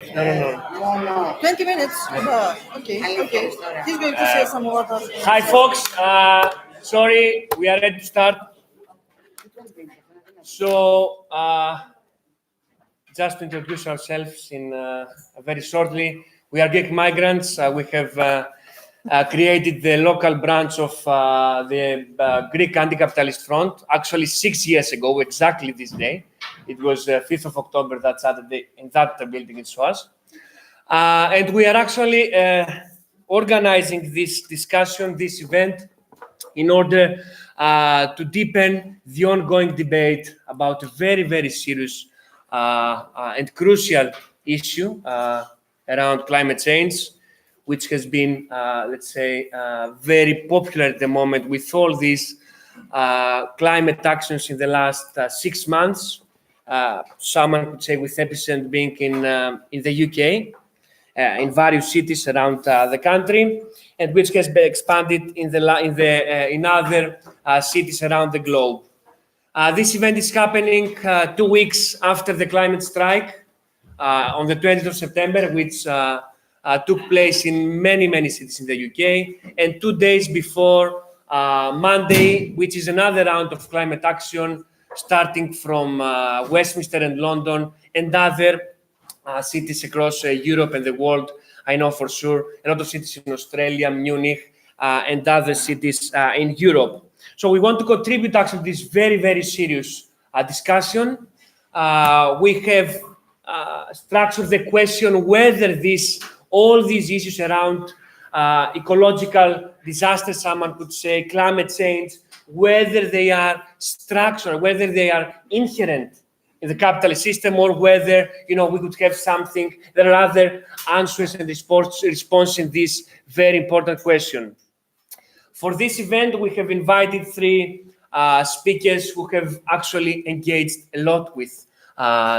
No. 20 minutes? Okay. He's going to say some words. Hi, folks. Sorry, we are ready to start. So, just to introduce ourselves in very shortly, we are Greek migrants. We have created the local branch of the Greek Anti-Capitalist Front, actually 6 years ago, exactly this day. It was 5th of October, that Saturday, in that building in SOAS. And we are actually organizing this discussion, this event, in order to deepen the ongoing debate about a very, very serious and crucial issue around climate change, which has been, let's say, very popular at the moment with all these climate actions in the last 6 months. Someone could say with epicenter being in the UK, in various cities around the country, and which has been expanded in other cities around the globe. This event is happening 2 weeks after the climate strike on the 20th of September, which took place in many, many cities in the UK, and 2 days before Monday, which is another round of climate action starting from Westminster and London and other cities across Europe and the world. I know for sure a lot of cities in Australia, Munich, and other cities in Europe. So we want to contribute actually to this very, very serious discussion. We have structured the question whether all these issues around ecological disasters, someone could say, climate change, whether they are structural, whether they are inherent in the capitalist system, or whether we could have something. There are other answers and responses in this very important question. For this event, we have invited 3 speakers who have actually engaged a lot with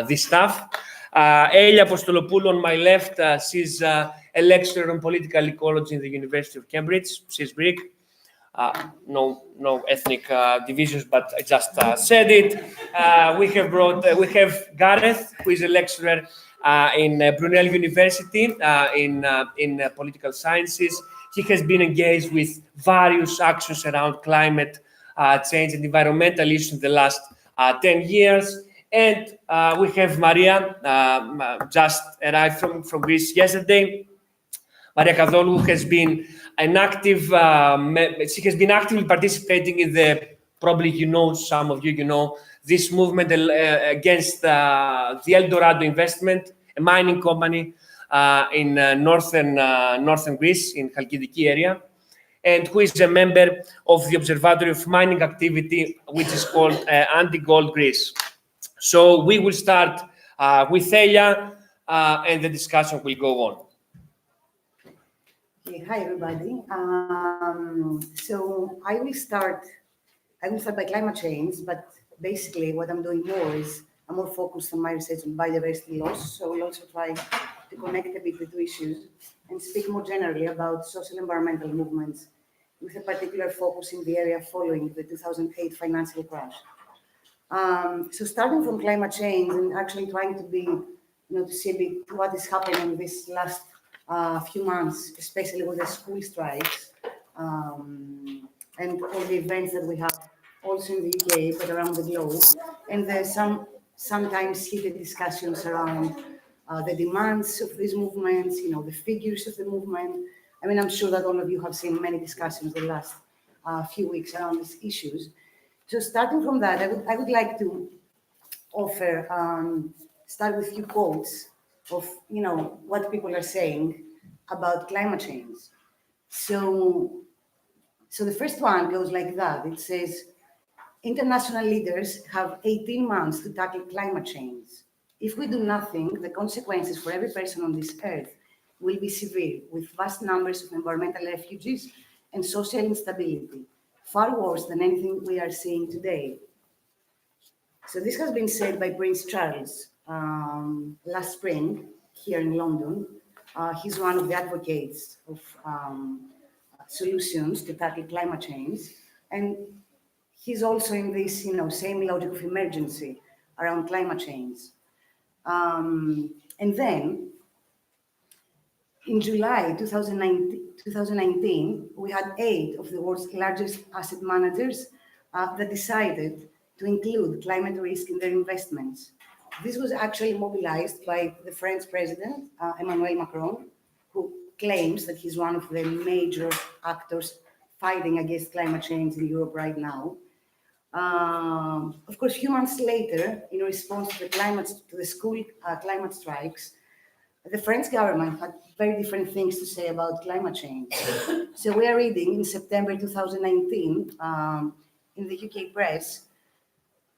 this stuff. Elia Apostolopoulou on my left, she's a lecturer on political ecology in the University of Cambridge. She's Greek. No ethnic divisions, but I just said it. We have Gareth, who is a lecturer in Brunel University in political sciences. He has been engaged with various actions around climate change and environmental issues in the last 10 years. And we have Maria, just arrived from Greece yesterday. Maria Kadolou has been she has been actively participating in probably some of you this movement against the Eldorado investment, a mining company in northern Greece, in Chalkidiki area, and who is a member of the Observatory of Mining Activity, which is called Anti-Gold Greece. So we will start with Elia, and the discussion will go on. Okay, hi everybody. So I will start by climate change, but basically what I'm doing more is I'm more focused on my research on biodiversity loss. So we'll also try to connect a bit the 2 issues and speak more generally about social environmental movements, with a particular focus in the area following the 2008 financial crash. So starting from climate change and actually trying to to see a bit what is happening this last few months, especially with the school strikes and all the events that we have also in the UK, but around the globe. And there's sometimes heated discussions around the demands of these movements, the figures of the movement. I mean, I'm sure that all of you have seen many discussions the last few weeks around these issues. So starting from that, I would like to offer, start with a few quotes of what people are saying about climate change. So the first one goes like that. It says, international leaders have 18 months to tackle climate change. If we do nothing, the consequences for every person on this earth will be severe, with vast numbers of environmental refugees and social instability, far worse than anything we are seeing today. So this has been said by Prince Charles last spring here in London. He's one of the advocates of solutions to tackle climate change, and he's also in this, same logic of emergency around climate change. And then In July 2019, we had 8 of the world's largest asset managers that decided to include climate risk in their investments. This was actually mobilized by the French president, Emmanuel Macron, who claims that he's one of the major actors fighting against climate change in Europe right now. Of course, a few months later, in response to the school climate strikes, the French government had very different things to say about climate change. So we are reading in September 2019 in the UK press,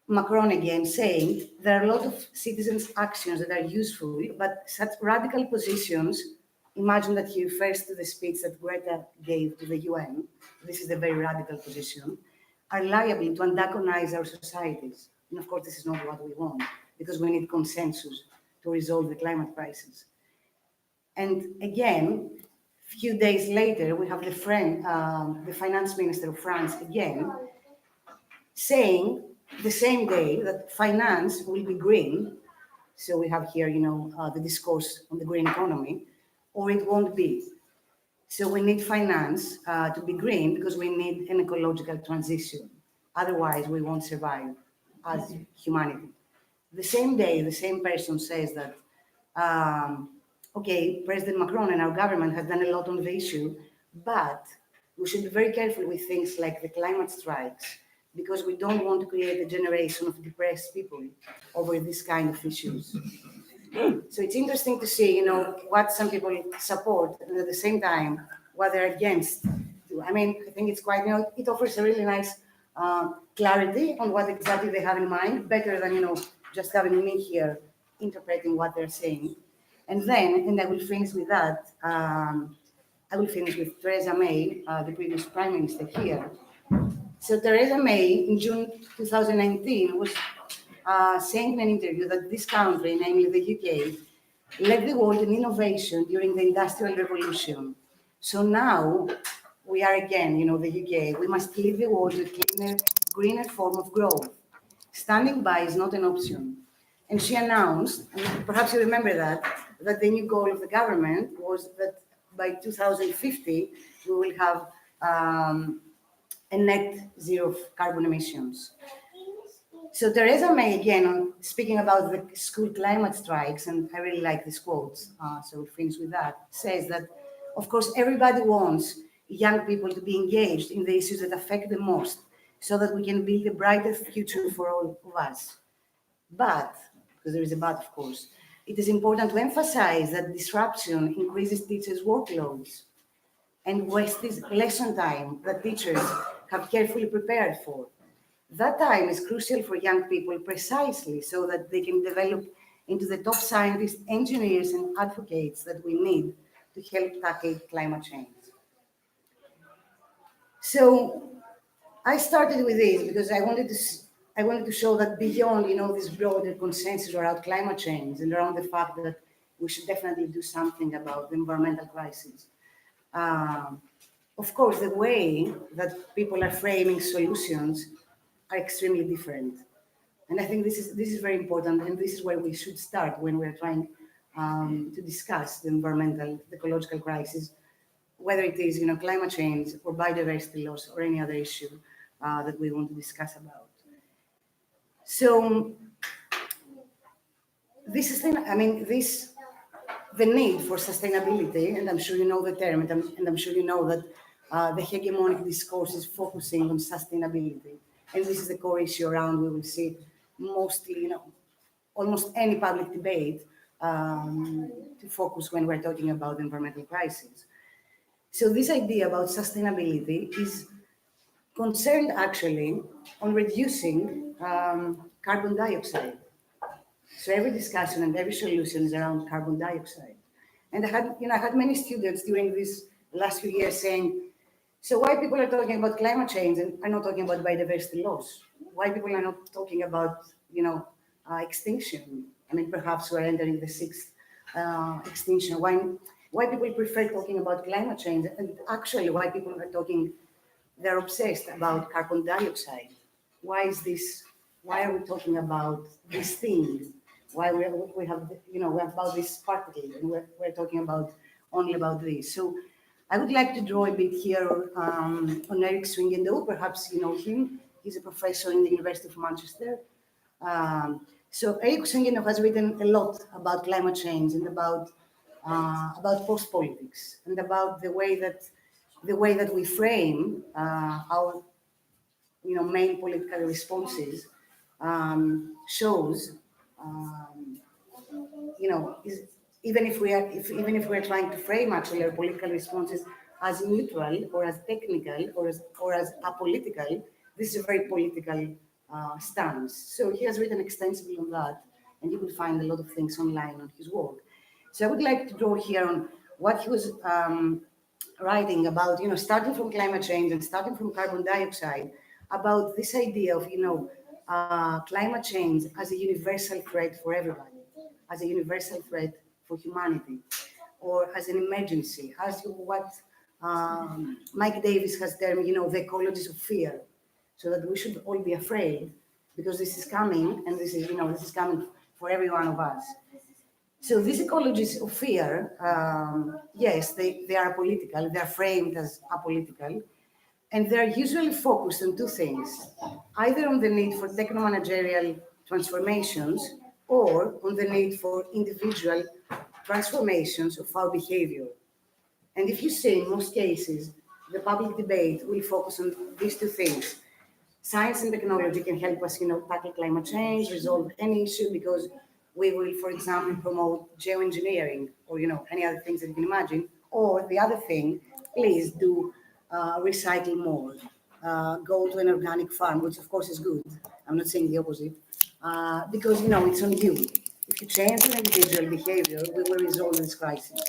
Macron again saying there are a lot of citizens' actions that are useful, but such radical positions, imagine that he refers to the speech that Greta gave to the UN, this is a very radical position, are liable to antagonize our societies. And of course, this is not what we want, because we need consensus to resolve the climate crisis. And again, a few days later, we have the finance minister of France again, saying the same day that finance will be green. So we have here, the discourse on the green economy, or it won't be. So we need finance to be green because we need an ecological transition. Otherwise, we won't survive as humanity. The same day, the same person says that, okay, President Macron and our government have done a lot on the issue, but we should be very careful with things like the climate strikes, because we don't want to create a generation of depressed people over this kind of issues. So it's interesting to see, what some people support, and at the same time, what they're against. I mean, I think it's quite, it offers a really nice clarity on what exactly they have in mind, better than, just having me here interpreting what they're saying. And then, and I will finish with that, I will finish with Theresa May, the previous Prime Minister here. So Theresa May, in June 2019, was saying in an interview that this country, namely the UK, led the world in innovation during the Industrial Revolution. So now we are again, the UK, we must lead the world to a cleaner, greener form of growth. Standing by is not an option. And she announced, and perhaps you remember that the new goal of the government was that by 2050, we will have a net zero carbon emissions. So Theresa May, again, speaking about the school climate strikes, and I really like these quotes, so we'll finish with that, says that, of course, everybody wants young people to be engaged in the issues that affect them most, so that we can build a brighter future for all of us. But, because there is a but, of course, it is important to emphasize that disruption increases teachers' workloads and wastes lesson time that teachers have carefully prepared for. That time is crucial for young people precisely so that they can develop into the top scientists, engineers, and advocates that we need to help tackle climate change. So I started with this because I wanted to show that beyond, this broader consensus around climate change and around the fact that we should definitely do something about the environmental crisis. Of course, the way that people are framing solutions are extremely different. And I think this is very important, and this is where we should start when we're trying to discuss the environmental, the ecological crisis, whether it is, climate change or biodiversity loss or any other issue that we want to discuss about. So the need for sustainability, and I'm sure you know the term, and I'm sure you know that the hegemonic discourse is focusing on sustainability. And this is the core issue around, we will see mostly, almost any public debate to focus when we're talking about the environmental crisis. So this idea about sustainability is concerned actually on reducing carbon dioxide. So every discussion and every solution is around carbon dioxide. And I had many students during these last few years saying, so why people are talking about climate change and are not talking about biodiversity loss? Why people are not talking about, extinction? I mean, perhaps we're entering the sixth extinction. Why people prefer talking about climate change, and actually why people are talking, they're obsessed about carbon dioxide. Why is this? Why are we talking about these things? Why we have, we have about this particle, and we're talking about only about this. So I would like to draw a bit here on Eric Swingendow. Perhaps you know him. He's a professor in the University of Manchester. So Eric Swingendow has written a lot about climate change and about post-politics and about the way that we frame our main political responses shows is even if we're trying to frame actually our political responses as neutral or as technical or as apolitical, this is a very political stance. So he has written extensively on that, and you will find a lot of things online on his work. So I would like to draw here on what he was writing about, starting from climate change and starting from carbon dioxide, about this idea of, climate change as a universal threat for everybody, as a universal threat for humanity, or as an emergency, as what Mike Davis has termed, the ecologies of fear, so that we should all be afraid because this is coming, and this is coming for every one of us. So these ecologies of fear, yes, they are political, they are framed as apolitical, and they're usually focused on two things, either on the need for techno-managerial transformations or on the need for individual transformations of our behavior. And if you see, in most cases, the public debate will focus on these two things. Science and technology can help us, tackle climate change, resolve any issue, because we will, for example, promote geoengineering or, any other things that you can imagine. Or the other thing, please do recycle more. Go to an organic farm, which of course is good. I'm not saying the opposite, because, it's on you. If you change an individual behavior, we will resolve this crisis.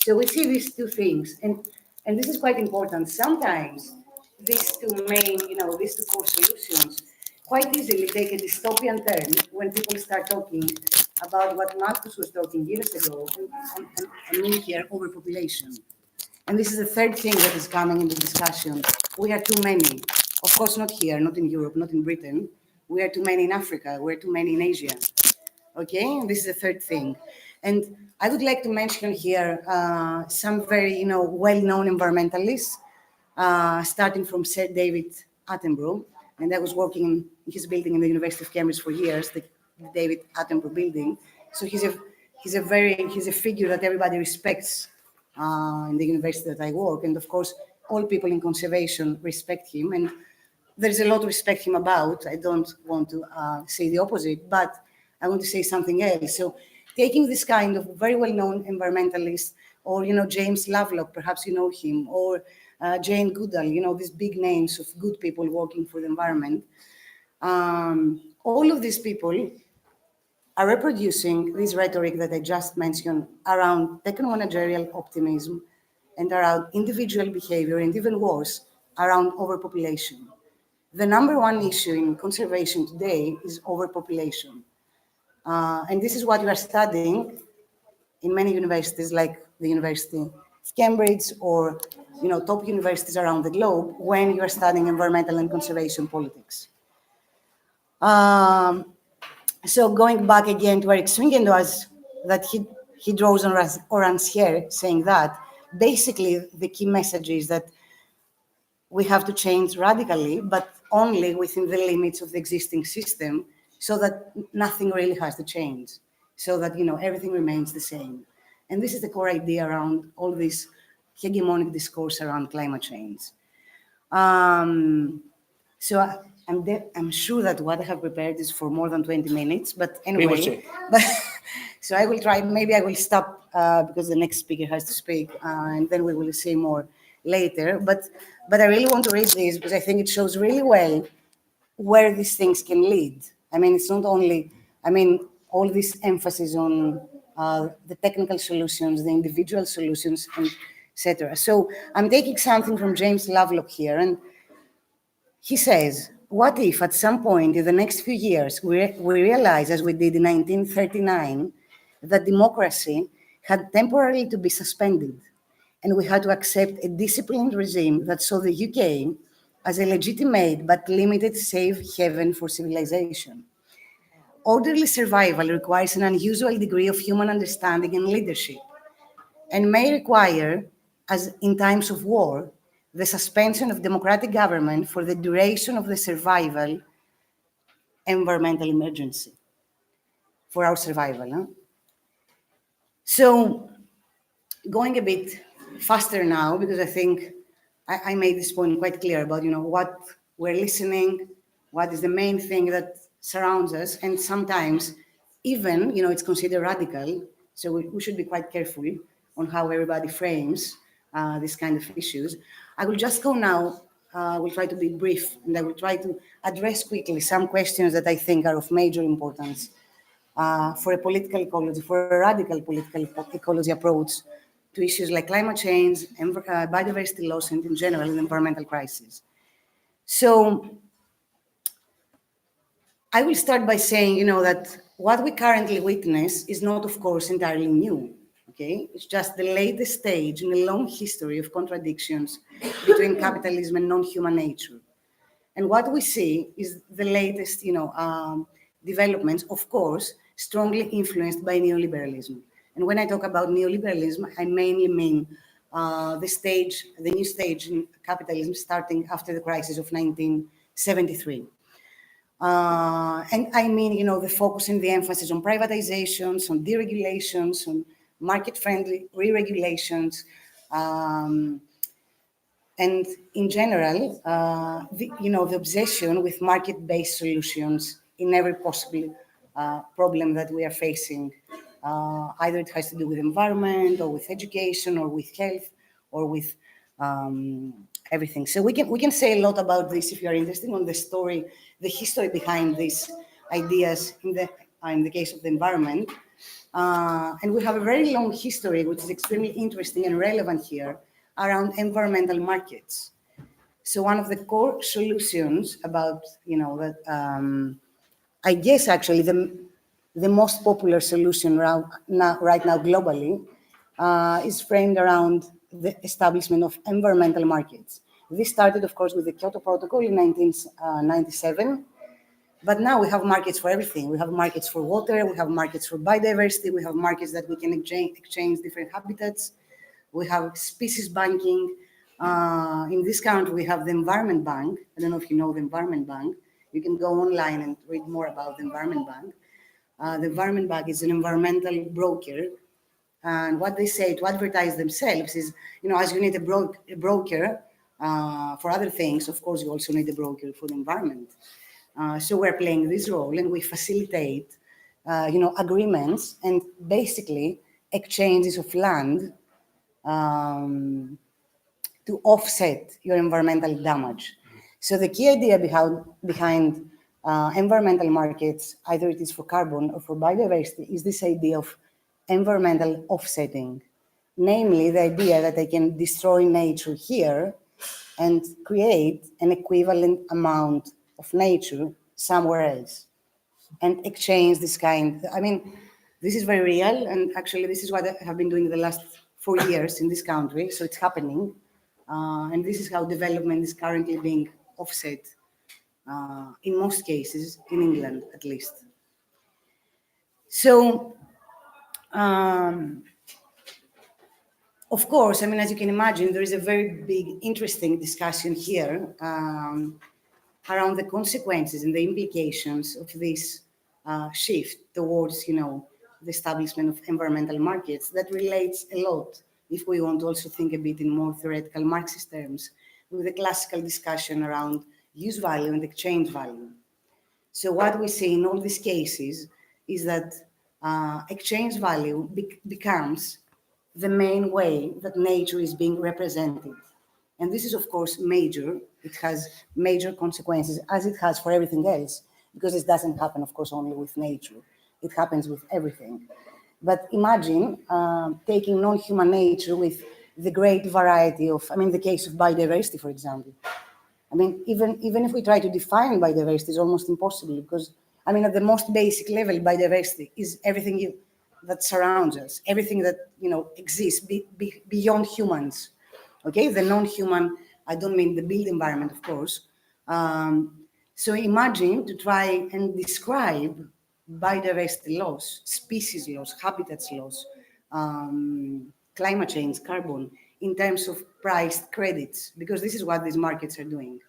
So we see these two things, and this is quite important. Sometimes these these two core solutions quite easily take a dystopian turn when people start talking about what Marcus was talking years ago, and me here, overpopulation. And this is the third thing that is coming in the discussion. We are too many. Of course, not here, not in Europe, not in Britain. We are too many in Africa. We're too many in Asia. Okay, and this is the third thing. And I would like to mention here some very, well-known environmentalists, starting from Sir David Attenborough. And I was working in his building in the University of Cambridge for years, the David Attenborough building. So he's a figure that everybody respects in the university that I work. And of course, all people in conservation respect him. And there's a lot to respect him about. I don't want to say the opposite, but I want to say something else. So taking this kind of very well-known environmentalist, or, James Lovelock, perhaps you know him, or Jane Goodall, these big names of good people working for the environment. All of these people are reproducing this rhetoric that I just mentioned around techno-managerial optimism and around individual behavior, and even worse, around overpopulation. The number one issue in conservation today is overpopulation. And this is what we are studying in many universities, like the University of Cambridge, or top universities around the globe, when you are studying environmental and conservation politics. So going back again to Eric Swingendow, that he draws on Oran's here, saying that basically the key message is that we have to change radically, but only within the limits of the existing system, so that nothing really has to change, so that everything remains the same. And this is the core idea around all this hegemonic discourse around climate change. So I'm sure that what I have prepared is for more than 20 minutes, but anyway, so I will try. Maybe I will stop because the next speaker has to speak, and then we will see more later. But I really want to read this because I think it shows really well where these things can lead. I mean, it's not only, all this emphasis on the technical solutions, the individual solutions, and etc. So I'm taking something from James Lovelock here, and he says, what if at some point in the next few years we realize, as we did in 1939, that democracy had temporarily to be suspended, and we had to accept a disciplined regime that saw the UK as a legitimate but limited safe haven for civilization. Orderly survival requires an unusual degree of human understanding and leadership. and may require, as in times of war, the suspension of democratic government for the duration of the survival environmental emergency, for our survival. Huh? So going a bit faster now, because I think I made this point quite clear about, what we're listening, what is the main thing that surrounds us, and sometimes even, it's considered radical, so we should be quite careful on how everybody frames these kind of issues. I will just go now, I will try to be brief, and I will try to address quickly some questions that I think are of major importance for a political ecology, for a radical political ecology approach to issues like climate change, biodiversity loss, and in general, the environmental crisis. So I will start by saying, that what we currently witness is not, of course, entirely new. Okay, it's just the latest stage in a long history of contradictions between capitalism and non-human nature. And what we see is the latest, developments, of course, strongly influenced by neoliberalism. And when I talk about neoliberalism, I mainly mean the new stage in capitalism starting after the crisis of 1973. And I mean, the focus and the emphasis on privatizations, on deregulations, on market-friendly re-regulations, and in general, the obsession with market-based solutions in every possible problem that we are facing. Either it has to do with environment, or with education, or with health, or with everything. So we can say a lot about this if you are interested on the history behind these ideas in the case of the environment. And we have a very long history, which is extremely interesting and relevant here, around environmental markets. So one of the core solutions about, that I guess actually the most popular solution right now globally is framed around the establishment of environmental markets. This started, of course, with the Kyoto Protocol in 1997. But now we have markets for everything. We have markets for water, we have markets for biodiversity, we have markets that we can exchange different habitats. We have species banking. In this country, we have the Environment Bank. I don't know if you know the Environment Bank. You can go online and read more about the Environment Bank. The Environment Bank is an environmental broker. And what they say to advertise themselves is, as you need a broker for other things, of course, you also need a broker for the environment. So we're playing this role, and we facilitate, agreements and basically exchanges of land to offset your environmental damage. So the key idea behind environmental markets, either it is for carbon or for biodiversity, is this idea of environmental offsetting. Namely, the idea that I can destroy nature here and create an equivalent amount of nature somewhere else and exchange this kind. I mean, this is very real, and actually this is what I have been doing the last 4 years in this country, so it's happening. And this is how development is currently being offset, in most cases, in England at least. So, of course, I mean, as you can imagine, there is a very big, interesting discussion here around the consequences and the implications of this shift towards, the establishment of environmental markets that relates a lot, if we want to also think a bit in more theoretical Marxist terms, with the classical discussion around use value and exchange value. So what we see in all these cases is that exchange value becomes the main way that nature is being represented. And this is, of course, major. It has major consequences, as it has for everything else, because this doesn't happen, of course, only with nature. It happens with everything. But imagine taking non-human nature with the great variety of, the case of biodiversity, for example. Even if we try to define biodiversity, it's almost impossible because, at the most basic level, biodiversity is everything that surrounds us, everything that, exists beyond humans. Okay, the non-human, I don't mean the built environment, of course. So imagine to try and describe biodiversity loss, species loss, habitats loss, climate change, carbon, in terms of priced credits, because this is what these markets are doing.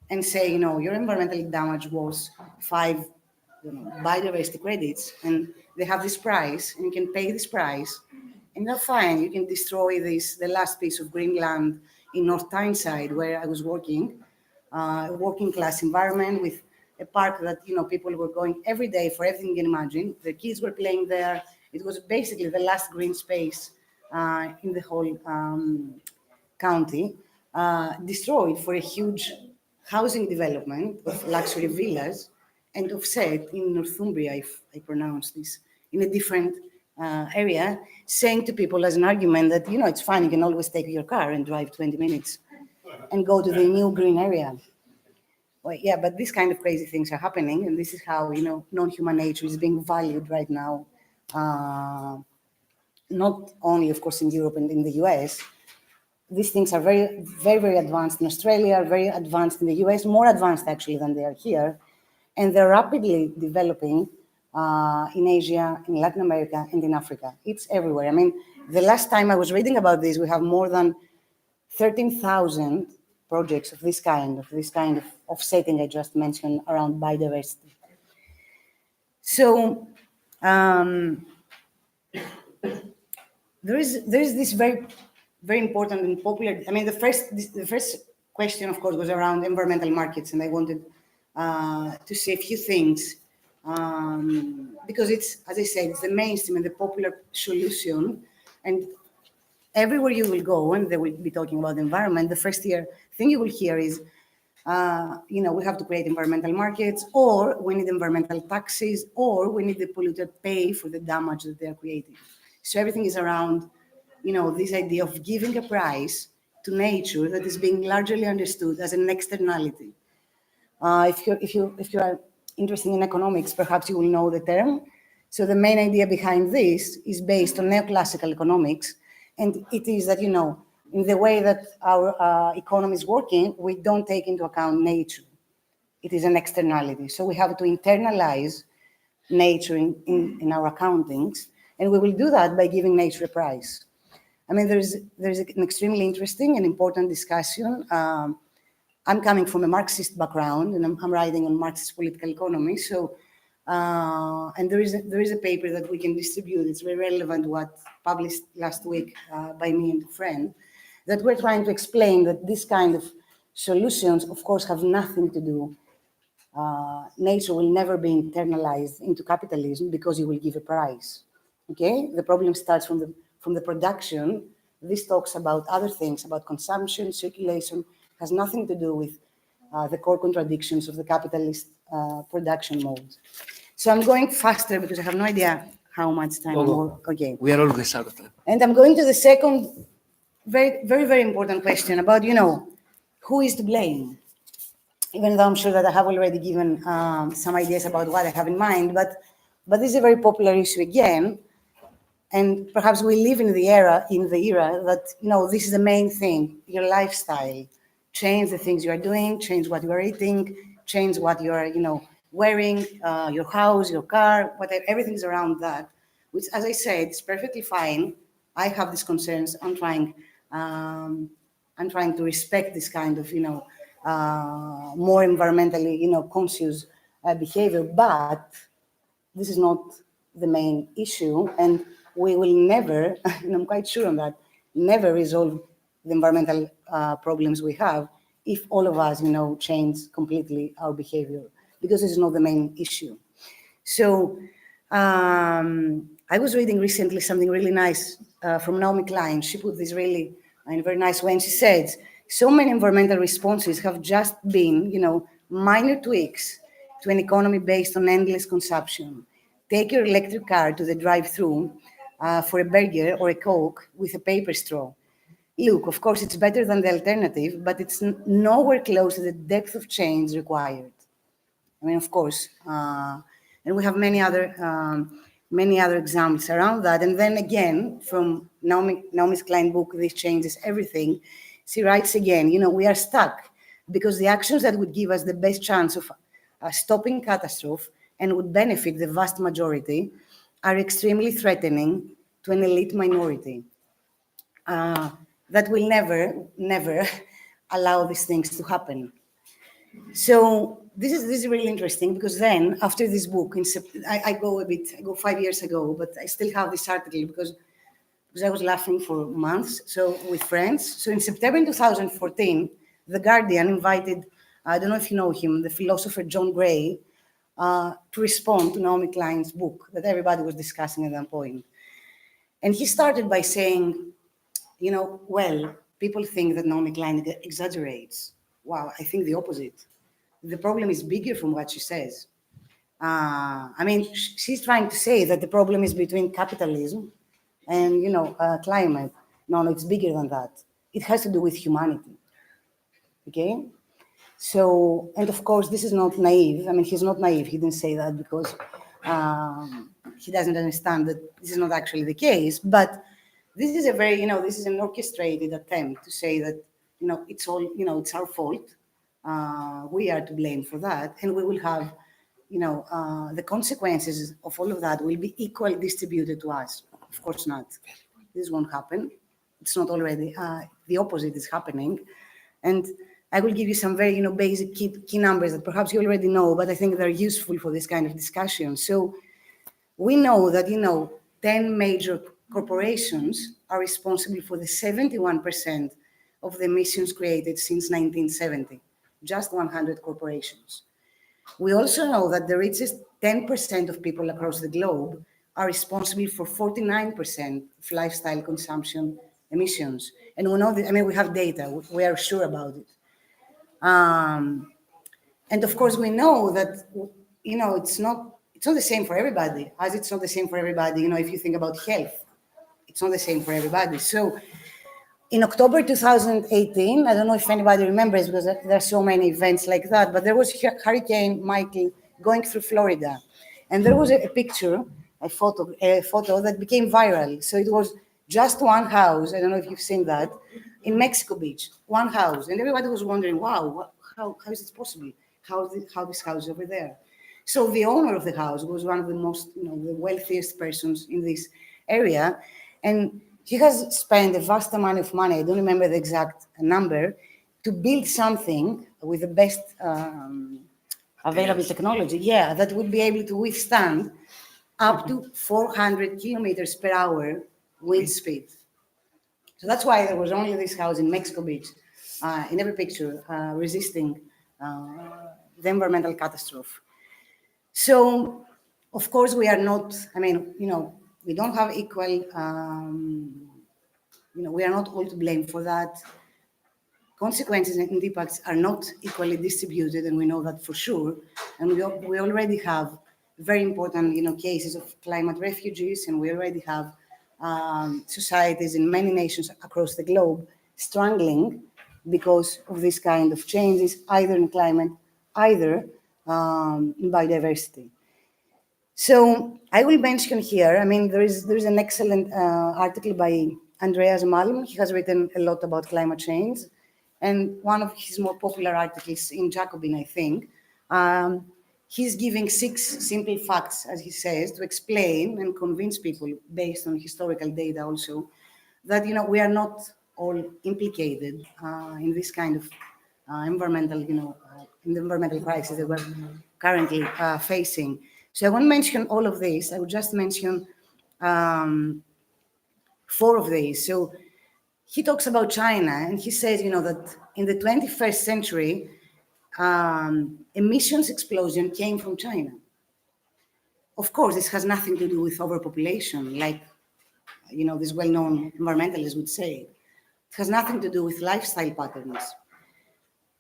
And say, your environmental damage was 5 biodiversity credits, and they have this price, and you can pay this price, and that's fine. You can destroy the last piece of green land in North Tyneside, where I was working, a working class environment with a park that, people were going every day for everything you can imagine. The kids were playing there. It was basically the last green space in the whole county, destroyed for a huge housing development of luxury villas and offset in Northumbria, if I pronounce this, in a different area, saying to people as an argument that, it's fine, you can always take your car and drive 20 minutes and go to the new green area. Well, yeah, but these kind of crazy things are happening, and this is how, non-human nature is being valued right now, not only, of course, in Europe and in the US. These things are very, very, very advanced in Australia, very advanced in the US, more advanced actually than they are here. And they're rapidly developing in Asia, in Latin America, and in Africa. It's everywhere. I mean, the last time I was reading about this, we have more than 13,000 projects of this kind of offsetting I just mentioned around biodiversity. So there is this very, very important and popular. I mean, the first question, of course, was around environmental markets, and I wanted to say a few things because it's, as I said, it's the mainstream and the popular solution, and everywhere you will go, and they will be talking about the environment, the first thing you will hear is, we have to create environmental markets, or we need environmental taxes, or we need the polluter pay for the damage that they are creating. So everything is around, this idea of giving a price to nature that is being largely understood as an externality. If you are interested in economics, perhaps you will know the term. So the main idea behind this is based on neoclassical economics, and it is that, in the way that our economy is working, we don't take into account nature. It is an externality. So we have to internalize nature in our accountings, and we will do that by giving nature a price. I mean, there's an extremely interesting and important discussion. I'm coming from a Marxist background, and I'm writing on Marxist political economy. So, and there is a paper that we can distribute. It's very relevant, what published last week by me and a friend, that we're trying to explain that this kind of solutions, of course, have nothing to do. Nature will never be internalized into capitalism because you will give a price. Okay, the problem starts from the production. This talks about other things, about consumption, circulation, has nothing to do with the core contradictions of the capitalist production mode. So I'm going faster because I have no idea how much time I'm more. Okay. We are always out of time. And I'm going to the second very, very, very important question about, who is to blame? Even though I'm sure that I have already given some ideas about what I have in mind, but this is a very popular issue again. And perhaps we live in the era that, this is the main thing, your lifestyle. Change the things you are doing, change what you are eating, change what you are, wearing, your house, your car, whatever, everything's around that, which, as I said, is perfectly fine. I have these concerns. I'm trying to respect this kind of, more environmentally, conscious behavior, but this is not the main issue, and we will never, and I'm quite sure on that, never resolve the environmental problems we have if all of us, change completely our behavior, because this is not the main issue. So I was reading recently something really nice from Naomi Klein. She put this really in a very nice way, and she said, so many environmental responses have just been, minor tweaks to an economy based on endless consumption. Take your electric car to the drive-through for a burger or a Coke with a paper straw. Look, of course, it's better than the alternative, but it's nowhere close to the depth of change required. I mean, of course, and we have many other examples around that. And then again, from Naomi Klein's book, This Changes Everything, she writes again, we are stuck because the actions that would give us the best chance of stopping catastrophe and would benefit the vast majority are extremely threatening to an elite minority. that will never allow these things to happen. So this is really interesting, because then after this book, I go 5 years ago, but I still have this article because I was laughing for months, so with friends. So in September 2014, The Guardian invited, I don't know if you know him, the philosopher John Gray, to respond to Naomi Klein's book that everybody was discussing at that point. And he started by saying, well, people think that Naomi Klein exaggerates. Wow, I think the opposite. The problem is bigger from what she says. She's trying to say that the problem is between capitalism and, climate. No, it's bigger than that. It has to do with humanity. Okay? So, and of course, this is not naive. I mean, he's not naive. He didn't say that because he doesn't understand that this is not actually the case. But this is a very, this is an orchestrated attempt to say that, it's all, it's our fault. We are to blame for that. And we will have, the consequences of all of that will be equally distributed to us. Of course not. This won't happen. It's not already, the opposite is happening. And I will give you some very, basic key numbers that perhaps you already know, but I think they're useful for this kind of discussion. So we know that, 10 major corporations are responsible for the 71% of the emissions created since 1970, just 100 corporations. We also know that the richest 10% of people across the globe are responsible for 49% of lifestyle consumption emissions. And we know that, we have data, we are sure about it. And of course, we know that, it's not the same for everybody, as it's not the same for everybody, if you think about health, it's not the same for everybody. So in October 2018, I don't know if anybody remembers because there are so many events like that, but there was Hurricane Michael going through Florida. And there was a picture, a photo that became viral. So it was just one house, I don't know if you've seen that, in Mexico Beach, one house. And everybody was wondering, wow, how is it possible? How this house over there? So the owner of the house was one of the most, the wealthiest persons in this area. And he has spent a vast amount of money, I don't remember the exact number, to build something with the best available technology, that would be able to withstand up to 400 kilometers per hour wind speed. So that's why there was only this house in Mexico Beach, in every picture, resisting the environmental catastrophe. So, of course, we are not, we don't have equal, we are not all to blame for that. Consequences and impacts are not equally distributed, and we know that for sure. And we already have very important, cases of climate refugees, and we already have societies in many nations across the globe struggling because of this kind of changes, either in climate, either in biodiversity. So I will mention here, there is an excellent article by Andreas Malm. He has written a lot about climate change. And one of his more popular articles in Jacobin, I think, he's giving 6 simple facts, as he says, to explain and convince people, based on historical data also, that, we are not all implicated in this kind of environmental, in the environmental crisis that we're currently facing. So I won't mention all of these. I will just mention 4 of these. So he talks about China, and he says, that in the 21st century, emissions explosion came from China. Of course, this has nothing to do with overpopulation, like, this well-known environmentalists would say. It has nothing to do with lifestyle patterns.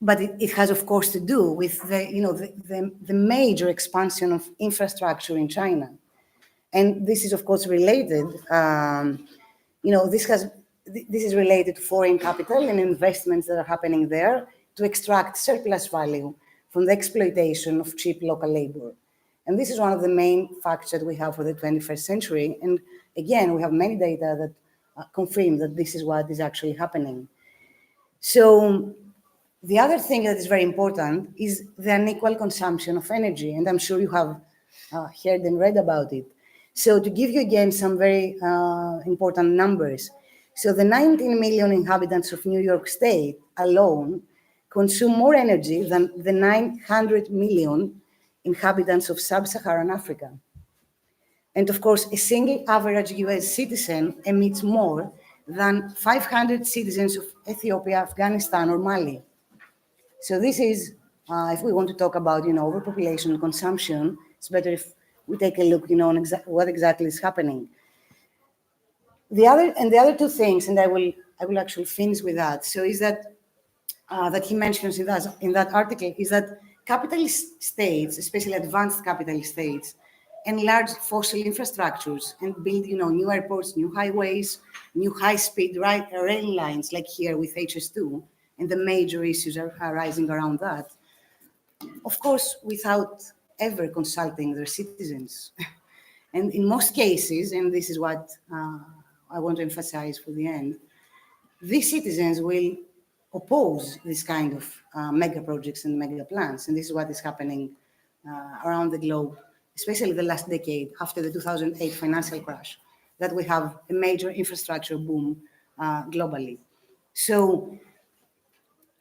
But it has, of course, to do with the major expansion of infrastructure in China. And this is, of course, related, this is related to foreign capital and investments that are happening there to extract surplus value from the exploitation of cheap local labor. And this is one of the main facts that we have for the 21st century. And again, we have many data that confirm that this is what is actually happening. So the other thing that is very important is the unequal consumption of energy. And I'm sure you have heard and read about it. So to give you again some very important numbers. So the 19 million inhabitants of New York State alone consume more energy than the 900 million inhabitants of sub-Saharan Africa. And of course, a single average US citizen emits more than 500 citizens of Ethiopia, Afghanistan, or Mali. So this is, if we want to talk about, overpopulation and consumption, it's better if we take a look, on what exactly is happening. The other two things, and I will actually finish with that. So is that that he mentions in that article is that capitalist states, especially advanced capitalist states, enlarge fossil infrastructures and build, new airports, new highways, new high-speed rail lines, like here with HS2, and the major issues are arising around that. Of course, without ever consulting their citizens. And in most cases, and this is what I want to emphasize for the end, these citizens will oppose this kind of mega projects and mega plans. And this is what is happening around the globe, especially the last decade after the 2008 financial crash, that we have a major infrastructure boom globally. So,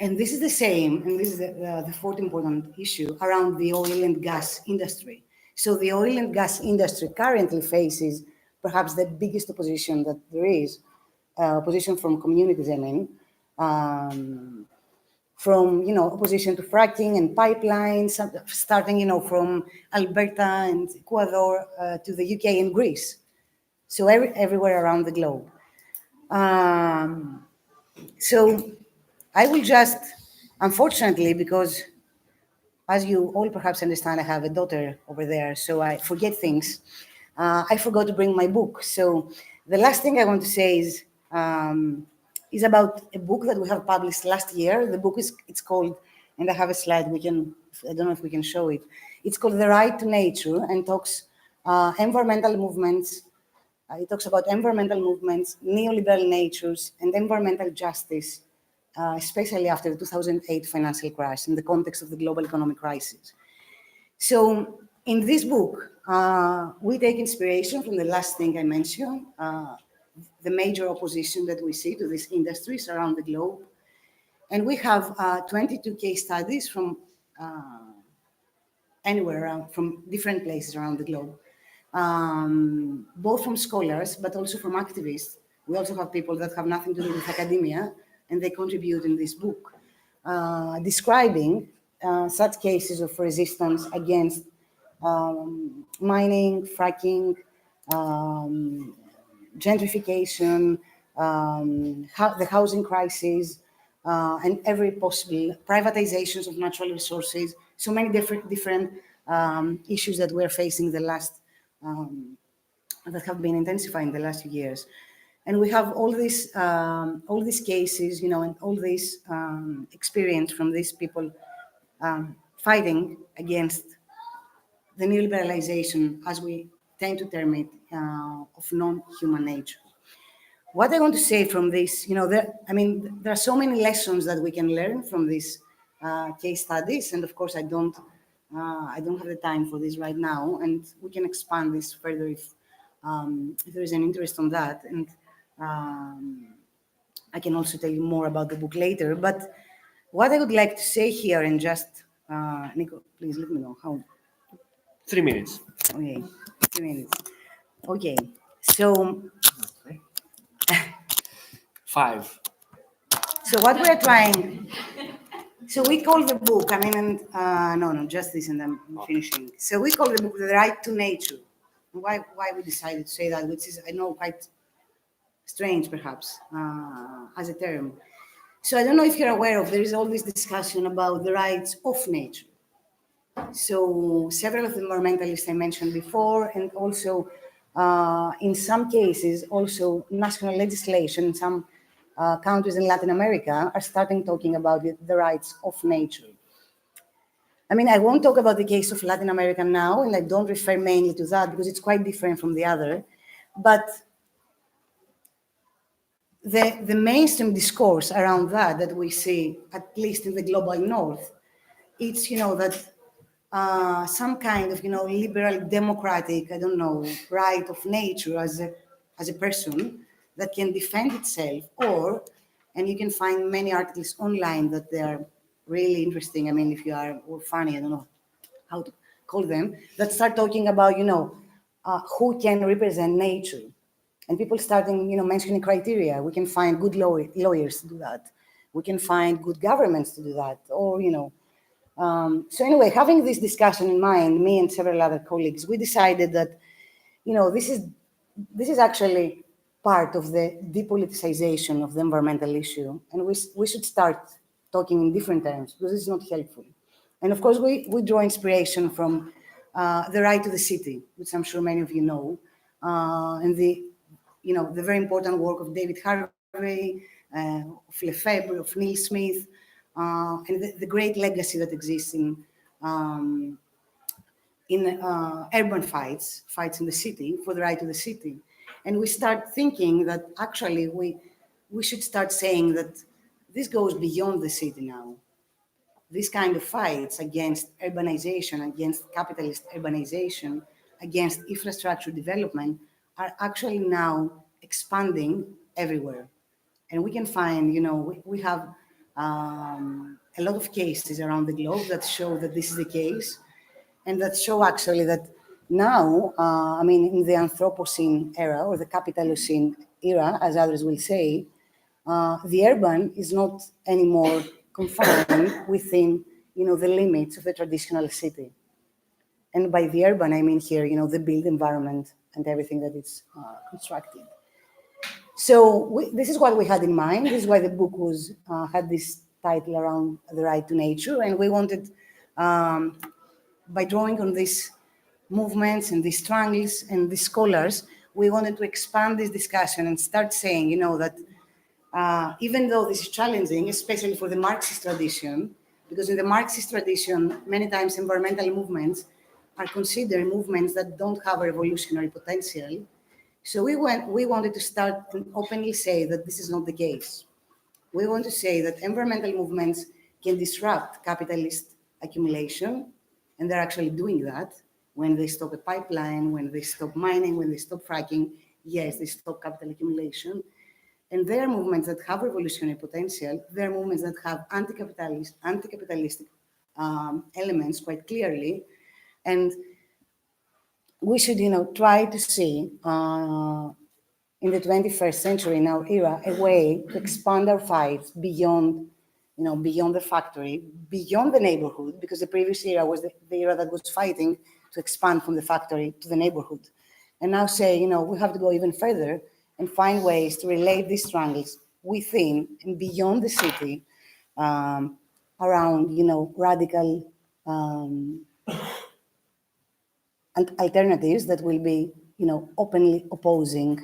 and this is the same, and this is the fourth important issue around the oil and gas industry. So the oil and gas industry currently faces perhaps the biggest opposition that there is, opposition from communities, from, opposition to fracking and pipelines, starting, from Alberta and Ecuador to the UK and Greece. So everywhere around the globe. So I will just, unfortunately, because as you all perhaps understand, I have a daughter over there, so I forget things. I forgot to bring my book. So the last thing I want to say is about a book that we have published last year. The book it's called, and I have a slide. I don't know if we can show it. It's called The Right to Nature, and talks environmental movements. It talks about environmental movements, neoliberal natures, and environmental justice, especially after the 2008 financial crash in the context of the global economic crisis. So in this book, we take inspiration from the last thing I mentioned, the major opposition that we see to these industries around the globe. And we have 22 case studies from anywhere around, from different places around the globe, both from scholars, but also from activists. We also have people that have nothing to do with academia, and they contribute in this book, describing such cases of resistance against mining, fracking, gentrification, the housing crisis, and every possible privatizations of natural resources. So many different issues that we're facing that have been intensifying the last few years. And we have all these cases, and all this experience from these people fighting against the neoliberalization, as we tend to term it, of non-human nature. What I want to say from this, there are so many lessons that we can learn from these case studies, and of course, I don't have the time for this right now, and we can expand this further if there is an interest on that. And I can also tell you more about the book later. But what I would like to say here, and just, Nico, please let me know how. 3 minutes. Okay, 3 minutes. Okay, so. 5. So what we're trying. So we call the book. No, just this, and I'm finishing. So we call the book "The Right to Nature." Why we decided to say that, which is, I know, quite strange, perhaps, as a term. So I don't know if you're aware of, there is all this discussion about the rights of nature. So several of the environmentalists I mentioned before, and also in some cases, also national legislation in some countries in Latin America are starting talking about the rights of nature. I won't talk about the case of Latin America now, and I don't refer mainly to that because it's quite different from the other. But the mainstream discourse around that we see, at least in the global north, it's, that some kind of, liberal democratic, right of nature as a person that can defend itself, and you can find many articles online that they are really interesting. I mean, if you are or funny, I don't know how to call them, that start talking about, who can represent nature. And people starting, mentioning criteria. We can find good lawyers to do that. We can find good governments to do that. Or, so anyway, having this discussion in mind, me and several other colleagues, we decided that, this is actually part of the depoliticization of the environmental issue. And we should start talking in different terms because it's not helpful. And of course, we draw inspiration from The Right to the City, which I'm sure many of you know, and the very important work of David Harvey, of Lefebvre, of Neil Smith, and the great legacy that exists in urban fights in the city for the right to the city. And we start thinking that actually we should start saying that this goes beyond the city now. These kind of fights against urbanization, against capitalist urbanization, against infrastructure development are actually now expanding everywhere. And we can find, we have a lot of cases around the globe that show that this is the case, and that show actually that now, in the Anthropocene era or the Capitalocene era, as others will say, the urban is not anymore confined within, the limits of the traditional city. And by the urban, I mean here, the built environment and everything that is constructed. So this is what we had in mind. This is why the book had this title around the right to nature. And we wanted, by drawing on these movements and these strangles and these scholars, we wanted to expand this discussion and start saying, that even though this is challenging, especially for the Marxist tradition, because in the Marxist tradition, many times environmental movements are considered movements that don't have a revolutionary potential. So we wanted to start and openly say that this is not the case. We want to say that environmental movements can disrupt capitalist accumulation, and they're actually doing that when they stop a pipeline, when they stop mining, when they stop fracking. Yes, they stop capital accumulation. And there are movements that have revolutionary potential. There are movements that have anti-capitalistic elements quite clearly. And we should, try to see in the 21st century, in our era, a way to expand our fights beyond, beyond the factory, beyond the neighborhood, because the previous era was the era that was fighting to expand from the factory to the neighborhood. And now say, we have to go even further and find ways to relate these strangles within and beyond the city around, radical and alternatives that will be, openly opposing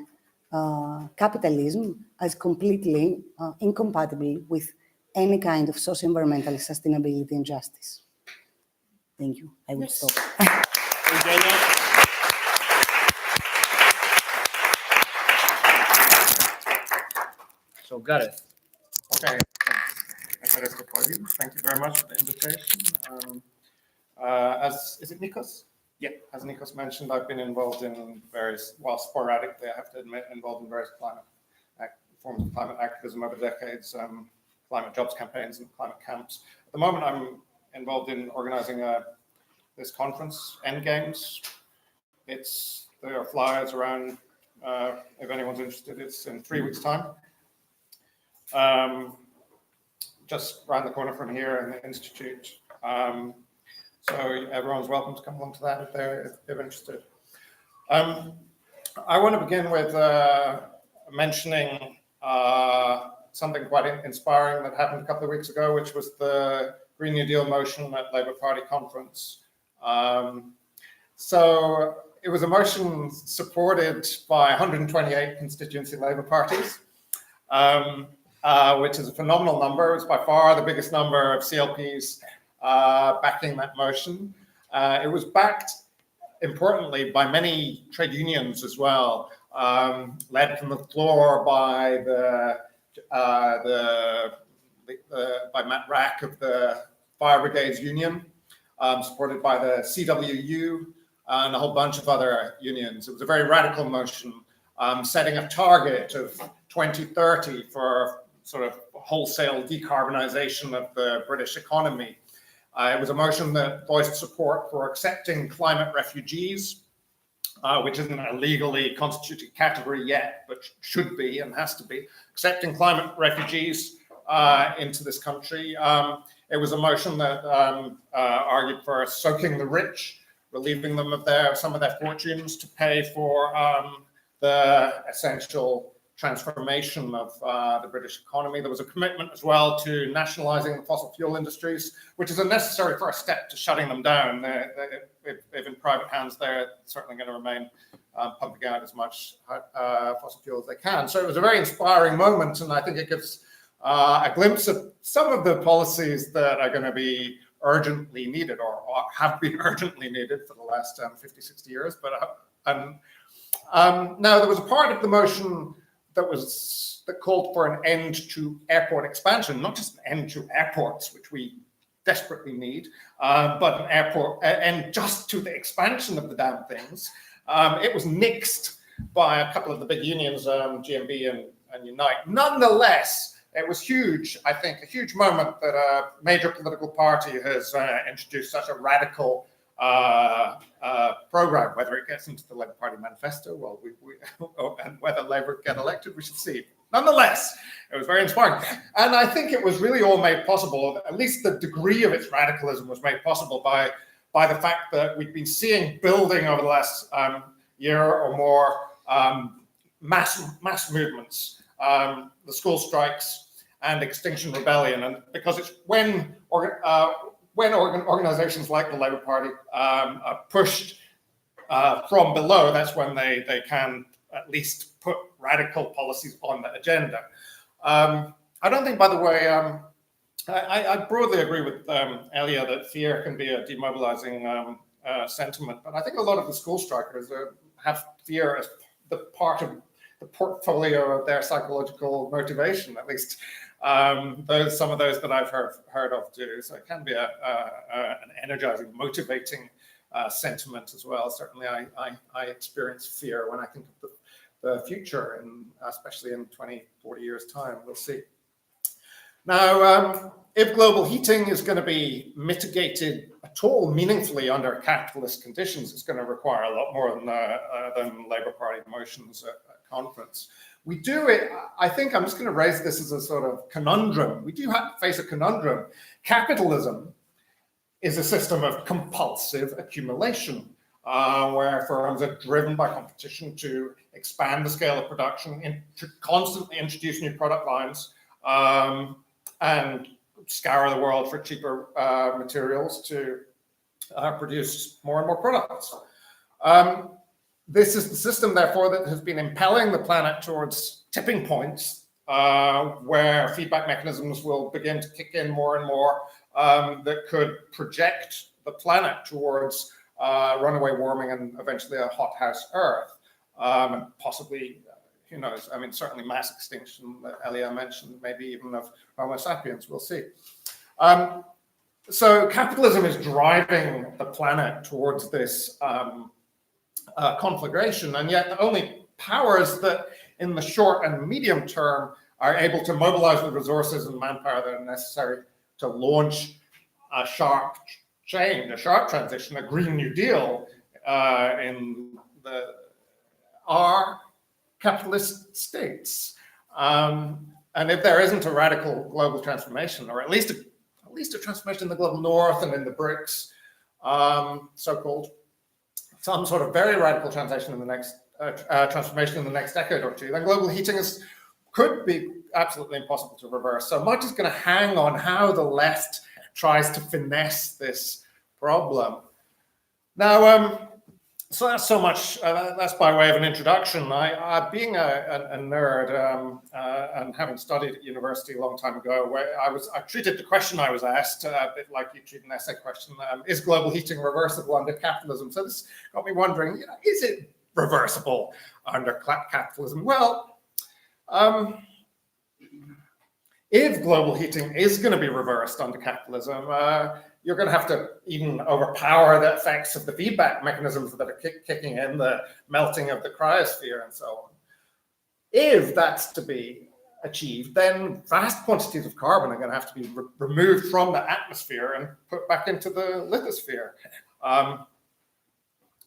capitalism as completely incompatible with any kind of socio-environmental sustainability and justice. Thank you. I will stop. So, Gareth. Okay. Thank you very much for the invitation. Is it Nikos? Yeah. As Nikos mentioned, I've been involved in various, while sporadically, I have to admit, involved in various forms of climate activism over decades, climate jobs campaigns and climate camps. At the moment, I'm involved in organizing this conference, Endgames. There are flyers around, if anyone's interested. It's in 3 weeks' time. Just around the corner from here in the Institute. So everyone's welcome to come along to that if they're interested. I want to begin with mentioning something quite inspiring that happened a couple of weeks ago, which was the Green New Deal motion at Labour Party conference. So it was a motion supported by 128 constituency Labour parties. Which is a phenomenal number. It's by far the biggest number of CLPs backing that motion. It was backed, importantly, by many trade unions as well, led from the floor by by Matt Rack of the Fire Brigades Union, supported by the CWU and a whole bunch of other unions. It was a very radical motion. setting a target of 2030 for sort of wholesale decarbonization of the British economy. It was a motion that voiced support for accepting climate refugees, which isn't a legally constituted category yet, but should be and has to be, accepting climate refugees into this country. It was a motion that argued for soaking the rich, relieving them of some of their fortunes to pay for the essential transformation of the British economy. There was a commitment as well to nationalising the fossil fuel industries, which is a necessary first step to shutting them down. If in private hands, they're certainly going to remain pumping out as much fossil fuel as they can. So it was a very inspiring moment, and I think it gives a glimpse of some of the policies that are going to be urgently needed or have been urgently needed for the last 50, 60 years. But now there was a part of the motion that called for an end to airport expansion, not just an end to airports, which we desperately need, but an end just to the expansion of the damn things. It was nixed by a couple of the big unions, GMB and Unite. Nonetheless, it was huge, I think, a huge moment that a major political party has introduced such a radical program. Whether it gets into the Labour Party manifesto, well, and whether Labour get elected, we shall see. Nonetheless, it was very inspiring. And I think it was really all made possible, at least the degree of its radicalism was made possible by the fact that we've been seeing building over the last year or more mass movements, the school strikes and Extinction Rebellion. And because it's when organizations like the Labour Party are pushed from below, that's when they can at least put radical policies on the agenda. I don't think, by the way, I broadly agree with Elia that fear can be a demobilizing sentiment, but I think a lot of the school strikers have fear as the part of the portfolio of their psychological motivation, at least some of those that I've heard of do. So it can be an energizing, motivating sentiment as well. Certainly I experience fear when I think of the future, and especially in 20, 40 years' time. We'll see. Now, if global heating is going to be mitigated at all meaningfully under capitalist conditions, it's going to require a lot more than Labour Party motions at conference. We do it, I think I'm just going to raise this as a sort of conundrum. We do have to face a conundrum. Capitalism is a system of compulsive accumulation, where firms are driven by competition to expand the scale of production, to constantly introduce new product lines, and scour the world for cheaper materials to produce more and more products. This is the system, therefore, that has been impelling the planet towards tipping points where feedback mechanisms will begin to kick in more and more that could project the planet towards runaway warming and eventually a hothouse Earth, and possibly, who knows, I mean, certainly mass extinction that Elia mentioned, maybe even of Homo sapiens, we'll see. So capitalism is driving the planet towards this conflagration, and yet the only powers that in the short and medium term are able to mobilize the resources and manpower that are necessary to launch a sharp change, a sharp transition, a Green New Deal are capitalist states. And if there isn't a radical global transformation, or at least a transformation in the global north and in the BRICS, so-called, some sort of very radical transition in the next transformation in the next decade or two, then global heating could be absolutely impossible to reverse. So much is going to hang on how the left tries to finesse this problem. Now, so that's so much. That's by way of an introduction. Being a nerd and having studied at university a long time ago, where I treated the question I was asked a bit like you treat an essay question: is global heating reversible under capitalism? So this got me wondering: is it reversible under capitalism? Well, if global heating is going to be reversed under capitalism, you're going to have to even overpower the effects of the feedback mechanisms that are kicking in, the melting of the cryosphere and so If that's to be achieved, then vast quantities of carbon are going to have to be removed from the atmosphere and put back into the lithosphere.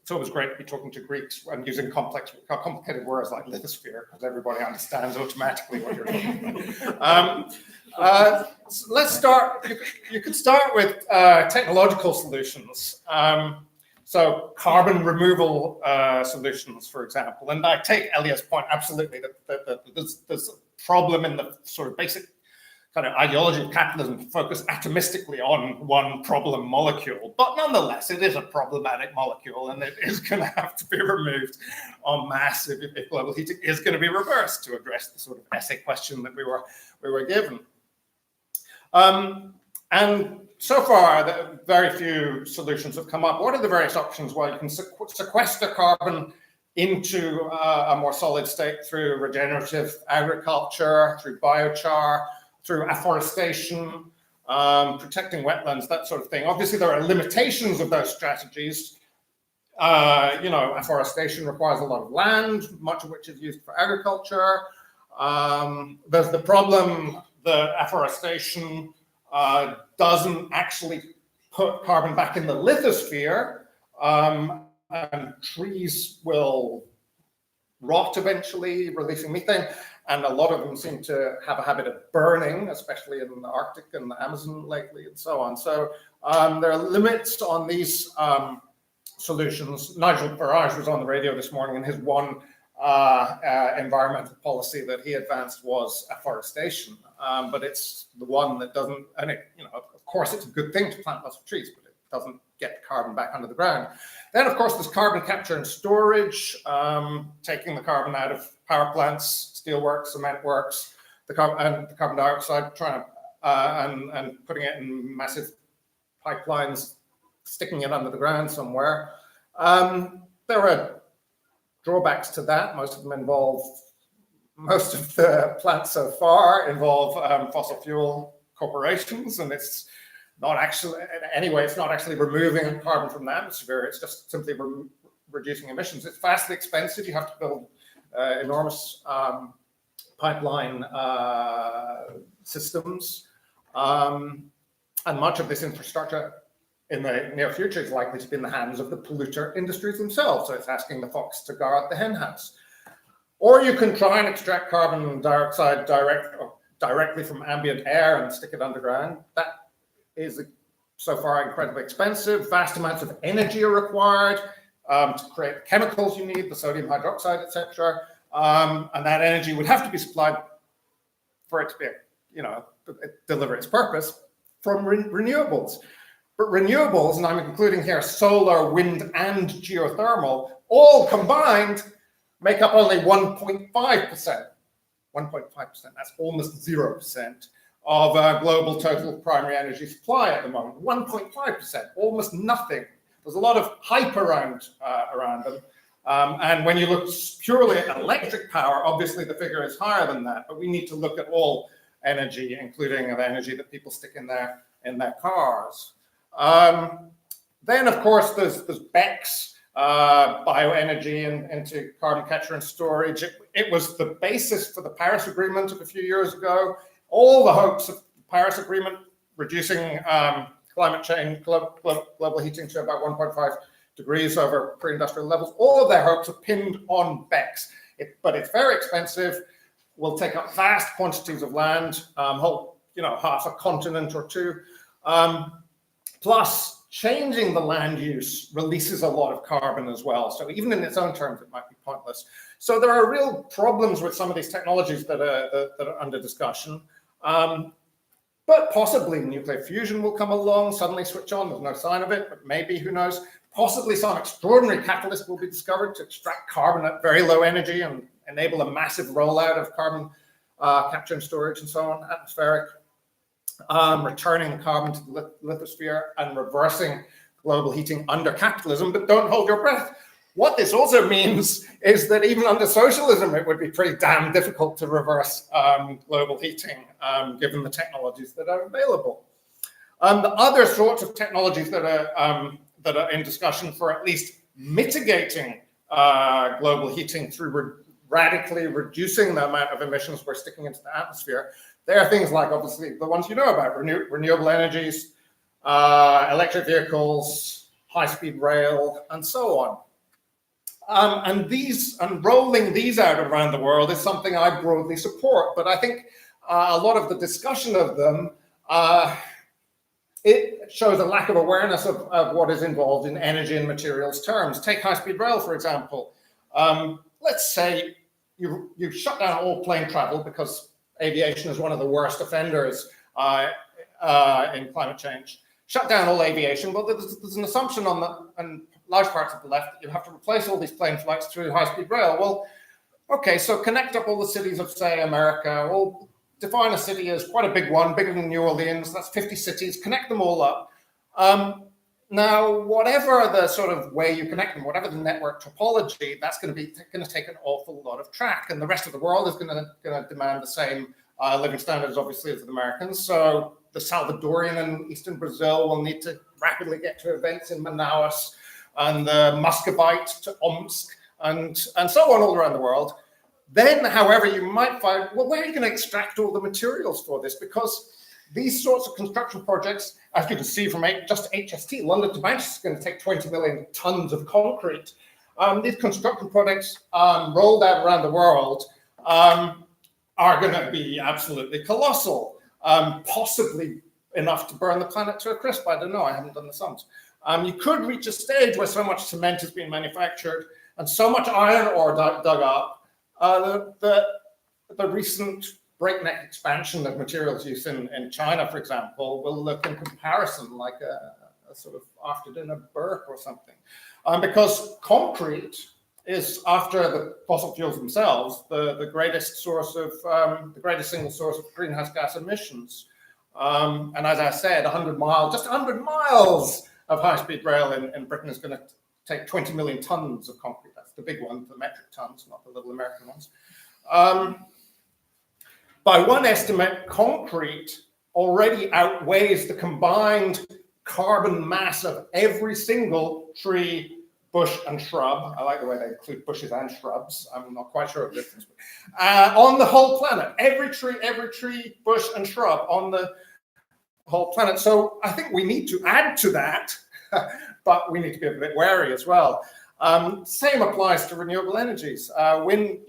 It's always great to be talking to Greeks and using complicated words like lithosphere, because everybody understands automatically what you're talking about. So let's start. You could start with technological solutions. So carbon removal solutions, for example. And I take Elia's point absolutely that there's a problem in the sort of basic kind of ideology of capitalism to focus atomistically on one problem molecule. But nonetheless, it is a problematic molecule, and it is going to have to be removed en masse if global heating is going to be reversed, to address the sort of essay question that we were given. And so far, very few solutions have come up. What are the various options? Well, you can sequester carbon into a more solid state through regenerative agriculture, through biochar, through afforestation, protecting wetlands, that sort of thing. Obviously, there are limitations of those strategies. Afforestation requires a lot of land, much of which is used for agriculture. There's the problem that afforestation doesn't actually put carbon back in the lithosphere, and trees will rot eventually, releasing methane. And a lot of them seem to have a habit of burning, especially in the Arctic and the Amazon lately, and so on. So there are limits on these solutions. Nigel Farage was on the radio this morning, and his one environmental policy that he advanced was afforestation. But it's the one that doesn't, and of course, it's a good thing to plant lots of trees, but it doesn't get carbon back under the ground. Then, of course, there's carbon capture and storage, taking the carbon out of power plants, steelworks, cement works, the carbon dioxide, and putting it in massive pipelines, sticking it under the ground somewhere. There are drawbacks to that. Most of the plants so far involve fossil fuel corporations, and it's not actually, anyway, it's not actually removing carbon from the atmosphere. It's just simply reducing emissions. It's vastly expensive. You have to build enormous pipeline systems, and much of this infrastructure in the near future is likely to be in the hands of the polluter industries themselves. So it's asking the fox to guard the hen house. Or you can try and extract carbon dioxide directly from ambient air and stick it underground. That is so far incredibly expensive. Vast amounts of energy are required to create the chemicals you need, the sodium hydroxide, etc. And that energy would have to be supplied for it to be, deliver its purpose from renewables. But renewables, and I'm including here solar, wind, and geothermal, all combined make up only 1.5%. 1.5%, that's almost 0% of global total primary energy supply at the moment. 1.5%, almost nothing. There's a lot of hype around them. And when you look purely at electric power, obviously the figure is higher than that, but we need to look at all energy, including the energy that people stick in their cars. Then, of course, there's BECCS, bioenergy into carbon capture and storage. It was the basis for the Paris Agreement of a few years ago. All the hopes of the Paris Agreement reducing climate change, global heating to about 1.5 degrees over pre-industrial levels, all of their hopes are pinned on BECCS. But it's very expensive, will take up vast quantities of land, half a continent or two. Plus, changing the land use releases a lot of carbon as well. So even in its own terms, it might be pointless. So there are real problems with some of these technologies that are under discussion. But possibly nuclear fusion will come along, suddenly switch on. There's no sign of it, but maybe, who knows? Possibly some extraordinary catalyst will be discovered to extract carbon at very low energy and enable a massive rollout of carbon capture and storage and so on, atmospheric. Returning carbon to the lithosphere and reversing global heating under capitalism, but don't hold your breath. What this also means is that even under socialism, it would be pretty damn difficult to reverse global heating, given the technologies that are available. The other sorts of technologies that are in discussion for at least mitigating global heating through radically reducing the amount of emissions we're sticking into the atmosphere. There are things like, obviously, the ones you know about, renewable energies, electric vehicles, high-speed rail, and so on. And rolling these out around the world is something I broadly support. But I think a lot of the discussion of them, it shows a lack of awareness of what is involved in energy and materials terms. Take high-speed rail, for example. Let's say you shut down all plane travel because aviation is one of the worst offenders in climate change. Shut down all aviation. Well, there's an assumption on large parts of the left that you have to replace all these plane flights through high-speed rail. Well, okay, so connect up all the cities of, say, America. Well, define a city as quite a big one, bigger than New Orleans. That's 50 cities. Connect them all up. Now, whatever the sort of way you connect them, whatever the network topology, that's going to take an awful lot of track, and the rest of the world is going to demand the same living standards, obviously, as the Americans. So the Salvadorian in eastern Brazil will need to rapidly get to events in Manaus, and the Muscovite to Omsk, and so on all around the world. Then, however, you might find, well, where are you going to extract all the materials for this? Because these sorts of construction projects, as you can see from just HST, London to Manchester is going to take 20 million tons of concrete. These construction projects rolled out around the world are going to be absolutely colossal, possibly enough to burn the planet to a crisp. I don't know, I haven't done the sums. You could reach a stage where so much cement is being manufactured and so much iron ore dug up, the recent breakneck expansion of materials use in China, for example, will look in comparison like a sort of after-dinner burp or something. Because concrete is, after the fossil fuels themselves, the greatest source of, the greatest single source of greenhouse gas emissions. And as I said, just 100 miles of high-speed rail in Britain is going to take 20 million tons of concrete. That's the big one, the metric tons, not the little American ones. By one estimate, concrete already outweighs the combined carbon mass of every single tree, bush, and shrub. I like the way they include bushes and shrubs. I'm not quite sure of the difference. On the whole planet, every tree, bush, and shrub on the whole planet. So I think we need to add to that, but we need to be a bit wary as well. Same applies to renewable energies. Wind,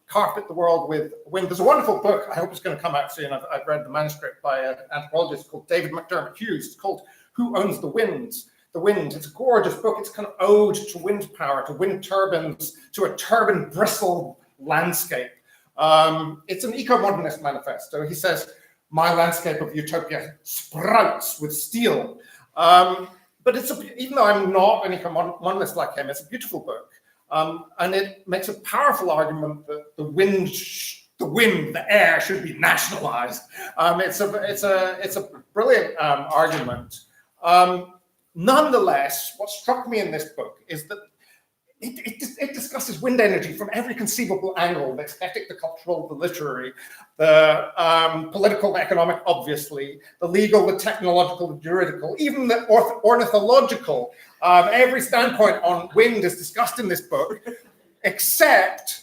carpet the world with wind. There's a wonderful book, I hope it's going to come out soon. I've read the manuscript by an anthropologist called David McDermott Hughes. It's called Who Owns the Wind? The Wind. It's a gorgeous book. It's kind of ode to wind power, to wind turbines, to a turbine bristle landscape. It's an eco-modernist manifesto. He says, my landscape of utopia sprouts with steel. But even though I'm not an eco-modernist like him, it's a beautiful book. And it makes a powerful argument that the air should be nationalized. It's a brilliant argument. Nonetheless, what struck me in this book is that it discusses wind energy from every conceivable angle: the aesthetic, the cultural, the literary, the political, the economic, obviously, the legal, the technological, the juridical, even the ornithological. Every standpoint on wind is discussed in this book, except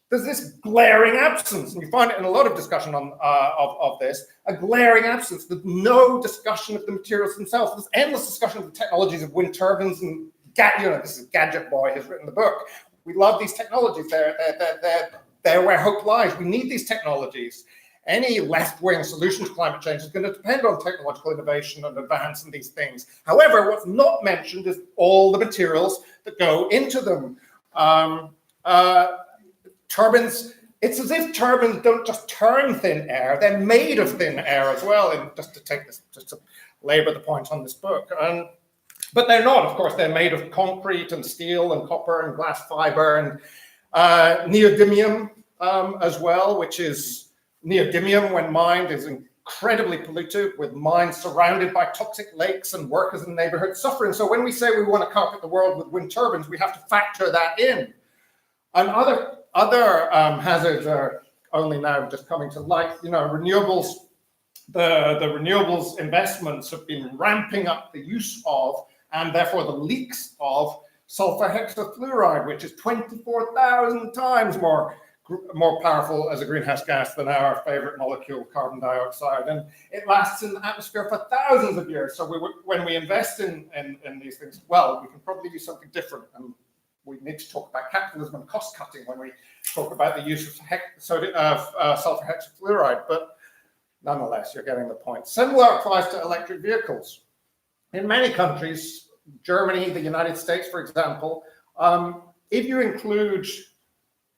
there's this glaring absence, and you find it in a lot of discussion of this, a glaring absence. There's no discussion of the materials themselves. There's endless discussion of the technologies of wind turbines and this is Gadget Boy who's written the book. We love these technologies. They're where hope lies. We need these technologies. Any left-wing solution to climate change is going to depend on technological innovation and advance in these things. However, what's not mentioned is all the materials that go into them. Turbines, it's as if turbines don't just turn thin air, they're made of thin air as well, and just to labor the point on this book. But they're not, of course. They're made of concrete and steel and copper and glass fiber and neodymium as well, which is neodymium, when mined, is incredibly polluted, with mines surrounded by toxic lakes and workers in neighborhoods suffering. So when we say we want to carpet the world with wind turbines, we have to factor that in. And other hazards are only now just coming to light. Renewables, the renewables investments have been ramping up the use of, and therefore the leaks of, sulfur hexafluoride, which is 24,000 times more more powerful as a greenhouse gas than our favorite molecule, carbon dioxide, and it lasts in the atmosphere for thousands of years. So when we invest in these things, well, we can probably do something different. And we need to talk about capitalism and cost cutting when we talk about the use of sulfur hexafluoride. But nonetheless, you're getting the point. Similar applies to electric vehicles. In many countries, Germany, the United States, for example, if you include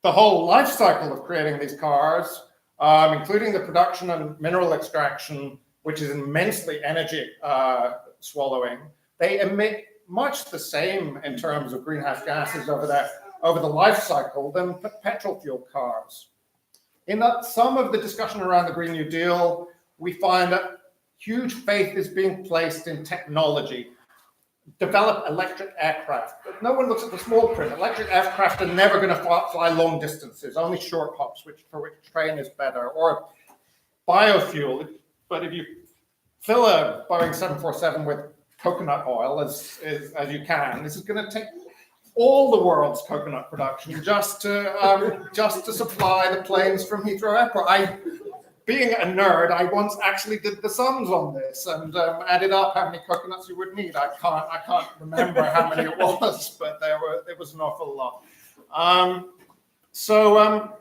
the whole life cycle of creating these cars, including the production and mineral extraction, which is immensely energy swallowing, they emit much the same in terms of greenhouse gases over the life cycle than petrol fueled cars. In that some of the discussion around the Green New Deal, we find that huge faith is being placed in technology. Develop electric aircraft. But no one looks at the small print. Electric aircraft are never going to fly long distances, only short hops, for which train is better. Or biofuel. But if you fill a Boeing 747 with coconut oil, as you can, this is going to take all the world's coconut production just to supply the planes from Heathrow Airport. Being a nerd, I once actually did the sums on this and added up how many coconuts you would need. I can't remember how many it was, but it was an awful lot. So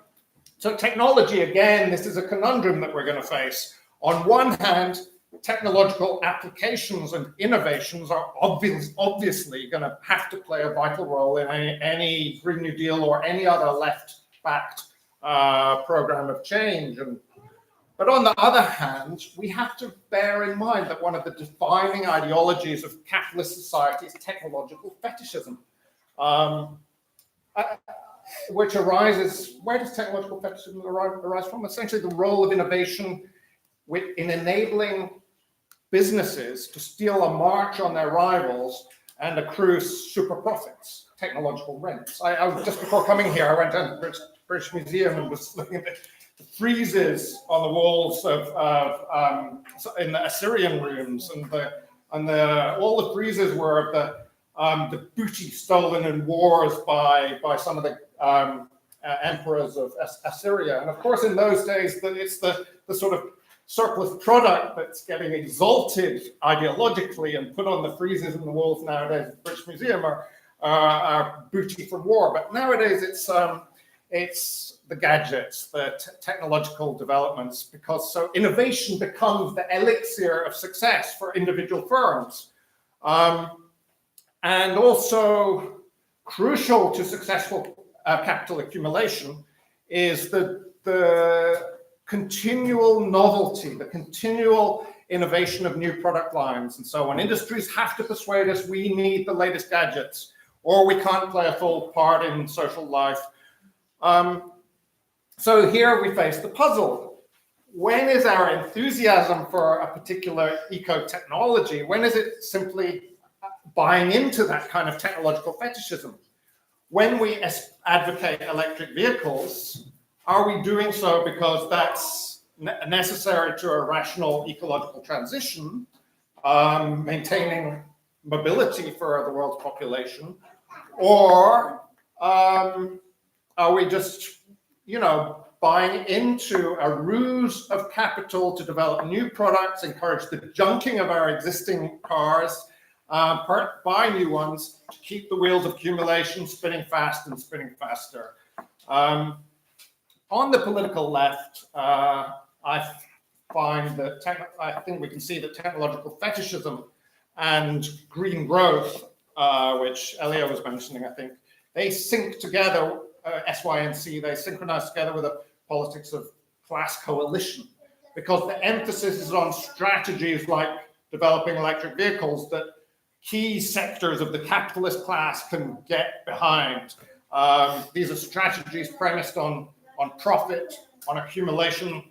technology, again, this is a conundrum that we're going to face. On one hand, technological applications and innovations are obviously going to have to play a vital role in any Green New Deal or any other left-backed program of change. But on the other hand, we have to bear in mind that one of the defining ideologies of capitalist society is technological fetishism, which arises, where does technological fetishism arise from? Essentially the role of innovation in enabling businesses to steal a march on their rivals and accrue super profits, technological rents. Just before coming here, I went down to the British Museum and was looking at the friezes on the walls in the Assyrian rooms, and all the friezes were of the booty stolen in wars by some of the emperors of Assyria. And of course, in those days, it's the sort of surplus product that's getting exalted ideologically and put on the friezes and the walls nowadays at the British Museum are booty from war. But nowadays it's the gadgets, the technological developments, because so innovation becomes the elixir of success for individual firms. And also crucial to successful capital accumulation is the continual novelty, the continual innovation of new product lines and so on. Industries have to persuade us we need the latest gadgets or we can't play a full part in social life. So here we face the puzzle. When is our enthusiasm for a particular eco-technology, when is it simply buying into that kind of technological fetishism? When we advocate electric vehicles, are we doing so because that's necessary to a rational ecological transition, maintaining mobility for the world's population, or are we just, buying into a ruse of capital to develop new products, encourage the junking of our existing cars, buy new ones to keep the wheels of accumulation spinning fast and spinning faster? On the political left, I find that I think we can see that technological fetishism and green growth, which Elio was mentioning, I think, they sync together, SYNC, they synchronize together with a politics of class coalition, because the emphasis is on strategies like developing electric vehicles that key sectors of the capitalist class can get behind. These are strategies premised on profit, on accumulation,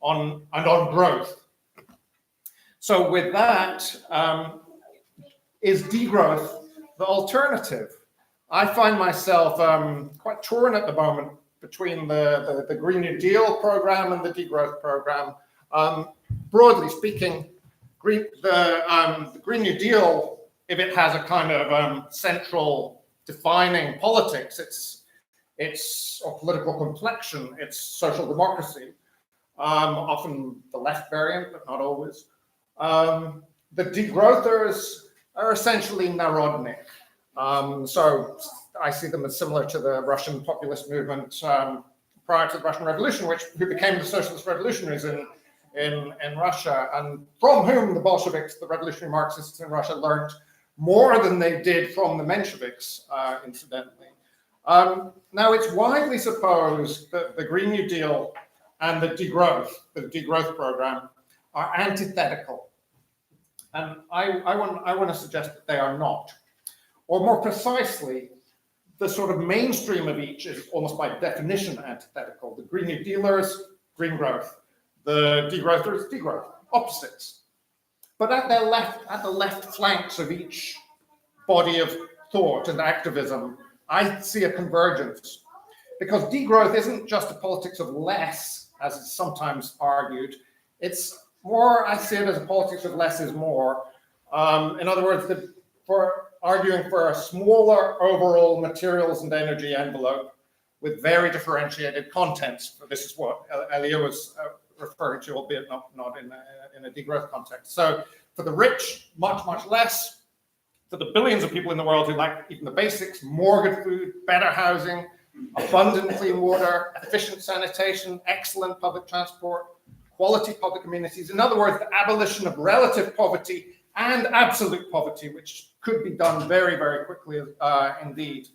and on growth. So with that, is degrowth the alternative? I find myself quite torn at the moment between the Green New Deal program and the degrowth program. Broadly speaking, the Green New Deal, if it has a kind of central defining politics, or political complexion, its social democracy, often the left variant, but not always. The degrowthers are essentially narodnik. So I see them as similar to the Russian populist movement prior to the Russian Revolution, who became the socialist revolutionaries in Russia, and from whom the Bolsheviks, the revolutionary Marxists in Russia, learned more than they did from the Mensheviks, incidentally. Now, it's widely supposed that the Green New Deal and the degrowth program, are antithetical. And I want to suggest that they are not. Or more precisely, the sort of mainstream of each is almost by definition antithetical. The Green New Dealers, green growth. The degrowthers, degrowth, opposites. But at the left flanks of each body of thought and activism, I see a convergence. Because degrowth isn't just a politics of less, as is sometimes argued. It's more, I see it as a politics of less is more. In other words, for arguing for a smaller overall materials and energy envelope with very differentiated contents. This is what Elia was referring to, albeit not in a degrowth context. So for the rich, much, much less. For the billions of people in the world who like even the basics, more good food, better housing, abundant clean water, efficient sanitation, excellent public transport, quality public amenities. In other words, the abolition of relative poverty and absolute poverty, which could be done very, very quickly indeed.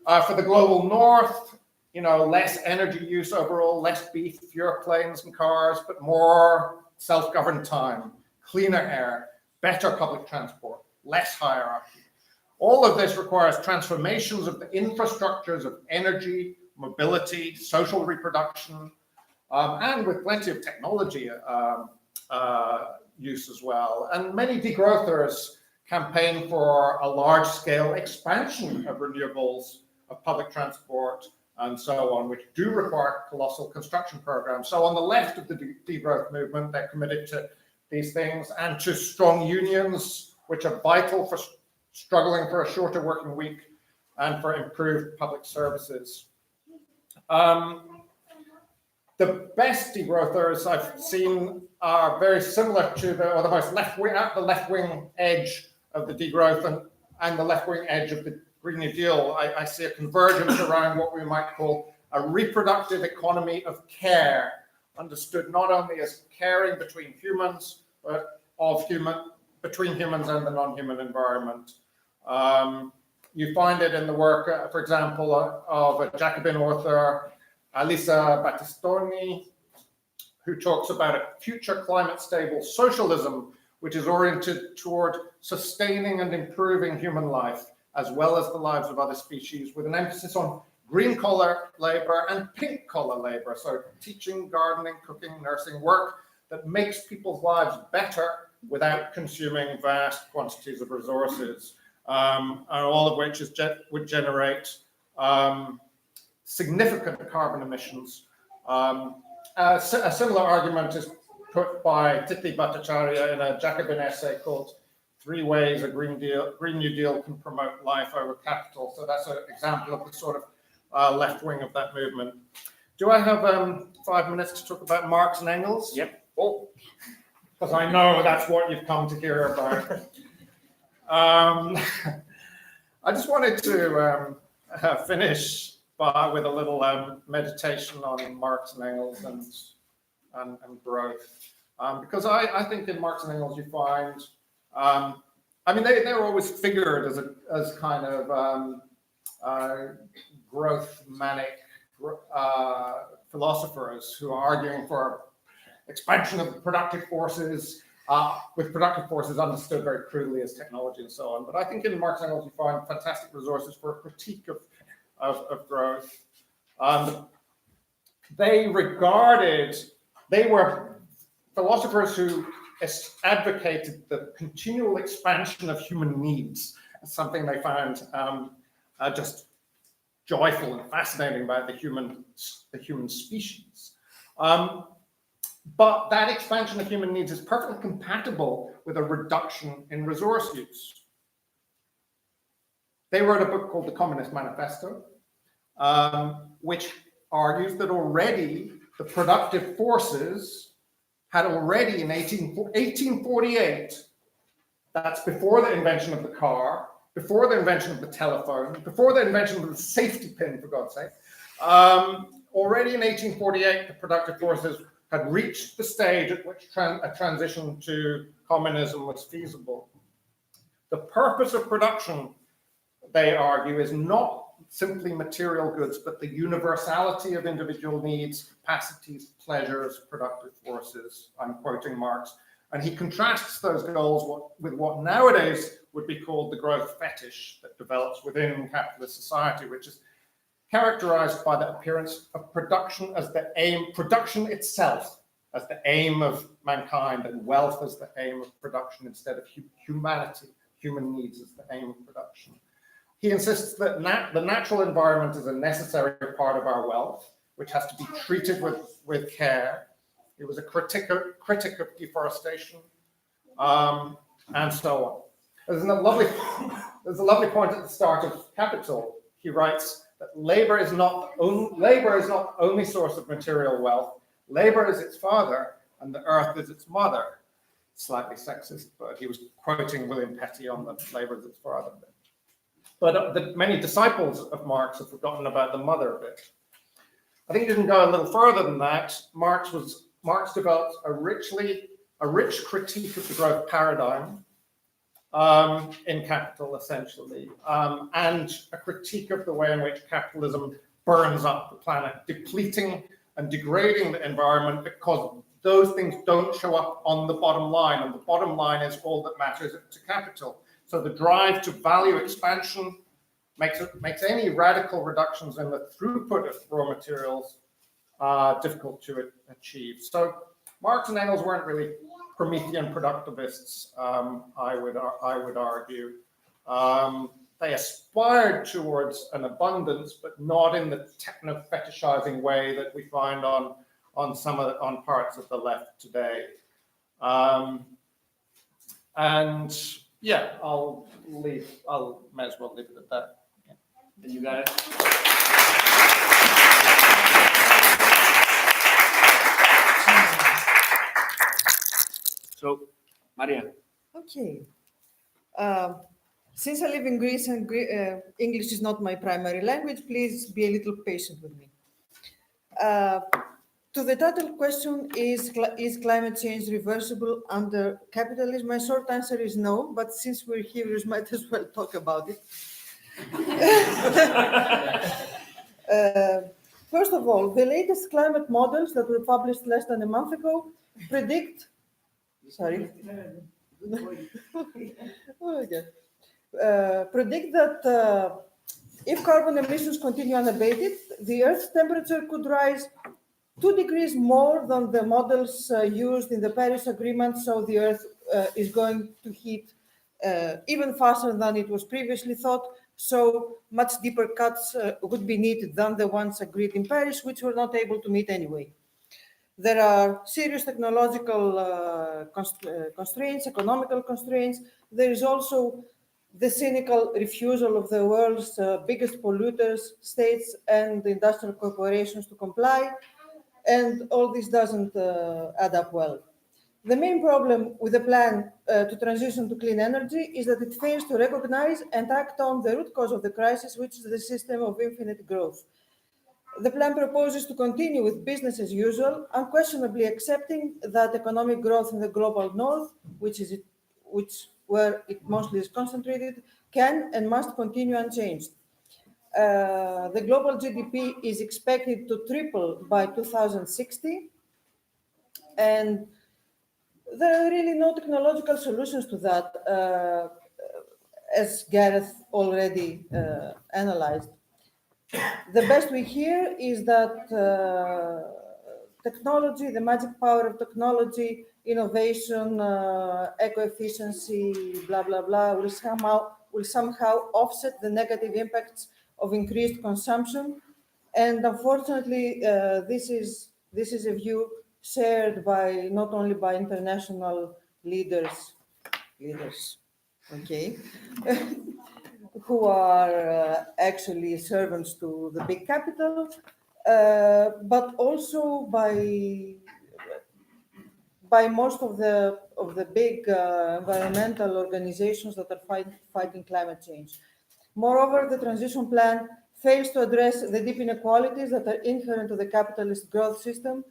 For the global north, less energy use overall, less beef, fewer planes and cars, but more self-governed time, cleaner air, better public transport, less hierarchy. All of this requires transformations of the infrastructures of energy, mobility, social reproduction, and with plenty of technology use as well. And many degrowthers campaign for a large-scale expansion of renewables, of public transport, and so on, which do require colossal construction programs. So on the left of the degrowth movement, they're committed to these things and to strong unions, which are vital for struggling for a shorter working week and for improved public services. The best degrowthers I've seen are very similar to the most at the left-wing edge of the degrowth and the left-wing edge of the Green New Deal. I see a convergence around what we might call a reproductive economy of care, understood not only as caring between humans, but between humans and the non-human environment. You find it in the work, for example, of a Jacobin author, Alisa Battistoni, who talks about a future climate-stable socialism, which is oriented toward sustaining and improving human life, as well as the lives of other species, with an emphasis on green-collar labor and pink-collar labor, so teaching, gardening, cooking, nursing, work that makes people's lives better without consuming vast quantities of resources, and all of which would generate significant carbon emissions. A similar argument is put by Titi Bhattacharya in a Jacobin essay called 3 Ways a Green New Deal Can Promote Life Over Capital. So that's an example of the sort of left wing of that movement. Do I have 5 minutes to talk about Marx and Engels? Yep. Oh, because I know that's what you've come to hear about. I just wanted to finish with a little meditation on Marx and Engels and growth. Because I think in Marx and Engels you find, they're always figured as kind of growth manic philosophers who are arguing for expansion of productive forces, with productive forces understood very crudely as technology and so on. But I think in Marx and Engels you find fantastic resources for a critique of growth. They were philosophers who advocated the continual expansion of human needs as something they found just joyful and fascinating about the human species. But that expansion of human needs is perfectly compatible with a reduction in resource use. They wrote a book called The Communist Manifesto, which argues that already the productive forces had already in 1848, that's before the invention of the car, before the invention of the telephone, before the invention of the safety pin, for God's sake, already in 1848, the productive forces had reached the stage at which a transition to communism was feasible. The purpose of production, they argue, is not simply material goods, but the universality of individual needs, capacities, pleasures, productive forces. I'm quoting Marx. And he contrasts those goals with what nowadays would be called the growth fetish that develops within capitalist society, which is characterized by the appearance of production as the aim, production itself as the aim of mankind, and wealth as the aim of production instead of humanity, human needs as the aim of production. He insists that the natural environment is a necessary part of our wealth, which has to be treated with care. He was a critic of deforestation, and so on. There's a lovely point at the start of Capital. He writes that labor is not only source of material wealth. Labor is its father, and the earth is its mother. Slightly sexist, but he was quoting William Petty on the labor is its father bit. But the many disciples of Marx have forgotten about the mother bit. I think you can go a little further than that. Marx developed a rich critique of the growth paradigm in Capital, essentially, and a critique of the way in which capitalism burns up the planet, depleting and degrading the environment because those things don't show up on the bottom line, and the bottom line is all that matters to capital. So the drive to value expansion makes any radical reductions in the throughput of raw materials difficult to achieve. So Marx and Engels weren't really Promethean productivists, I would argue. They aspired towards an abundance, but not in the techno-fetishizing way that we find on parts of the left today. And yeah, may as well leave it at that. Yeah. You got it. So, Maria. Okay. Since I live in Greece and English is not my primary language, please be a little patient with me. To the title question, is climate change reversible under capitalism? My short answer is no, but since we're here, we might as well talk about it. First of all, the latest climate models that were published less than a month ago predict, predict that if carbon emissions continue unabated, the Earth's temperature could rise 2 degrees more than the models used in the Paris Agreement, so the Earth is going to heat even faster than it was previously thought, so much deeper cuts would be needed than the ones agreed in Paris, which we're not able to meet anyway. There are serious technological constraints, economical constraints. There is also the cynical refusal of the world's biggest polluters, states and industrial corporations to comply, and all this doesn't add up well. The main problem with the plan to transition to clean energy is that it fails to recognize and act on the root cause of the crisis, which is the system of infinite growth. The plan proposes to continue with business as usual, unquestionably accepting that economic growth in the global north, where it mostly is concentrated, can and must continue unchanged. The global GDP is expected to triple by 2060, and there are really no technological solutions to that, as Gareth already analyzed. The best we hear is that technology, the magic power of technology, innovation, eco-efficiency, blah, blah, blah, will somehow offset the negative impacts of increased consumption. And unfortunately, this is a view shared by not only by international leaders, okay, who are actually servants to the big capital, but also by most of the big environmental organizations that are fighting climate change. Moreover, the transition plan fails to address the deep inequalities that are inherent to the capitalist growth system,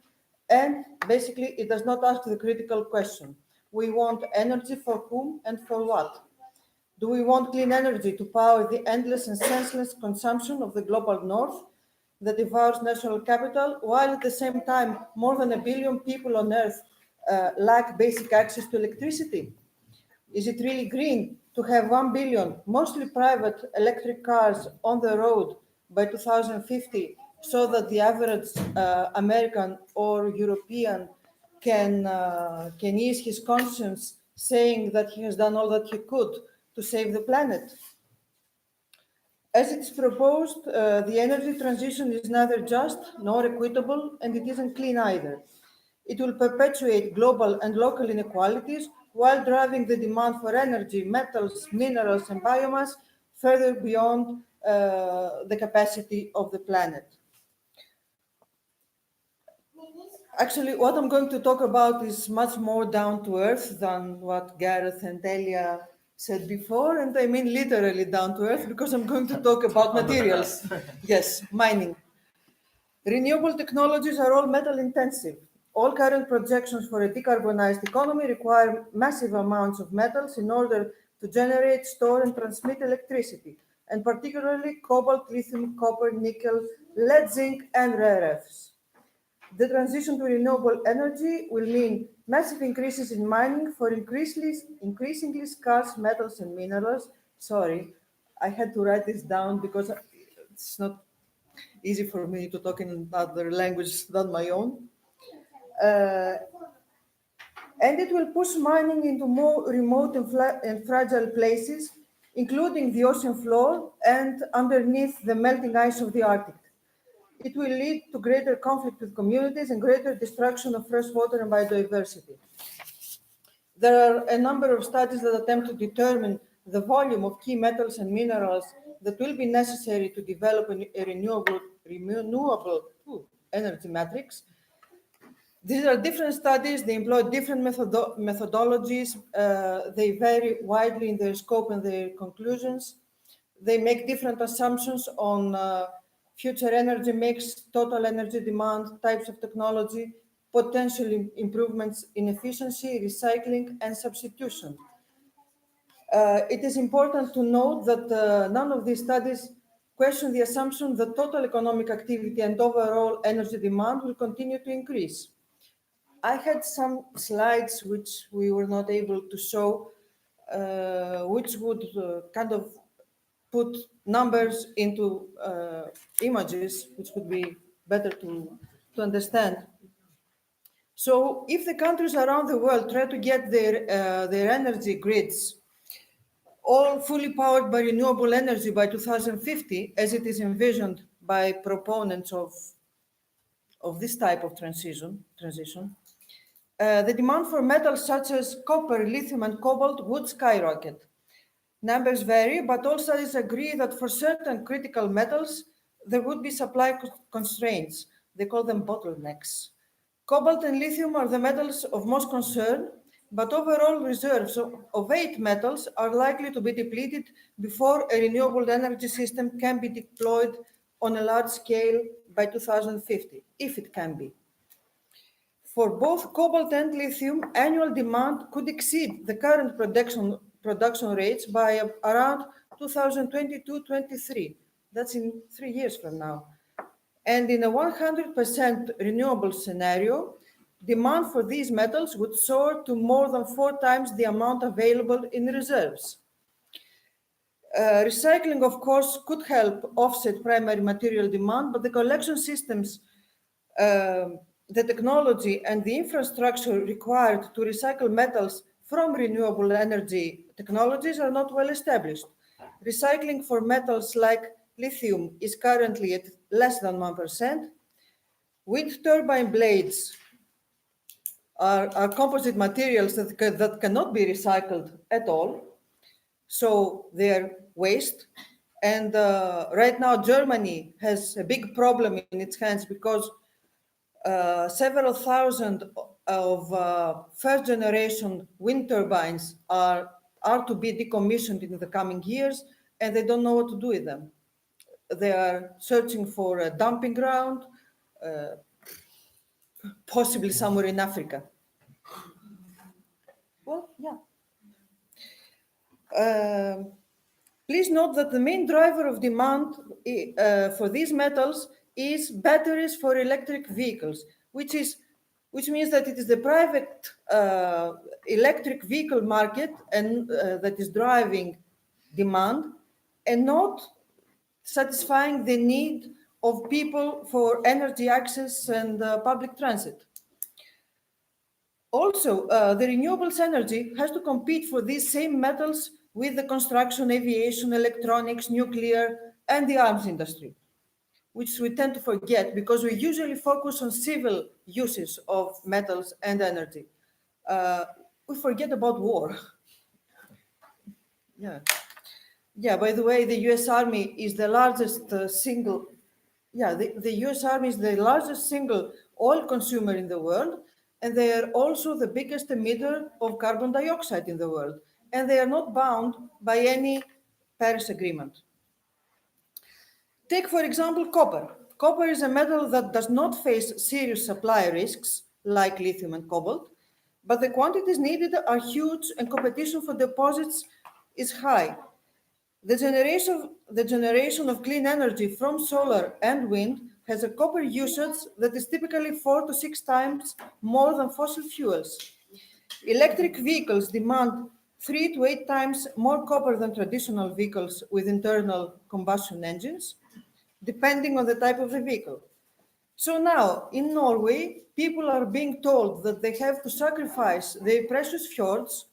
and basically it does not ask the critical question: we want energy for whom and for what? Do we want clean energy to power the endless and senseless consumption of the global north that devours national capital, while at the same time more than 1 billion people on earth lack basic access to electricity? Is it really green to have 1 billion, mostly private electric cars on the road by 2050, so that the average American or European can ease his conscience, saying that he has done all that he could to save the planet? As it's proposed, the energy transition is neither just nor equitable, and it isn't clean either. It will perpetuate global and local inequalities while driving the demand for energy, metals, minerals, and biomass further beyond the capacity of the planet. Actually, what I'm going to talk about is much more down to earth than what Gareth and Delia said before, and I mean literally down to earth, because I'm going to talk about materials. Yes, mining. Renewable technologies are all metal intensive. All current projections for a decarbonized economy require massive amounts of metals in order to generate, store, and transmit electricity, and particularly cobalt, lithium, copper, nickel, lead, zinc, and rare earths. The transition to renewable energy will mean massive increases in mining for increasingly scarce metals and minerals. Sorry, I had to write this down because it's not easy for me to talk in another language than my own. And it will push mining into more remote and fragile places, including the ocean floor and underneath the melting ice of the Arctic. It will lead to greater conflict with communities and greater destruction of fresh water and biodiversity. There are a number of studies that attempt to determine the volume of key metals and minerals that will be necessary to develop a renewable energy matrix. These are different studies, they employ different methodologies, they vary widely in their scope and their conclusions. They make different assumptions on future energy mix, total energy demand, types of technology, potential improvements in efficiency, recycling, and substitution. It is important to note that none of these studies question the assumption that total economic activity and overall energy demand will continue to increase. I had some slides which we were not able to show, which would kind of put numbers into images, which would be better to understand. So if the countries around the world try to get their energy grids all fully powered by renewable energy by 2050, as it is envisioned by proponents of this type of transition, the demand for metals such as copper, lithium, and cobalt would skyrocket. Numbers vary, but all studies agree that for certain critical metals, there would be supply constraints. They call them bottlenecks. Cobalt and lithium are the metals of most concern, but overall reserves of 8 metals are likely to be depleted before a renewable energy system can be deployed on a large scale by 2050, if it can be. For both cobalt and lithium, annual demand could exceed the current production rates by around 2022-23. That's in 3 years from now. And in a 100% renewable scenario, demand for these metals would soar to more than 4 times the amount available in reserves. Recycling, of course, could help offset primary material demand, but the collection systems, the technology and the infrastructure required to recycle metals from renewable energy technologies are not well established. Recycling for metals like lithium is currently at less than 1%. Wind turbine blades are composite materials that cannot be recycled at all. So they're waste. And right now, Germany has a big problem in its hands because several thousand of first generation wind turbines are to be decommissioned in the coming years, and they don't know what to do with them. They are searching for a dumping ground, possibly somewhere in Africa. Well, yeah. Please note that the main driver of demand for these metals is batteries for electric vehicles, which means that it is the private electric vehicle market and that is driving demand, and not satisfying the need of people for energy access and public transit. Also, the renewables energy has to compete for these same metals with the construction, aviation, electronics, nuclear, and the arms industry, which we tend to forget because we usually focus on civil uses of metals and energy. We forget about war. Yeah. Yeah, by the way, the US Army is the largest single, the US Army is the largest single oil consumer in the world, and they are also the biggest emitter of carbon dioxide in the world, and they are not bound by any Paris Agreement. Take, for example, copper. Copper is a metal that does not face serious supply risks like lithium and cobalt, but the quantities needed are huge and competition for deposits is high. The generation of clean energy from solar and wind has a copper usage that is typically 4 to 6 times more than fossil fuels. Electric vehicles demand 3 to 8 times more copper than traditional vehicles with internal combustion engines, depending on the type of the vehicle. So now, in Norway, people are being told that they have to sacrifice their precious fjords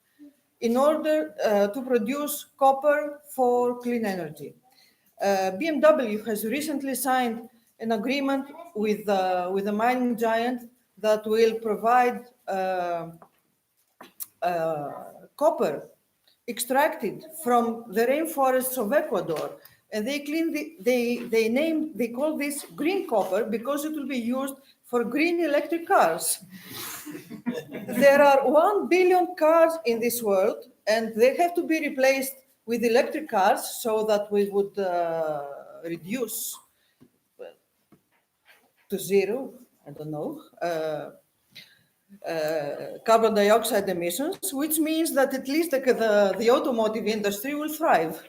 in order to produce copper for clean energy. BMW has recently signed an agreement with a mining giant that will provide copper extracted from the rainforests of Ecuador. And they call this green copper because it will be used for green electric cars. There are 1 billion cars in this world, and they have to be replaced with electric cars so that we would reduce to zero, I don't know, carbon dioxide emissions, which means that at least the automotive industry will thrive.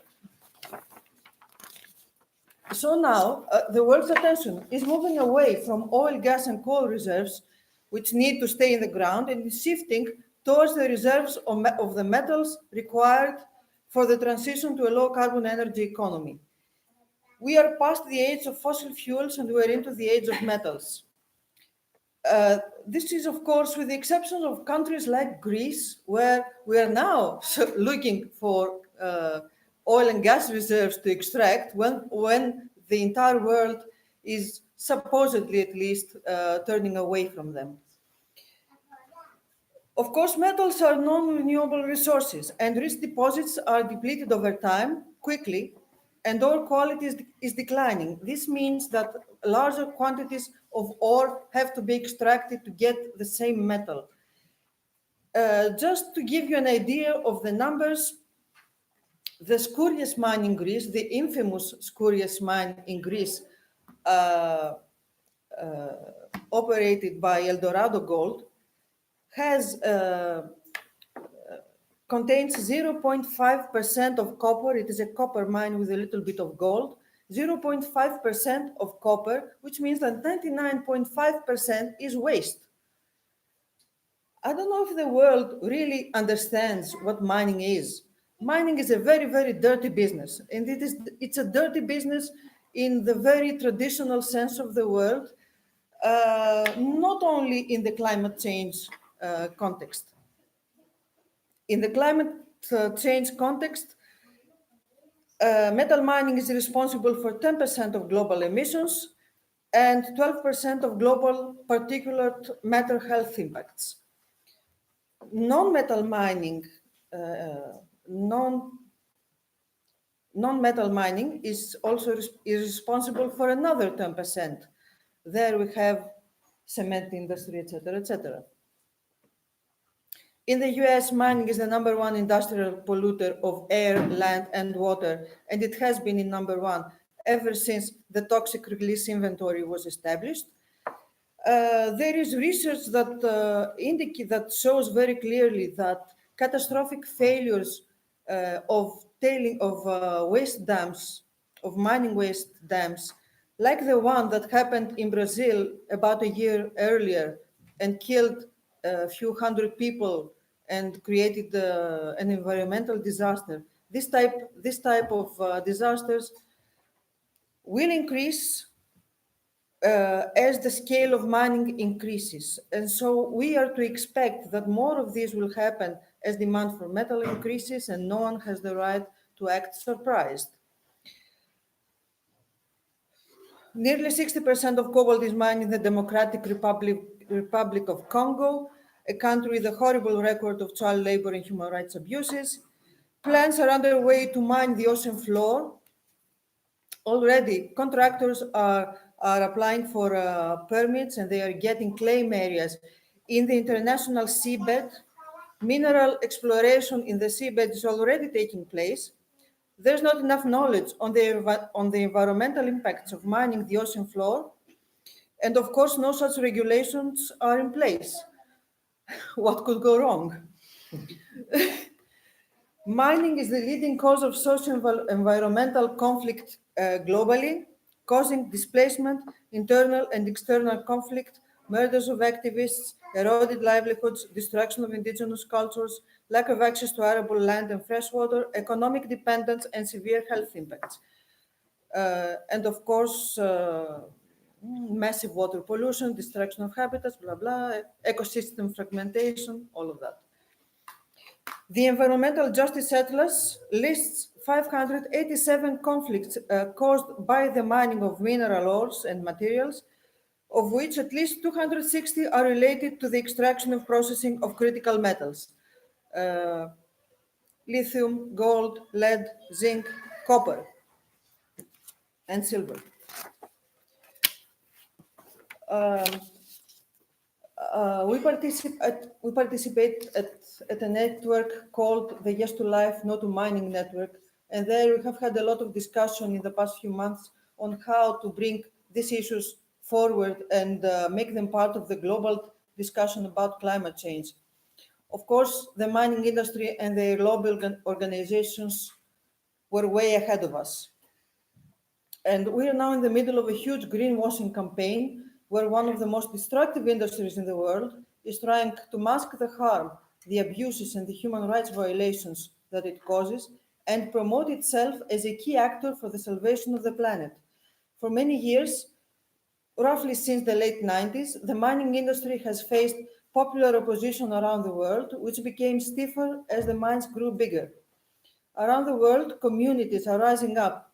So now the world's attention is moving away from oil, gas, and coal reserves, which need to stay in the ground, and is shifting towards the reserves of the metals required for the transition to a low-carbon energy economy. We are past the age of fossil fuels and we're into the age of metals. This is, of course, with the exception of countries like Greece, where we are now looking for oil and gas reserves to extract when the entire world is supposedly, at least, turning away from them. Of course, metals are non-renewable resources, and rich deposits are depleted over time quickly, and ore quality is declining. This means that larger quantities of ore have to be extracted to get the same metal. Just to give you an idea of the numbers, the Skouries mine in Greece, the infamous Skouries mine in Greece, operated by Eldorado Gold, contains 0.5% of copper. It is a copper mine with a little bit of gold. 0.5% of copper, which means that 99.5% is waste. I don't know if the world really understands what mining is. Mining is a very, very dirty business, and it's a dirty business in the very traditional sense of the word, not only in the climate change context. In the climate change context, metal mining is responsible for 10% of global emissions and 12% of global particulate matter health impacts. Non-metal mining, non-metal mining is also is responsible for another 10%. There we have cement industry, etc., etc. In the US, mining is the #1 industrial polluter of air, land, and water, and it has been in #1 ever since the toxic release inventory was established. There is research that that shows very clearly that catastrophic failures of waste dams, of mining waste dams, like the one that happened in Brazil about a year earlier and killed a few hundred people and created an environmental disaster. This type of disasters will increase as the scale of mining increases. And so we are to expect that more of this will happen as demand for metal increases, and no one has the right to act surprised. Nearly 60% of cobalt is mined in the Democratic Republic of Congo, a country with a horrible record of child labor and human rights abuses. Plans are underway to mine the ocean floor. Already, contractors are applying for permits, and they are getting claim areas in the international seabed. Mineral exploration in the seabed is already taking place. There's not enough knowledge on the environmental impacts of mining the ocean floor. And of course, no such regulations are in place. What could go wrong? Mining is the leading cause of socio-environmental conflict globally, causing displacement, internal and external conflict, murders of activists, eroded livelihoods, destruction of indigenous cultures, lack of access to arable land and fresh water, economic dependence, and severe health impacts. And of course, massive water pollution, destruction of habitats, blah, blah, ecosystem fragmentation, all of that. The Environmental Justice Atlas lists 587 conflicts caused by the mining of mineral ores and materials, of which at least 260 are related to the extraction and processing of critical metals. Lithium, gold, lead, zinc, copper, and silver. We participate at a network called the Yes to Life, No to Mining Network, and there we have had a lot of discussion in the past few months on how to bring these issues forward and make them part of the global discussion about climate change. Of course, the mining industry and their lobby organizations were way ahead of us. And we are now in the middle of a huge greenwashing campaign where one of the most destructive industries in the world is trying to mask the harm, the abuses, and the human rights violations that it causes and promote itself as a key actor for the salvation of the planet. For many years, roughly since the late 90s, the mining industry has faced popular opposition around the world, which became stiffer as the mines grew bigger. Around the world, communities are rising up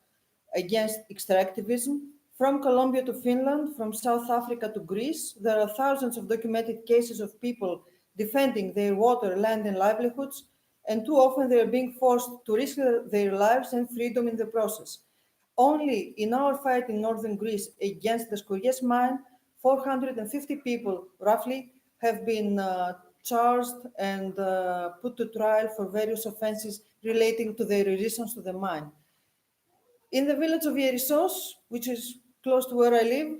against extractivism. From Colombia to Finland, from South Africa to Greece, there are thousands of documented cases of people defending their water, land, and livelihoods, and too often they are being forced to risk their lives and freedom in the process. Only in our fight in northern Greece against the Skouries mine, 450 people, roughly, have been charged and put to trial for various offenses relating to their resistance to the mine. In the village of Yerissos, which is close to where I live,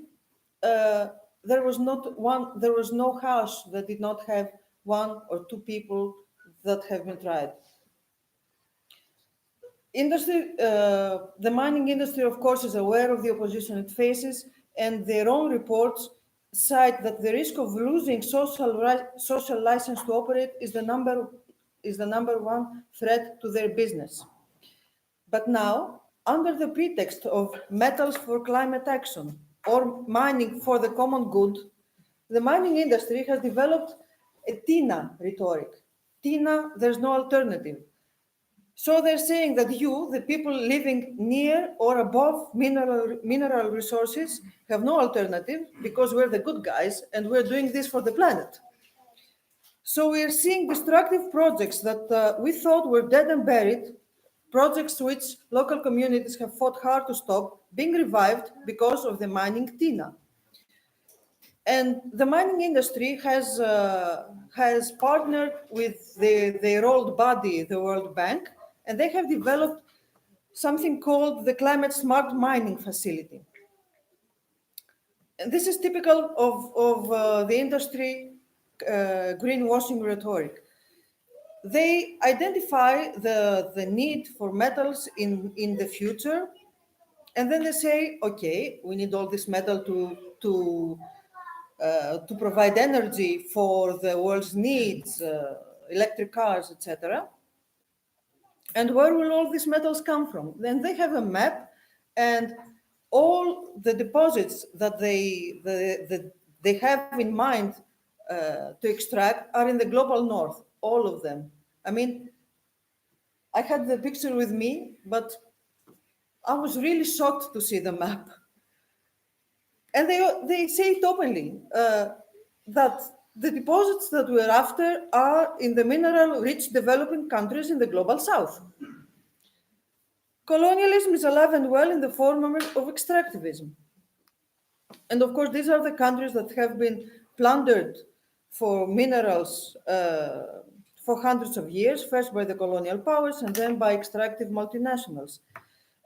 there was no house that did not have one or two people that have been tried. The mining industry, of course, is aware of the opposition it faces, and their own reports cite that the risk of losing social license to operate is the number one threat to their business. But now, under the pretext of metals for climate action or mining for the common good, the mining industry has developed a TINA rhetoric. TINA, there's no alternative. So they're saying that you, the people living near or above mineral resources, have no alternative because we're the good guys and we're doing this for the planet. So we're seeing destructive projects that we thought were dead and buried projects which local communities have fought hard to stop being revived because of the mining TINA. And the mining industry has partnered with their old body, the World Bank, and they have developed something called the Climate Smart Mining Facility. And this is typical of the industry greenwashing rhetoric. They identify the need for metals in the future, and then they say, okay, we need all this metal to provide energy for the world's needs, electric cars, etc. And where will all these metals come from? Then they have a map, and all the deposits that they have in mind to extract are in the global north, all of them. I mean, I had the picture with me, but I was really shocked to see the map. And they say it openly, that the deposits that we're after are in the mineral-rich developing countries in the global south. Colonialism is alive and well in the form of extractivism. And of course, these are the countries that have been plundered for minerals for hundreds of years, first by the colonial powers and then by extractive multinationals.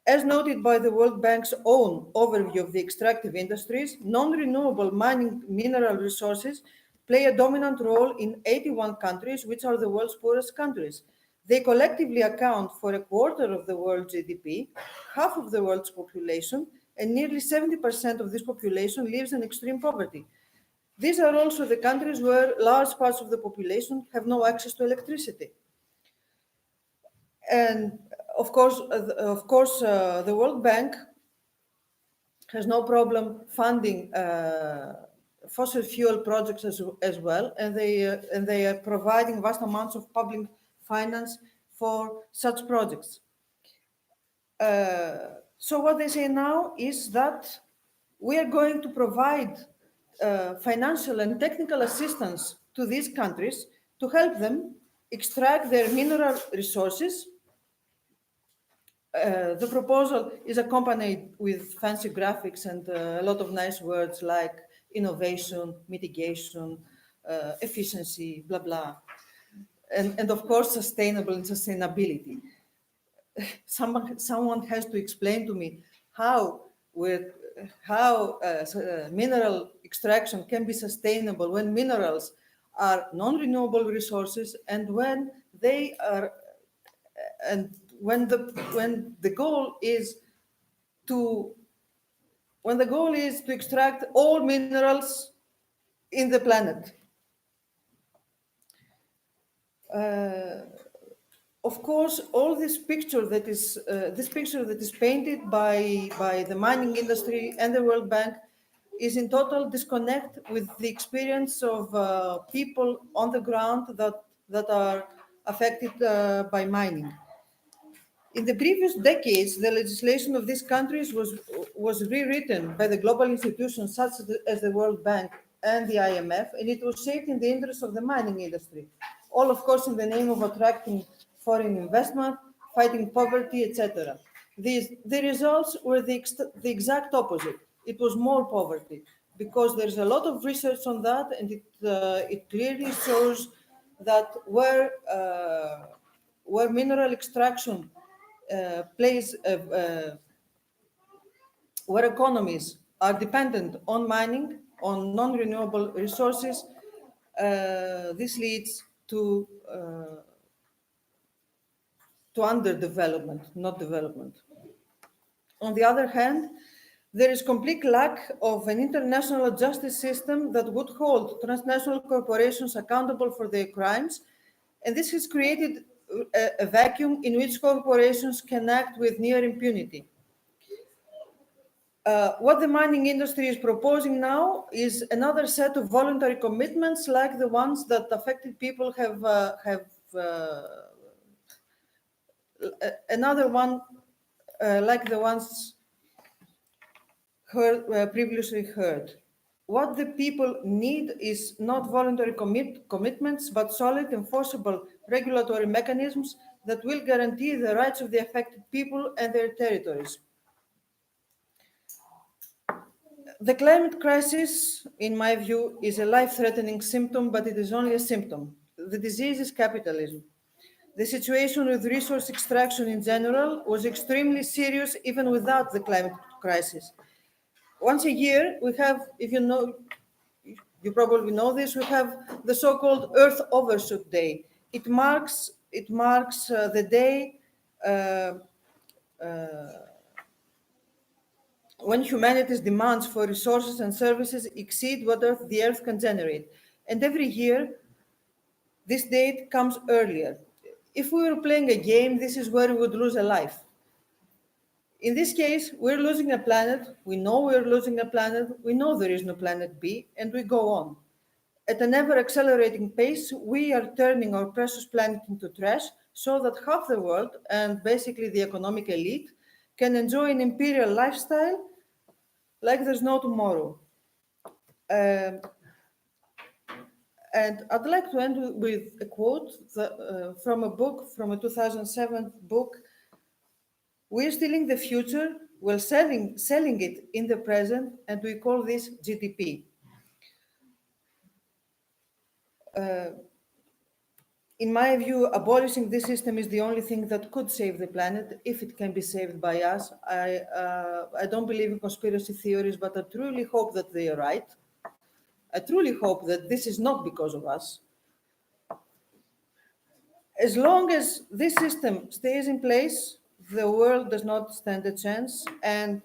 As noted by the World Bank's own overview of the extractive industries, non-renewable mining mineral resources play a dominant role in 81 countries, which are the world's poorest countries. They collectively account for a quarter of the world's GDP, half of the world's population, and nearly 70% of this population lives in extreme poverty. These are also the countries where large parts of the population have no access to electricity. And of course, the World Bank has no problem funding fossil fuel projects as well, and they are providing vast amounts of public finance for such projects. So what they say now is that we are going to provide financial and technical assistance to these countries to help them extract their mineral resources. The proposal is accompanied with fancy graphics and a lot of nice words like innovation, mitigation, efficiency, blah, blah. And of course, sustainable and sustainability. Someone has to explain to me how mineral extraction can be sustainable when minerals are non-renewable resources and when they are, and when the goal is to extract all minerals in the planet. Of course, all this picture that is painted by the mining industry and the World Bank is in total disconnect with the experience of people on the ground that are affected by mining. In the previous decades, the legislation of these countries was rewritten by the global institutions such as the World Bank and the IMF, and it was shaped in the interest of the mining industry. All, of course, in the name of attracting foreign investment, fighting poverty, etc. The results were the exact opposite. It was more poverty, because there's a lot of research on that, and it clearly shows that where mineral extraction where economies are dependent on mining, on non-renewable resources, this leads to underdevelopment, not development. On the other hand, there is complete lack of an international justice system that would hold transnational corporations accountable for their crimes, and this has created a vacuum in which corporations can act with near impunity. What the mining industry is proposing now is another set of voluntary commitments like the ones that affected people have another one like the ones previously heard. What the people need is not voluntary commitments, but solid, enforceable regulatory mechanisms that will guarantee the rights of the affected people and their territories. The climate crisis, in my view, is a life-threatening symptom, but it is only a symptom. The disease is capitalism. The situation with resource extraction in general was extremely serious even without the climate crisis. Once a year, we have, if you know, you probably know this, we have the so-called Earth Overshoot Day. It marks the day when humanity's demands for resources and services exceed what the Earth can generate. And every year, this date comes earlier. If we were playing a game, this is where we would lose a life. In this case, we're losing a planet. We know we're losing a planet. We know there is no planet B, and we go on. At an ever-accelerating pace, we are turning our precious planet into trash so that half the world, and basically the economic elite, can enjoy an imperial lifestyle like there's no tomorrow. And I'd like to end with a quote from a book, from a 2007 book. We're stealing the future, we're selling it in the present, and we call this GDP. In my view, abolishing this system is the only thing that could save the planet, if it can be saved by us. I don't believe in conspiracy theories, but I truly hope that they are right. I truly hope that this is not because of us. As long as this system stays in place, the world does not stand a chance. And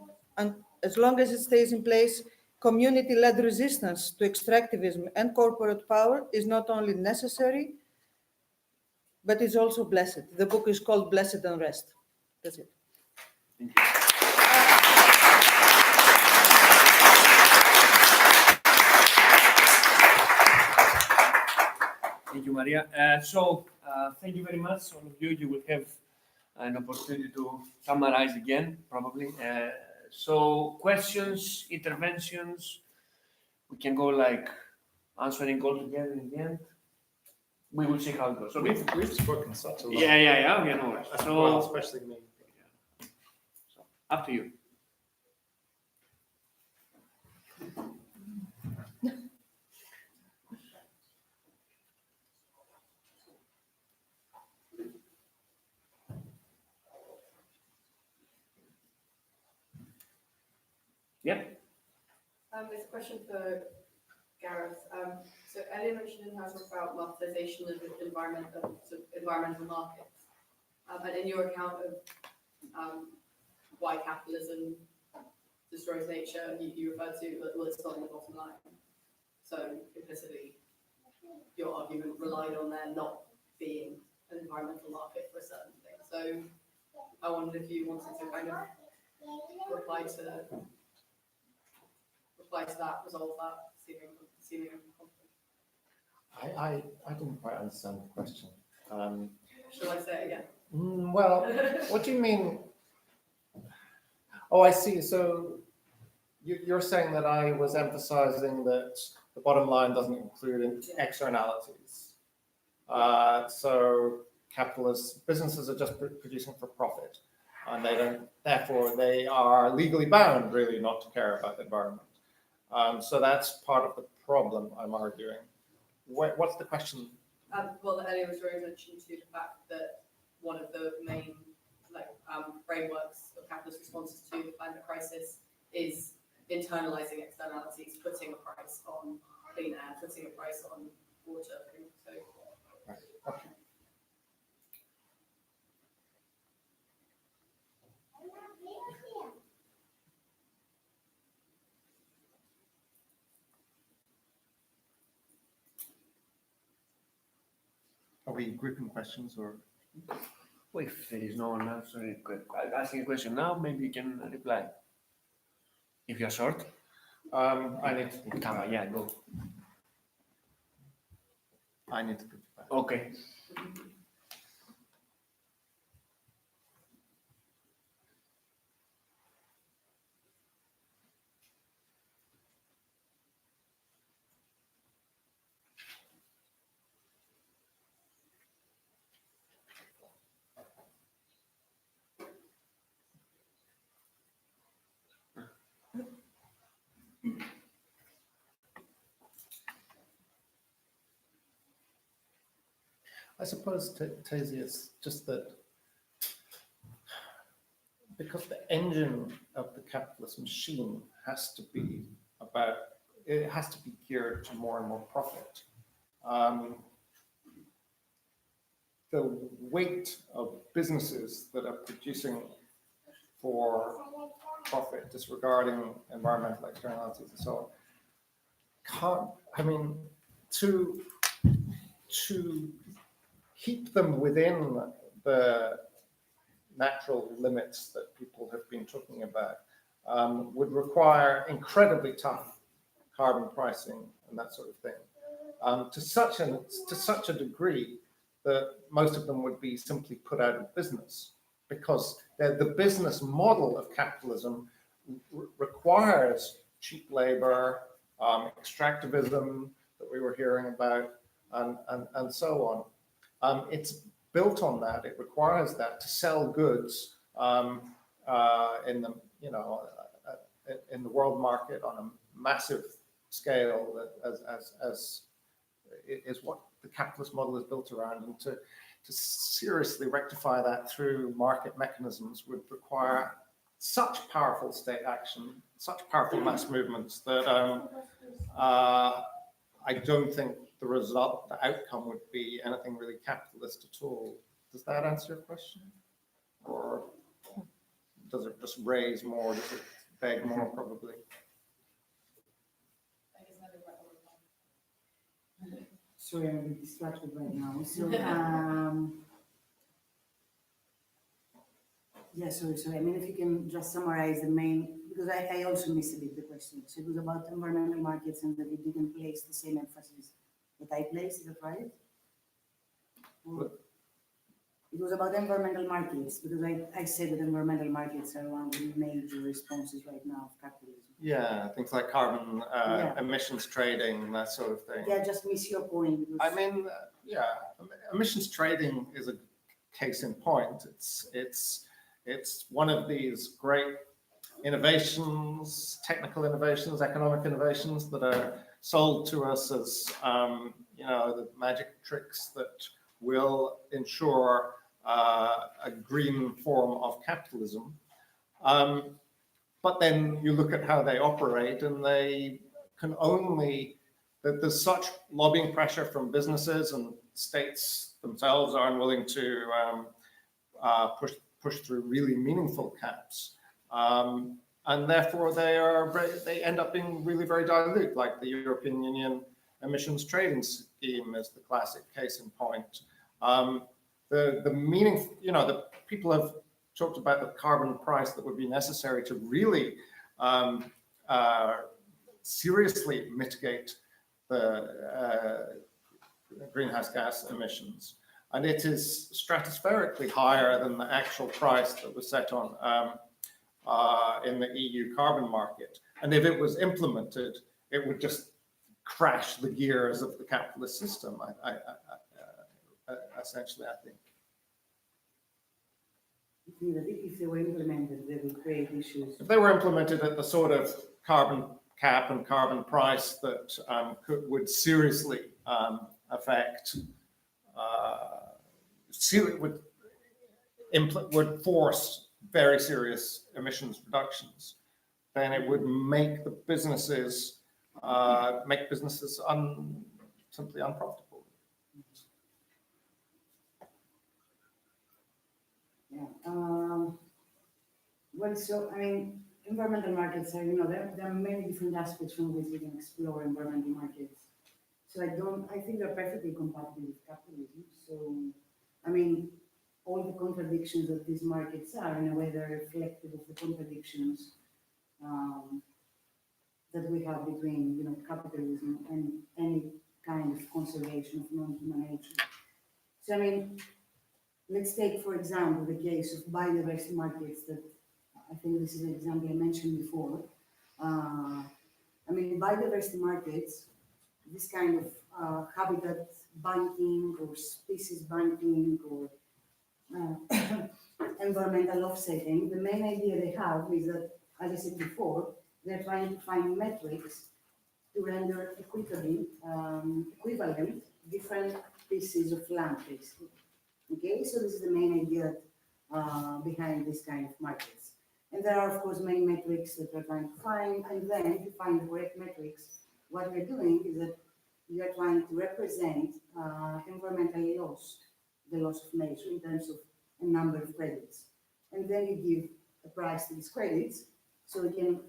as long as it stays in place, community-led resistance to extractivism and corporate power is not only necessary, but is also blessed. The book is called Blessed Unrest. That's it. Thank you. Thank you, Maria. Thank you very much, all of you. You will have an opportunity to summarize again, probably. Questions, interventions, we can go like answering all together in the end. We will see how it goes. Okay. We've spoken such a lot. Yeah, you know. Well, especially me. So up to you. Yep. There's a question for Gareth. So earlier mentioned in how to talk about marketization of environmental markets. And in your account of why capitalism destroys nature, you referred to, well, it's not in the bottom line. So implicitly, your argument relied on there not being an environmental market for a certain thing. So I wondered if you wanted to kind of reply to that, resolve that, seeming conflict. I didn't quite understand the question. Shall I say it again? Well, what do you mean? Oh, I see. So you're saying that I was emphasizing that the bottom line doesn't include externalities. So capitalist businesses are just producing for profit, and they don't. Therefore, they are legally bound, really, not to care about the environment. So that's part of the problem, I'm arguing. What's the question? Well, the earlier was very mentioned to the fact that one of the main frameworks of capitalist responses to the climate crisis is internalizing externalities, putting a price on clean air, putting a price on water. So, Right. Okay. Are we grouping questions or? Well, if there is no one asking a question now, maybe you can reply. If you're short. I need to. Come on, yeah, go. I need to put it back. Okay. I suppose, Tazy, it's just that because the engine of the capitalist machine has to be geared to more and more profit. The weight of businesses that are producing for profit, disregarding environmental externalities and so on, to keep them within the natural limits that people have been talking about would require incredibly tough carbon pricing and that sort of thing, to such a degree that most of them would be simply put out of business, because the business model of capitalism requires cheap labor, extractivism that we were hearing about, and so on. It's built on that. It requires that to sell goods in the in the world market on a massive scale, as is what the capitalist model is built around, and to seriously rectify that through market mechanisms would require such powerful state action, such powerful mass movements that I don't think the outcome would be anything really capitalist at all. Does that answer your question? Or does it just raise more? Does it beg more, probably? Sorry, I'm a bit distracted right now. So, yeah, sorry. I mean, if you can just summarize the main, because I also missed a bit the question. So it was about environmental markets and that it didn't place the same emphasis that I placed, is that right? Or it was about environmental markets, because I said that environmental markets are one of the major responses right now of capitalism. Yeah, things like carbon emissions trading, that sort of thing. Yeah, just miss your point. I mean, emissions trading is a case in point. It's one of these great innovations, technical innovations, economic innovations that are sold to us as the magic tricks that will ensure a green form of capitalism. But then you look at how they operate, and they can only, there's such lobbying pressure from businesses, and states themselves are unwilling to push through really meaningful caps. And therefore they end up being really very dilute, like the European Union emissions trading scheme is the classic case in point. The meaning, the people have talked about the carbon price that would be necessary to really seriously mitigate the greenhouse gas emissions. And it is stratospherically higher than the actual price that was set on in the EU carbon market. And if it was implemented, it would just crash the gears of the capitalist system, essentially, I think. If they were implemented, they would create issues. If they were implemented at the sort of carbon cap and carbon price that would seriously affect, would force very serious emissions reductions, then it would make the businesses simply unprofitable. Yeah. Well, so I mean, environmental markets are, there are many different aspects from which we can explore environmental markets. So I think they're perfectly compatible with capitalism. So, I mean, all the contradictions that these markets are, in a way, they're reflective of the contradictions that we have between, capitalism and any kind of conservation of non-human nature. So, I mean, let's take, for example, the case of biodiversity markets that I think this is an example I mentioned before. I mean, biodiversity markets, this kind of habitat banking or species banking or environmental offsetting, the main idea they have is that, as I said before, they're trying to find metrics to render equivalent different pieces of land, basically. Okay, so this is the main idea behind this kind of markets. And there are, of course, many metrics that we're trying to find. And then to find the correct metrics, what we're doing is that we are trying to represent environmental loss, the loss of nature in terms of a number of credits. And then you give a price to these credits so we can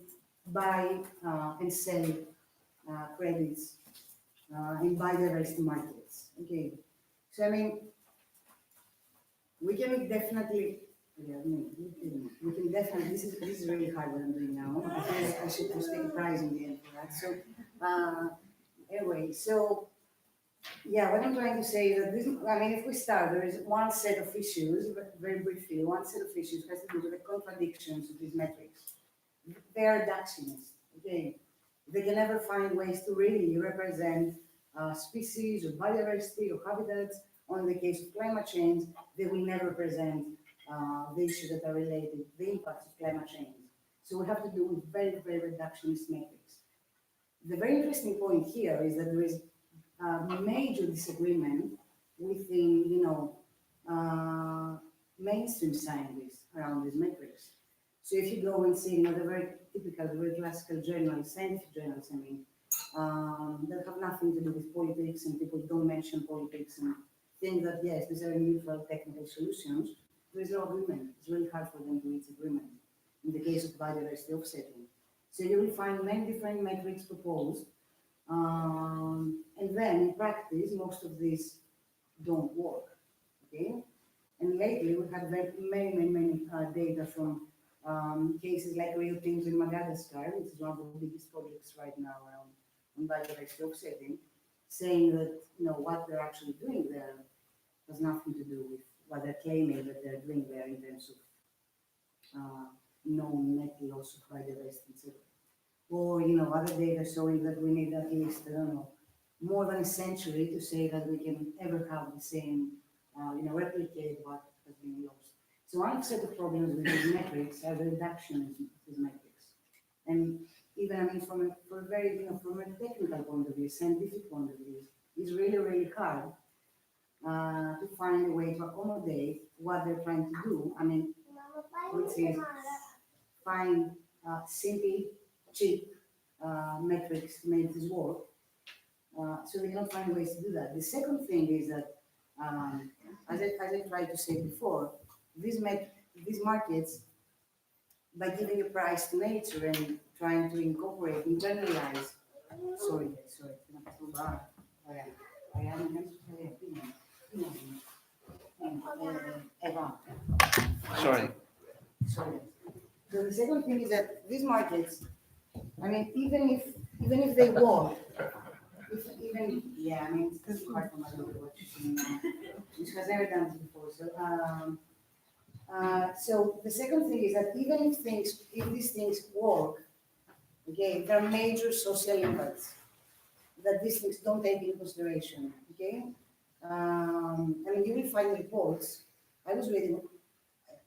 buy and sell credits in biodiversity markets. Okay, so I mean, we can definitely, yeah, we can definitely, this is really hard what I'm doing now. I should just take a prize in the end for that. So anyway, so yeah, what I'm trying to say is that this, I mean, if we start, there is one set of issues, but very briefly, one set of issues has to do with the contradictions of these metrics. They are reductionists, okay? They can never find ways to really represent species or biodiversity or habitats. Or in the case of climate change, they will never present the issues that are related, the impacts of climate change. So we have to do with very, very reductionist metrics. The very interesting point here is that there is major disagreement within, mainstream scientists around these metrics. So if you go and see, the very typical, the very classical journals, scientific journals, I mean, that have nothing to do with politics, and people don't mention politics and think that, yes, these are neutral technical solutions, there is no agreement. It's really hard for them to reach agreement in the case of biodiversity offsetting. So you will find many different metrics proposed, and then in practice, most of these don't work, okay? And lately, we have many data from cases like Rio Tinto in Madagascar, which is one of the biggest projects right now around on biodiversity offsetting, saying that, what they're actually doing there has nothing to do with what they're claiming that they're doing there in terms of known net loss of biodiversity, etc. Or, other data showing that we need at least, I don't know, more than a century to say that we can ever have the same, replicate what has been lost. So one set of problems with these metrics are the reduction of these metrics. And even, I mean, from a very, from a technical point of view, scientific point of view, it's really, really hard to find a way to accommodate what they're trying to do. I mean, which is find simple, cheap metrics to make this work. So we cannot find ways to do that. The second thing is that, as I tried to say before, these markets, by giving a price to nature and trying to incorporate, internalize, sorry, Sorry. Sorry. So the second thing is that these markets, I mean, even if they work, it's hard for my daughter what she's doing now, which has never done this before. So the second thing is that even if these things work, okay, there are major social impacts that these things don't take into consideration. Okay, I mean, you will find reports. I was reading.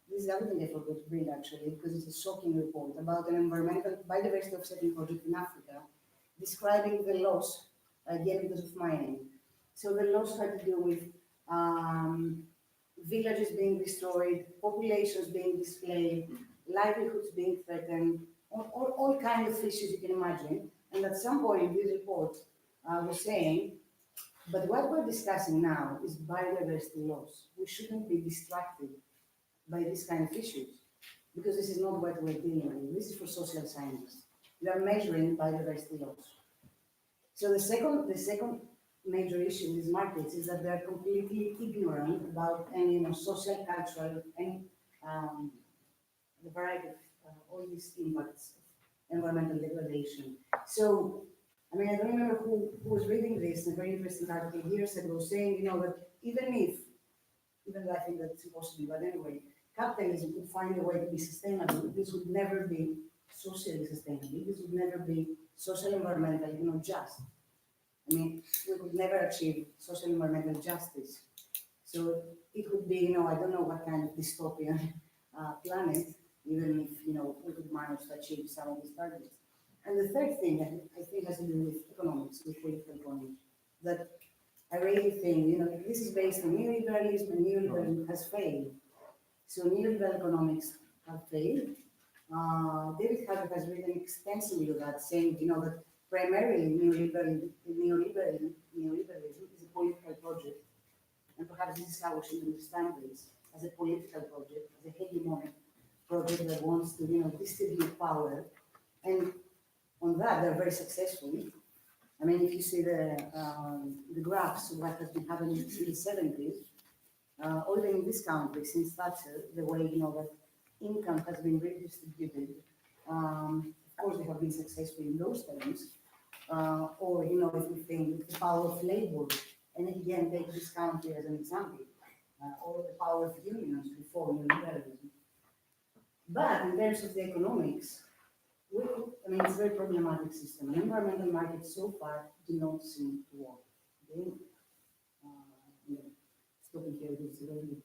This is the other thing I forgot to bring actually, because it's a shocking report about an environmental biodiversity offsetting project in Africa, describing the loss again because of mining. So the loss had to do with villages being destroyed, populations being displaced, livelihoods being threatened, all kinds of issues you can imagine. And at some point, this report was saying, but what we're discussing now is biodiversity loss. We shouldn't be distracted by this kind of issues, because this is not what we're dealing with. This is for social scientists. We are measuring biodiversity loss. So the second major issue in these markets is that they're completely ignorant about any social, cultural, any the variety of all these impacts of environmental degradation. So, I mean, I don't remember who was reading this, a very interesting article years ago, saying, that even though I think that's impossible, but anyway, capitalism would find a way to be sustainable. This would never be socially sustainable. This would never be social, environmental, just. I mean, we could never achieve social environmental justice. So it would be, I don't know what kind of dystopian planet, even if, we could manage to achieve some of these targets. And the third thing I think has to do with economics, with political economy, that I really think, you know, this is based on neoliberalism, and neoliberalism has failed. So neoliberal economics have failed. David Harvey has written extensively on that, saying, you know, that primarily neoliberalism is a political project, and perhaps this is how we should understand this, as a political project, as a hegemonic project that wants to, you know, distribute power. And on that, they're very successful. I mean, if you see the graphs of what has been happening in the 70s, or even in this country since Thatcher, the way, you know, that income has been redistributed. Of course, they have been successful in those terms. Or, you know, if we think the power of labor, and again, take this country as an example, or the power of unions before neoliberalism. But in terms of the economics, I mean, it's a very problematic system. The environmental market so far do not seem to work. Okay? You know, stopping here is really,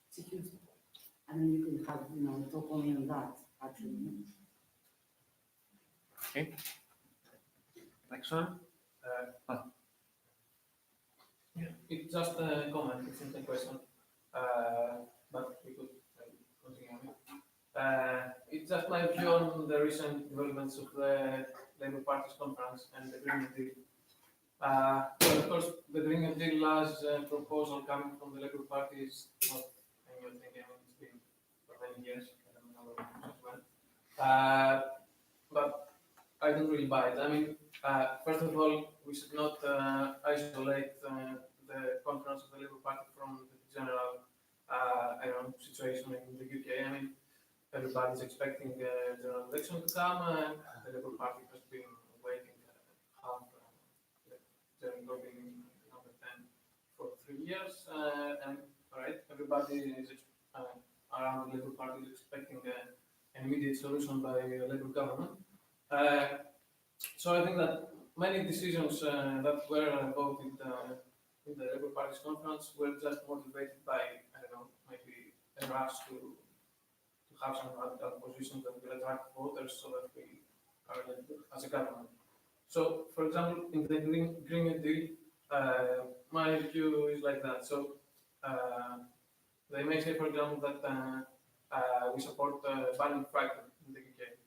it's a huge. I mean, you can have, you know, talk only on that, actually. Okay. Next one. It's just a comment, it's not a question, but we could continue. It's just my view on the recent developments of the Labour Party's conference and the Green New Deal. Well, of course, the Green New Deal as a proposal coming from the Labour Party is not a new thing. I mean, it's been for many years. I don't know when. But I don't really buy it. I mean, first of all, we should not isolate the conference of the Labour Party from the general, I don't know, situation in the UK. I mean, everybody's expecting the general election to come, and the Labour Party has been waiting half during voting number 10 for 3 years, and all right, everybody is around the Labour Party is expecting an immediate solution by the Labour government. So I think that many decisions that were voted in the Labour Party's conference were just motivated by, I don't know, maybe a rush to have some radical positions that will attract voters so that we are elected as a government. So, for example, in the Green New Deal, my view is like that. So, they may say, for example, that we support banning fracking in the UK.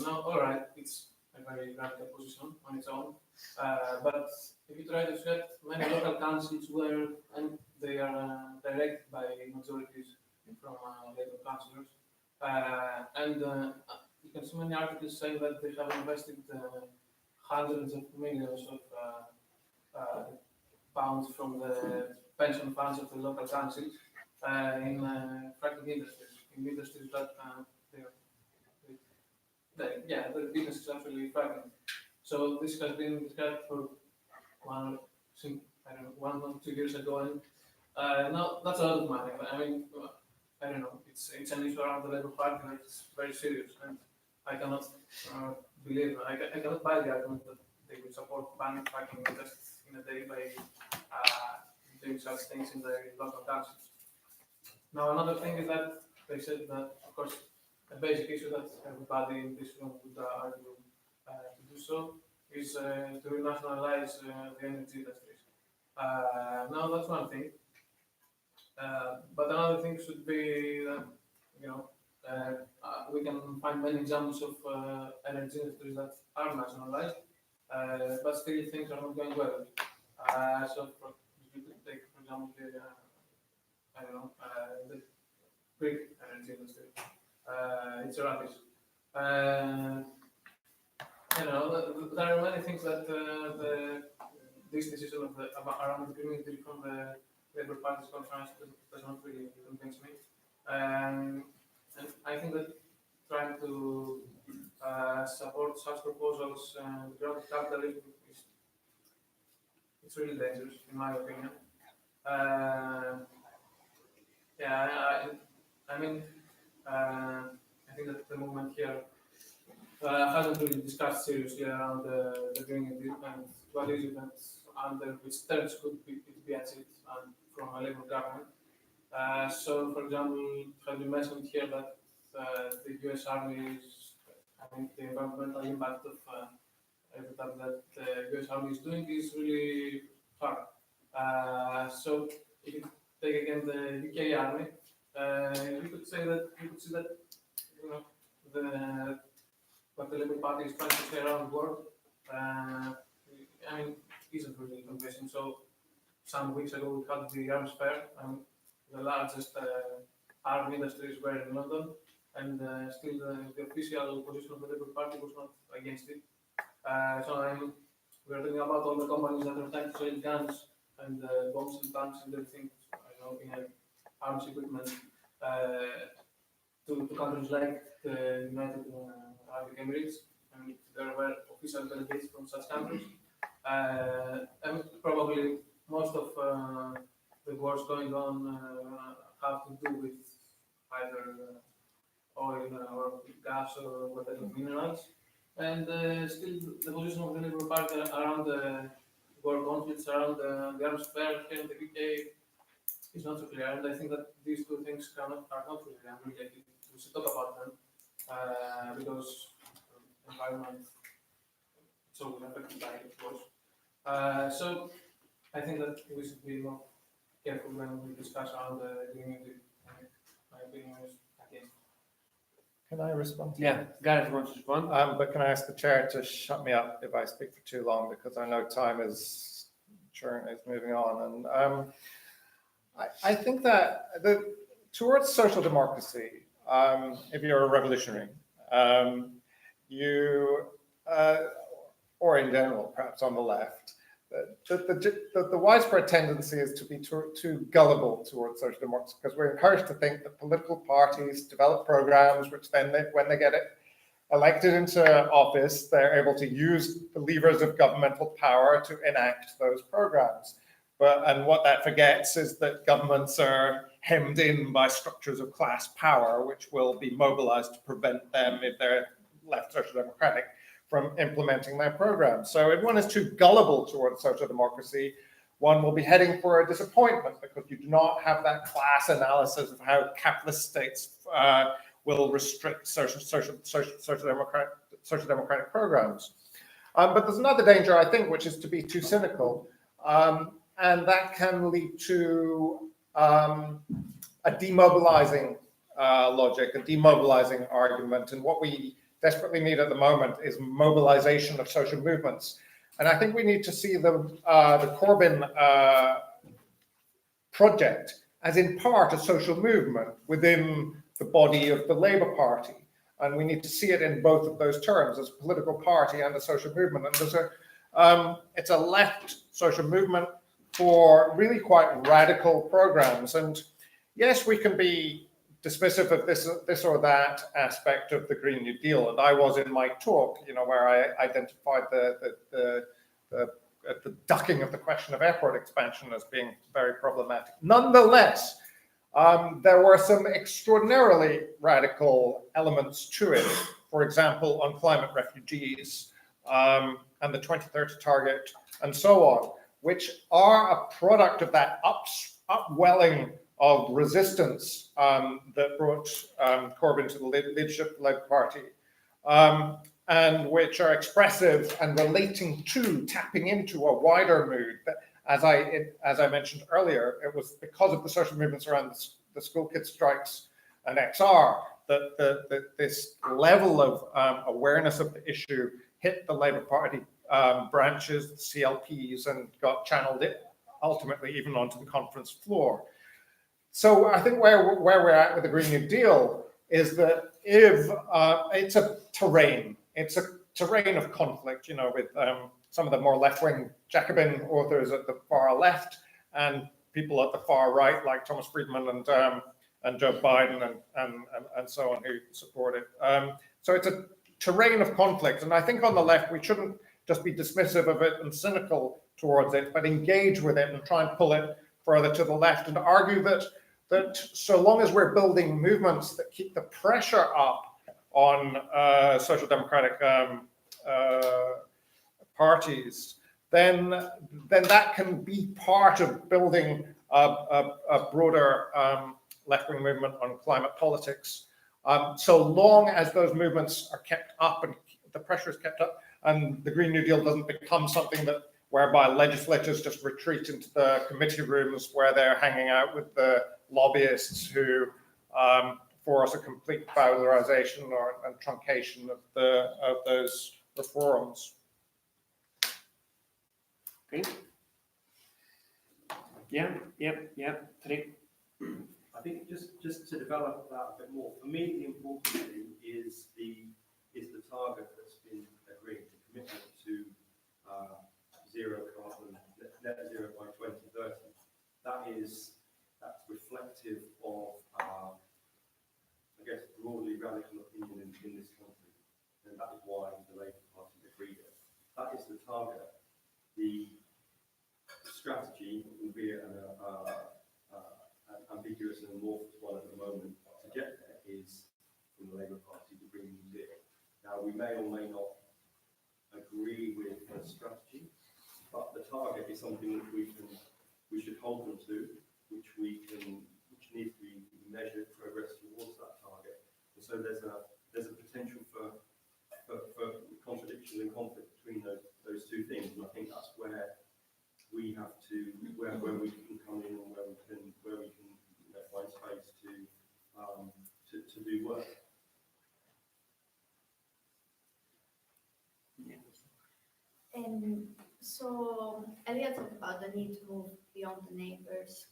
No, all right, it's a very radical position on its own. But if you try to set many local councils where and they are directed by majorities from Labour councillors, and you can see many articles saying that they have invested hundreds of millions of pounds from the pension funds of the local councils in fracking industries, in industries that the business is actually fracking. So this has been described for one or 2 years ago, and no, that's a lot of money. I mean, I don't know. It's an issue around the Labour Party that's very serious, and I cannot believe. I cannot buy the argument that they would support banning fracking just in a day by doing such things in the local councils. Now, another thing is that they said that, of course, a basic issue that everybody in this room would argue to do so is to renationalize the energy industries. Now, that's one thing. But another thing should be that, you know, we can find many examples of energy industries that are nationalized, but still things are not going well. So, you could take, for example, the Greek energy industry. It's rubbish. You know, there are many things that this decision around the Green Deal from the Labour Party's conference does not really convince me. And I think that trying to support such proposals and the growth of capitalism it's really dangerous, in my opinion. I mean, I think that the movement here hasn't really discussed seriously around the Green Deal and what is it that under which terms could it be achieved from a Labour government. So, for example, it has been mentioned here that the US Army is, I mean, the environmental impact of every time that the US Army is doing is really hard. So if you take again the UK Army, you could see that you know the what the Labour Party is trying to say around the world, I mean, isn't really convincing. So some weeks ago we had the arms fair, and the largest arm industries were in London, and still the official position of the Labour Party was not against it. So we're talking about all the companies that are trying to sell guns and bombs and tanks and everything, in arms equipment to countries like the United Arab Emirates, and there were official delegates from such countries. And probably most of the wars going on have to do with either oil or gas or whatever minerals. And still, the position of the Labour Party around the war conflicts, around the arms fair here in the UK is not so clear. And I think that these two things are not really unrelated. We should talk about them because environment is always affected by it, of course. So I think that we should be more careful when we discuss around the community. My opinion is against. Can I respond? Yeah, Gareth wants to respond. But can I ask the chair to shut me up if I speak for too long, because I know time is moving on. And I think that towards social democracy, if you're a revolutionary, or in general, perhaps on the left, the widespread tendency is to be too gullible towards social democracy, because we're encouraged to think that political parties develop programs which then, when they get elected into office, they're able to use the levers of governmental power to enact those programs. And what that forgets is that governments are hemmed in by structures of class power, which will be mobilized to prevent them, if they're left social democratic, from implementing their programs. So if one is too gullible towards social democracy, one will be heading for a disappointment, because you do not have that class analysis of how capitalist states will restrict social democratic programs. But there's another danger, I think, which is to be too cynical, and that can lead to a demobilizing logic, a demobilizing argument, and what we desperately need at the moment is mobilization of social movements. And I think we need to see the Corbyn project as in part a social movement within the body of the Labour Party. And we need to see it in both of those terms, as a political party and a social movement. And it's a left social movement for really quite radical programs. And yes, we can be dismissive of this or that aspect of the Green New Deal, and I was in my talk, where I identified the ducking of the question of airport expansion as being very problematic. Nonetheless, there were some extraordinarily radical elements to it. For example, on climate refugees and the 2030 target, and so on, which are a product of that upwelling of resistance that brought Corbyn to the leadership of the Labour Party, and which are expressive and relating to, tapping into a wider mood. That, as I mentioned earlier, it was because of the social movements around the school kids strikes and XR that this level of awareness of the issue hit the Labour Party branches, the CLPs, and got channeled ultimately even onto the conference floor. So I think where we're at with the Green New Deal is that if it's a terrain of conflict, with some of the more left-wing Jacobin authors at the far left and people at the far right, like Thomas Friedman and Joe Biden and so on, who support it. So it's a terrain of conflict, and I think on the left we shouldn't just be dismissive of it and cynical towards it, but engage with it and try and pull it further to the left, and argue that so long as we're building movements that keep the pressure up on social democratic parties, then that can be part of building a broader left-wing movement on climate politics. So long as those movements are kept up and the pressure is kept up, and the Green New Deal doesn't become something that whereby legislators just retreat into the committee rooms where they're hanging out with the lobbyists who force a complete valorization and truncation of those reforms. Okay. Yeah. Three. I think just to develop that a bit more, for me, the important thing is the target that's been agreed, the commitment to zero carbon, net zero by 2030. That's reflective of, I guess, broadly radical opinion in this country, and that is why the Labour Party agreed it. That is the target. The strategy, albeit an ambiguous and amorphous one at the moment, to get there is from the Labour Party the Green New Deal. Now, we may or may not agree with the strategy, but the target is something that we should hold them to, which needs to be measured progress towards that target. And so there's a potential for contradiction and conflict between those two things, and I think that's where we have to where we can come in and where we can find space to do work. So Elia talked about the need to move beyond the neighbors,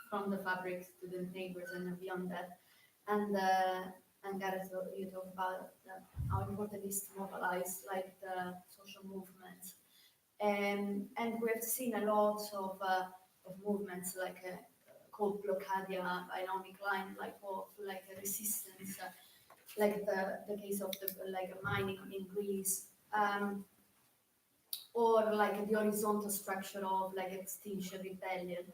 from the fabrics to the neighbors and beyond that. And Gareth, you talk about how important it is to mobilize like the social movements. And we've seen a lot of movements like called Blockadia by Naomi Klein, like a resistance, like the case of the mining in Greece, or like the horizontal structure of like Extinction Rebellion.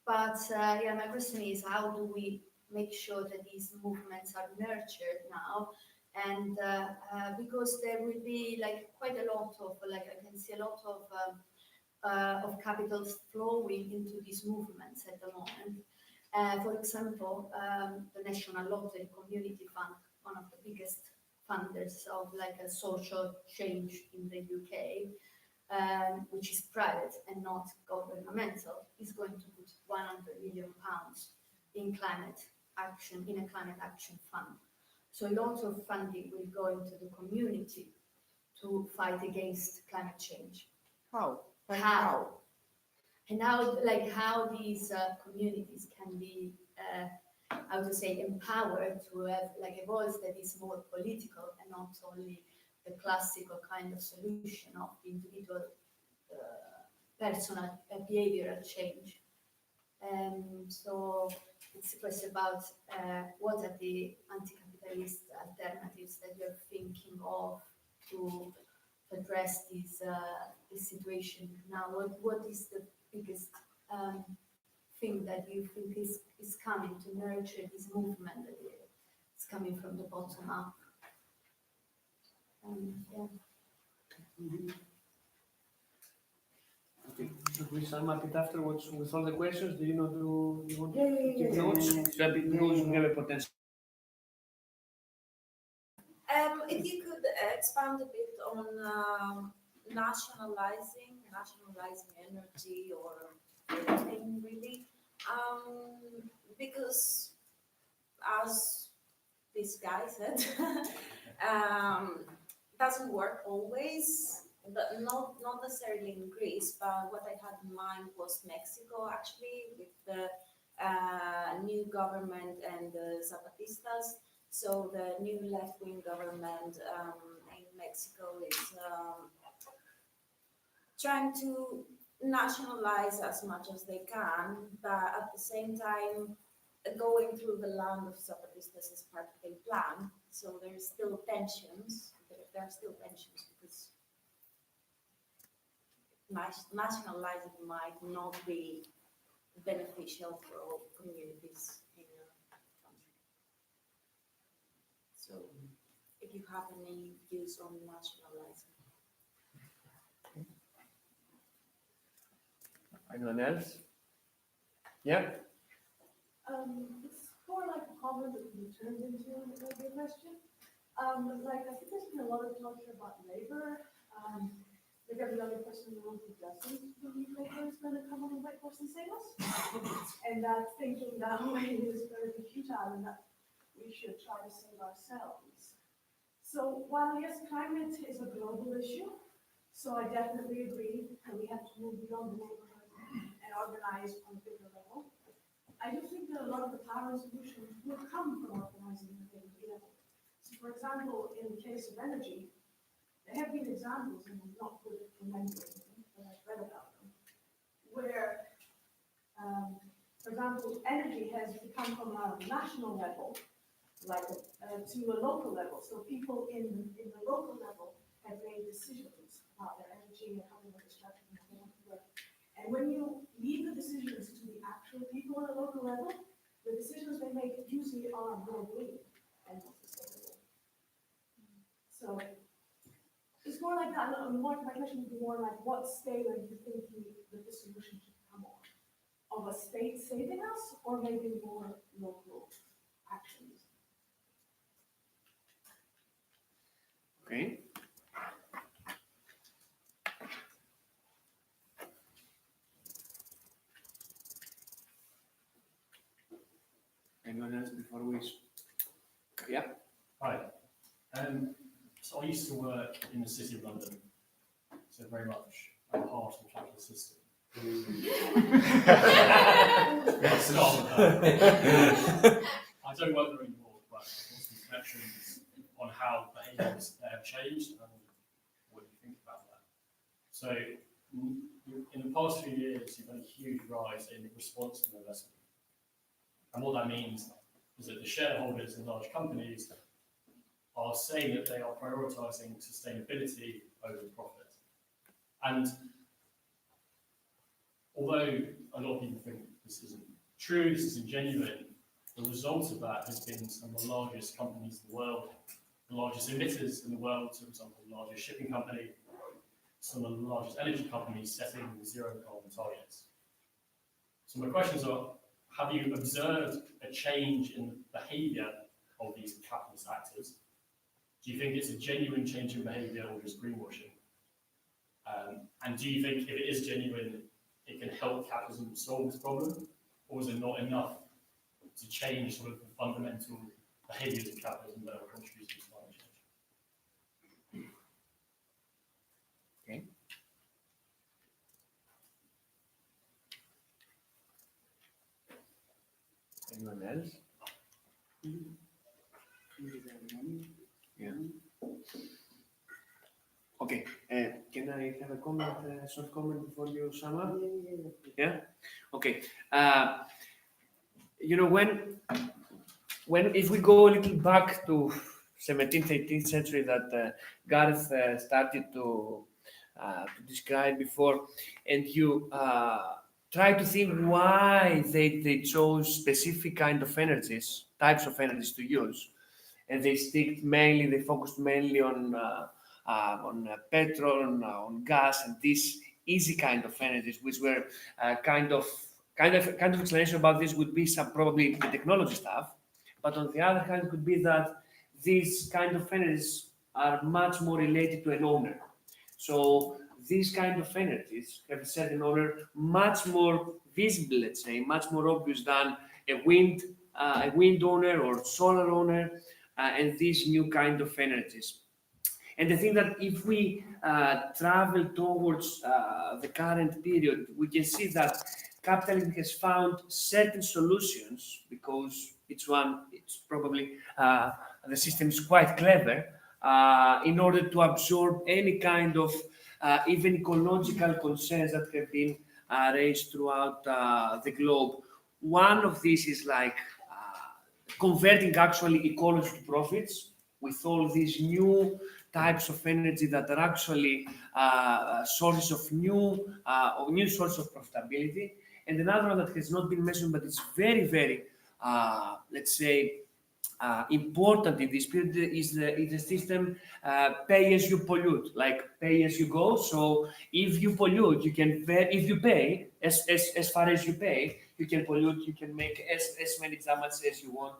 But my question is, how do we make sure that these movements are nurtured now? And because there will be like quite a lot of I can see a lot of capital flowing into these movements at the moment. For example, the National Lottery Community Fund, one of the biggest funders of like a social change in the UK, which is private and not governmental, is going to put £100 million in climate action, in a climate action fund. So a lot of funding will go into the community to fight against climate change. How? How? And how these communities can be, how to say, empowered to have like a voice that is more political and not only the classical kind of solution of the individual personal behavioral change. So it's a question about what are the anti-capitalist alternatives that you're thinking of to address this situation now. What is the biggest thing that you think is coming to nurture this movement that is coming from the bottom up? Okay, so we sum up it afterwards with all the questions. Do you want to take Yeah. notes? Because we have a potential. If you could expand a bit on nationalizing energy or anything really, because as this guy said, doesn't work always, but not necessarily in Greece. But what I had in mind was Mexico, actually, with the new government and the Zapatistas. So the new left-wing government in Mexico is trying to nationalize as much as they can, but at the same time going through the land of Zapatistas as part of a plan. So there's still tensions. There are still tensions because nationalizing might not be beneficial for all communities in your country. So if you have any views on nationalizing. Anyone else? Yeah. It's more like a comment that can be turned into maybe a question. Like, I think there's been a lot of talk here about labor. Like every other person in the room who doesn't believe labor is going to come on the workforce and save us. And that thinking that way is going to be futile and that we should try to save ourselves. So while yes, climate is a global issue, so I definitely agree that we have to move beyond the neighborhood and organize on a bigger level. I do think that a lot of the power and solutions will come from organizing at a bigger level. So for example, in the case of energy, there have been examples, and I'm not good at remembering them, but I've read about them, where, for example, energy has become from a national level, like to a local level. So people in the local level have made decisions about their energy and how they want to structure and how they want to work. And when you leave the decisions to the actual people at a local level, the decisions they make usually are more green and more sustainable. So it's more like that. My question would be more like, what scale are you thinking that the solution should come on? Of a state saving us, or maybe more local actions? Okay. Anyone else before we? Yeah. Hi. So I used to work in the City of London, so very much I'm part of the capitalist system. Let's start with that. I don't work there anymore, but I've got some reflections on how behaviours have changed and what you think about that. So in the past few years, you've had a huge rise in responsible investment. And what that means is that the shareholders in large companies are saying that they are prioritising sustainability over profit. And although a lot of people think this isn't true, this isn't genuine, the result of that has been some of the largest companies in the world, the largest emitters in the world, so for example, the largest shipping company, some of the largest energy companies setting zero carbon targets. So my questions are, have you observed a change in behaviour of these capitalist actors? Do you think it's a genuine change in behaviour or just greenwashing? And do you think if it is genuine, it can help capitalism solve this problem? Or is it not enough to change sort of the fundamental behaviours of capitalism that are contributing to climate change? Okay. Anyone else? Yeah. Okay. Can I have a comment, a short comment before you sum up? Yeah. Okay. You know, when if we go a little back to 17th, 18th century that Gareth started to describe before, and you try to think why they chose specific kind of energies, types of energies to use, and they focused mainly on petrol, on gas, and these easy kind of energies, which were kind of explanation about this would be some probably the technology stuff, but on the other hand, it could be that these kind of energies are much more related to an owner. So these kind of energies have a certain owner, much more visible, let's say, much more obvious than a wind owner or solar owner, and these new kind of energies. And I think that if we travel towards the current period, we can see that capitalism has found certain solutions because it's probably the system is quite clever in order to absorb any kind of even ecological concerns that have been raised throughout the globe. One of these is like converting actually ecology to profits with all these new types of energy that are actually sources of new sources of profitability. And another one that has not been mentioned, but it's very, very, let's say, important in this period is the system pay as you pollute, like pay as you go. So if you pollute, you can if you pay as far as you pay, you can pollute, you can make as many damage as you want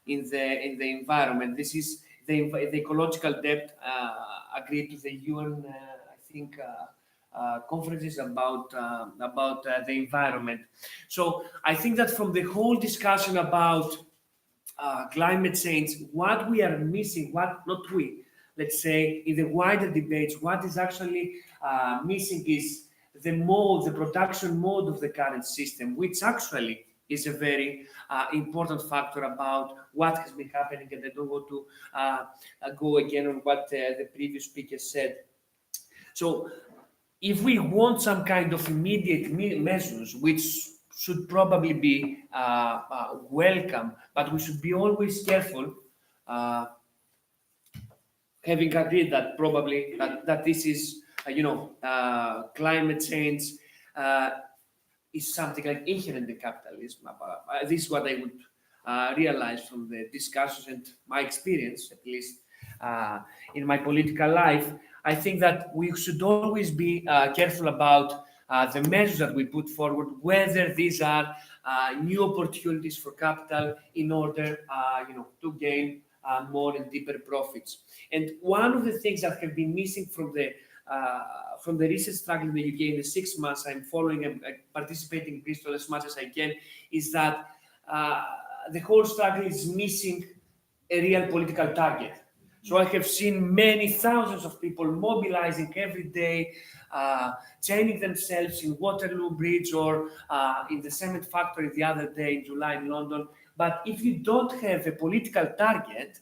in the environment. This is the ecological debt agreed to the UN, I think, conferences about the environment. So I think that from the whole discussion about climate change, what we are missing, what not we, let's say in the wider debates, what is actually missing is the production mode of the current system, which actually is a very important factor about what has been happening. And I don't want to go again on what the previous speaker said. So if we want some kind of immediate measures, which should probably be welcome, but we should be always careful, having agreed that probably that this is, climate change is something like inherent in capitalism. This is what I would realize from the discussions and my experience, at least in my political life. I think that we should always be careful about the measures that we put forward, whether these are new opportunities for capital in order, to gain more and deeper profits. And one of the things that have been missing from the recent struggle in the UK in the 6 months I'm following and participating in Bristol as much as I can, is that the whole struggle is missing a real political target. So I have seen many thousands of people mobilizing every day, chaining themselves in Waterloo Bridge or in the cement factory the other day in July in London. But if you don't have a political target,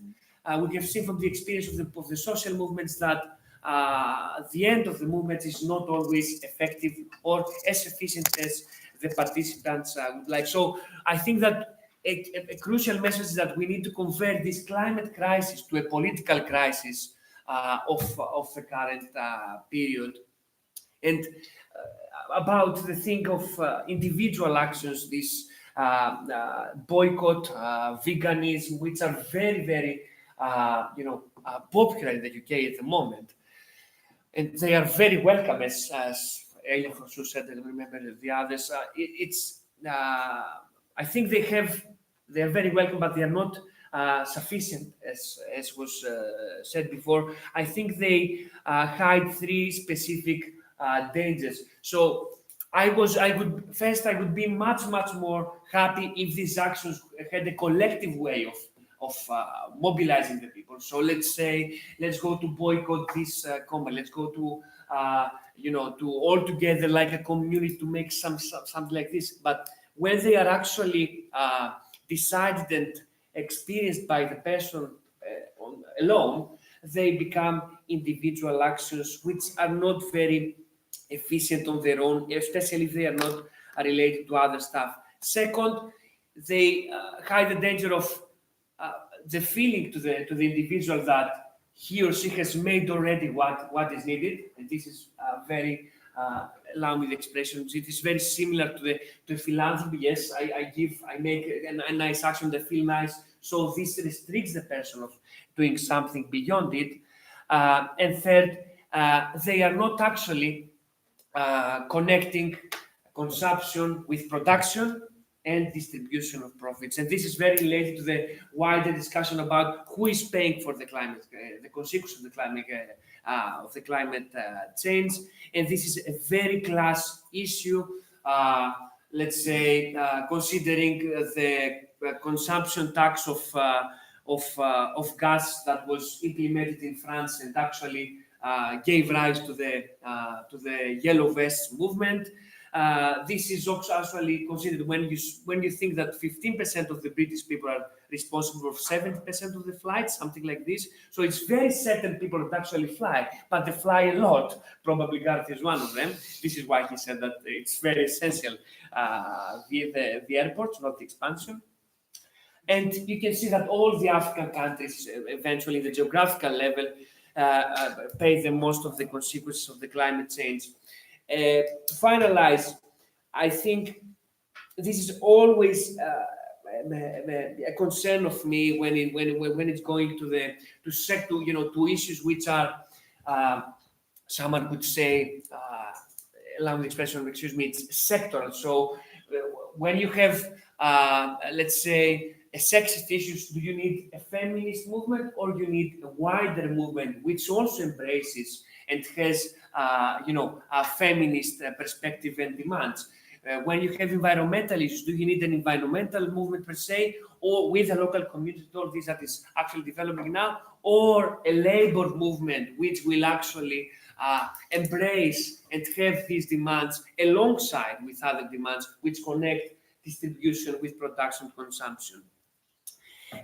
we have seen from the experience of the social movements that the end of the movement is not always effective or as efficient as the participants would like. So I think that a crucial message is that we need to convert this climate crisis to a political crisis of the current period. And about the thing of individual actions, this boycott, veganism, which are very, very, popular in the UK at the moment. And they are very welcome, as Ellen for sure said, and remember the others. I think they are very welcome, but they are not sufficient, as was said before. I think they hide 3 specific dangers. So I would be much more happy if these actions had a collective way of mobilizing the people. So let's go to boycott this company. Let's go to to all together like a community to make something like this. But when they are actually decided and experienced by the person alone, they become individual actions which are not very efficient on their own, especially if they are not related to other stuff. Second, they hide the danger of the feeling to the individual that he or she has made already what is needed, and this is very allow me the expression. It is very similar to philanthropy. Yes, I make a nice action that feel nice, so this restricts the person of doing something beyond it. And third, they are not actually connecting consumption with production and distribution of profits. And this is very related to the wider discussion about who is paying for the climate, the consequences of the climate change. And this is a very class issue. Let's say considering the consumption tax of gas that was implemented in France and actually gave rise to the Yellow Vests movement. This is also actually considered when you think that 15% of the British people are responsible for 70% of the flights, something like this. So it's very certain people that actually fly, but they fly a lot. Probably Gareth is one of them. This is why he said that it's very essential the airports, not the expansion. And you can see that all the African countries, eventually the geographical level, pay the most of the consequences of the climate change. To finalize, I think this is always a concern of me when it's going to issues which are someone could say, allow me the expression, excuse me, it's sectoral. So when you have let's say a sexist issues, do you need a feminist movement or you need a wider movement which also embraces and has, a feminist perspective and demands? When you have environmental issues, do you need an environmental movement per se, or with a local community, all this that is actually developing now, or a labor movement which will actually embrace and have these demands alongside with other demands which connect distribution with production consumption?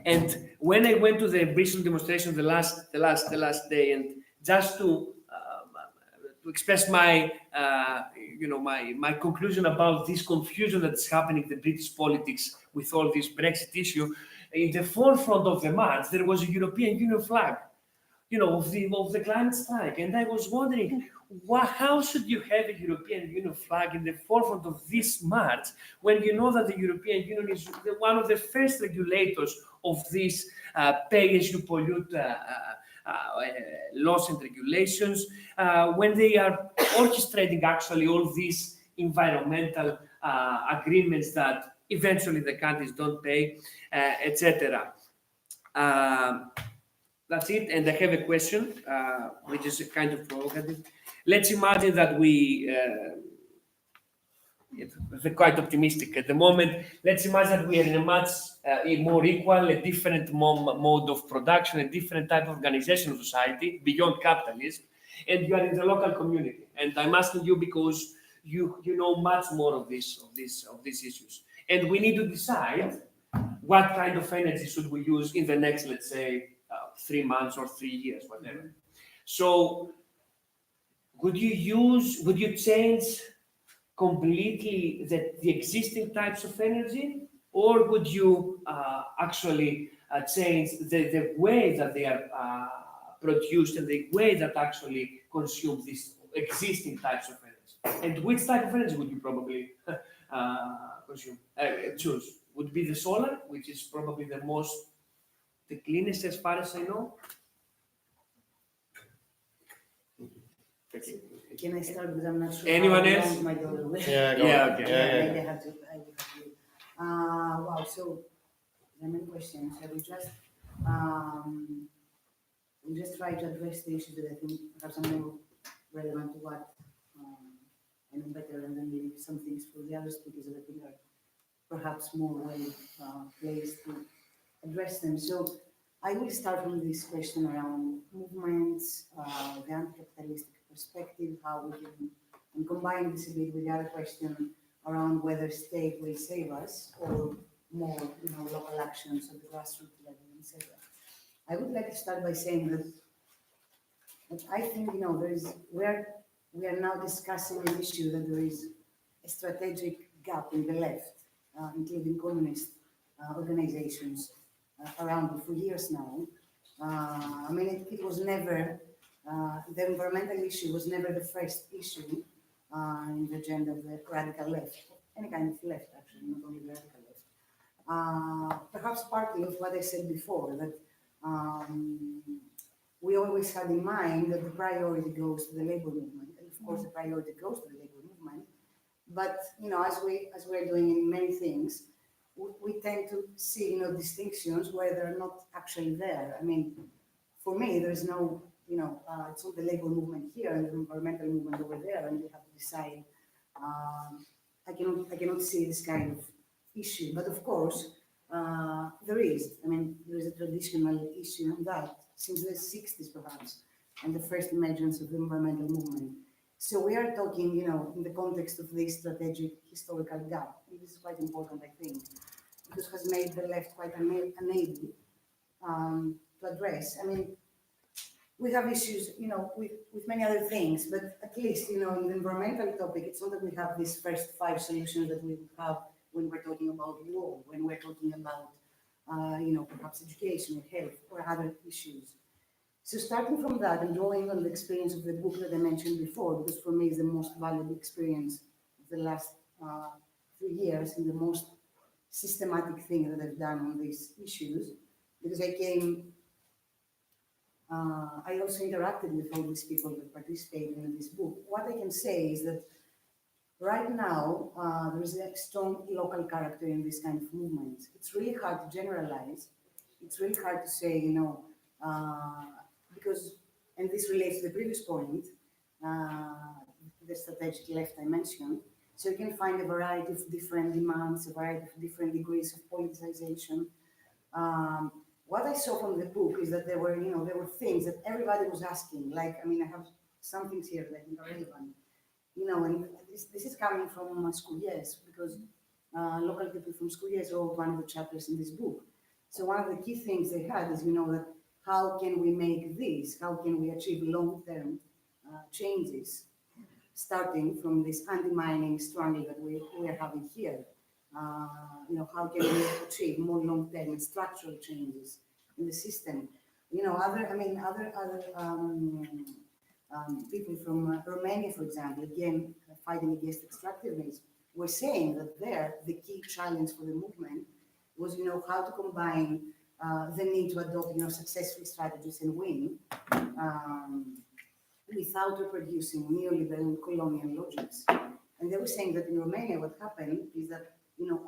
And when I went to the Bristol demonstration the last day, and just to express my my conclusion about this confusion that is happening in the British politics with all this Brexit issue, in the forefront of the march there was a European Union flag, of the climate strike, and I was wondering, how should you have a European Union flag in the forefront of this march when you know that the European Union is one of the first regulators of these pay as you pollute laws and regulations, when they are orchestrating actually all these environmental agreements that eventually the countries don't pay, etc. That's it. And I have a question, which is a kind of provocative. Let's imagine that we're quite optimistic at the moment. Let's imagine that we are in a much more equal, a different mode of production, a different type of organization of society beyond capitalism, and you are in the local community. And I'm asking you because you know much more of these issues, and we need to decide what kind of energy should we use in the next, let's say, 3 months or 3 years, whatever. So, would you change completely the existing types of energy, or would you actually change the way that they are produced and the way that actually consume these existing types of energy? And which type of energy would you probably choose? Would be the solar, which is probably the cleanest as far as I know. Can I start, because I'm not sure. Anyone how else? long my daughter will. Yeah, go Yeah, on. okay. Maybe I have to. Wow. So there are many questions. I will just try to address the issues that I think perhaps are more relevant to what I know better, and then maybe some things for the other speakers that I think are perhaps more well placed to address them. So I will start from this question around movements, the anti-capitalistic perspective, how we can, and combine this a bit with the other question around whether state will save us or more, local actions at the grassroots level, etc. I would like to start by saying that I think, we are now discussing an issue that there is a strategic gap in the left, including communist organizations around for years now. It was never, the environmental issue was never the first issue in the agenda of the radical left, any kind of left actually, not only the radical left. Perhaps partly of what I said before, that we always had in mind that the priority goes to the labor movement, and of course the priority goes to the labor movement. But as we're doing in many things, we tend to see distinctions where they're not actually there. For me, there is no it's not the labor movement here and the environmental movement over there, and we have to decide. I cannot see this kind of issue, but of course there is. There is a traditional issue on that since the 60s perhaps, and the first emergence of the environmental movement. So we are talking, in the context of this strategic historical gap. And this is quite important, I think, because it has made the left quite unable to address. We have issues, with many other things, but at least, in the environmental topic, it's not that we have these first 5 solutions that we would have when we're talking about law, when we're talking about, perhaps education or health or other issues. So starting from that and drawing on the experience of the book that I mentioned before, because for me it's the most valuable experience of the last 3 years and the most systematic thing that I've done on these issues, because I also interacted with all these people that participated in this book. What I can say is that right now, there is a strong local character in this kind of movements. It's really hard to generalize. It's really hard to say, because, and this relates to the previous point, the strategic left I mentioned. So you can find a variety of different demands, a variety of different degrees of politicization. What I saw from the book is that there were things that everybody was asking. Like, I have some things here that I think are relevant. And this is coming from school years, because local people from school years wrote one of the chapters in this book. So one of the key things they had is, that how can we make this? How can we achieve long-term changes, starting from this anti-mining struggle that we are having here? How can we achieve more long-term and structural changes in the system? Other people from Romania, for example, again, fighting against extractivism, were saying that the key challenge for the movement was, how to combine the need to adopt, successful strategies and win, without reproducing neoliberal and colonial logics. And they were saying that in Romania, what happened is that,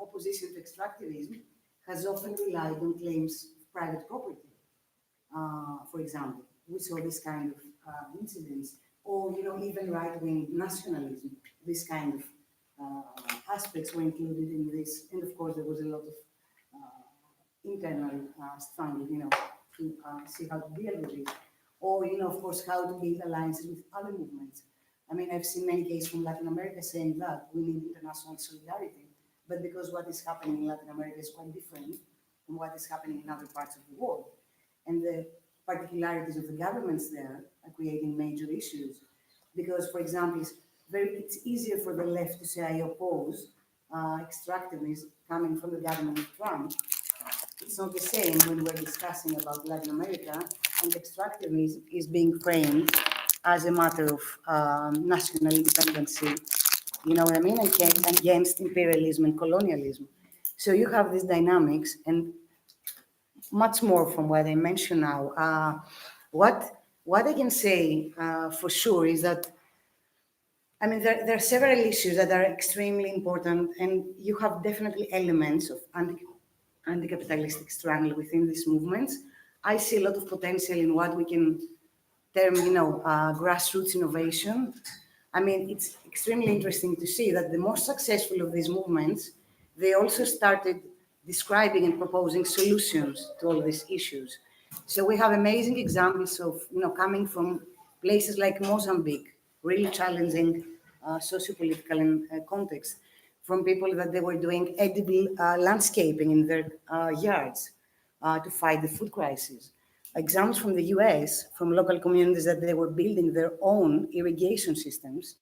opposition to extractivism has often relied on claims of private property. For example, we saw this kind of incidents, or even right-wing nationalism. This kind of aspects were included in this, and of course there was a lot of internal struggle, to see how to deal with it, or of course how to build alliances with other movements. I've seen many cases from Latin America saying that we need international solidarity, but because what is happening in Latin America is quite different from what is happening in other parts of the world, and the particularities of the governments there are creating major issues. Because, for example, it's easier for the left to say I oppose extractivism coming from the government of Trump. It's not the same when we're discussing about Latin America and extractivism is being framed as a matter of national independency, against imperialism and colonialism. So you have these dynamics, and much more from what I mentioned now. What I can say for sure is that, there are several issues that are extremely important, and you have definitely elements of anti-capitalistic struggle within these movements. I see a lot of potential in what we can term, grassroots innovation. It's extremely interesting to see that the most successful of these movements, they also started describing and proposing solutions to all these issues. So we have amazing examples of, coming from places like Mozambique, really challenging socio-political context, from people that they were doing edible landscaping in their yards to fight the food crisis. Examples from the US, from local communities that they were building their own irrigation systems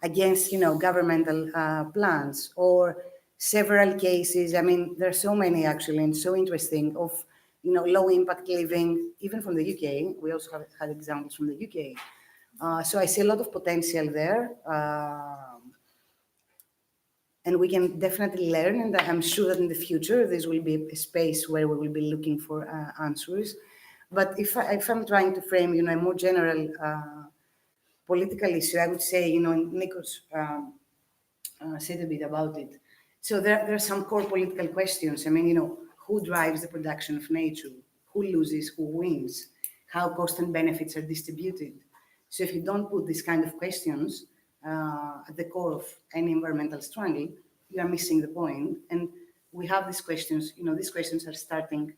against, governmental plans, or several cases. There are so many actually, and so interesting, of, low impact living, even from the UK. We also have had examples from the UK. So I see a lot of potential there. And we can definitely learn, and I'm sure that in the future, this will be a space where we will be looking for answers. But if I'm trying to frame, a more general political issue, I would say, Nikos said a bit about it. So there are some core political questions. Who drives the production of nature? Who loses? Who wins? How cost and benefits are distributed? So if you don't put these kind of questions at the core of any environmental struggle, you are missing the point. And we have these questions, these questions are starting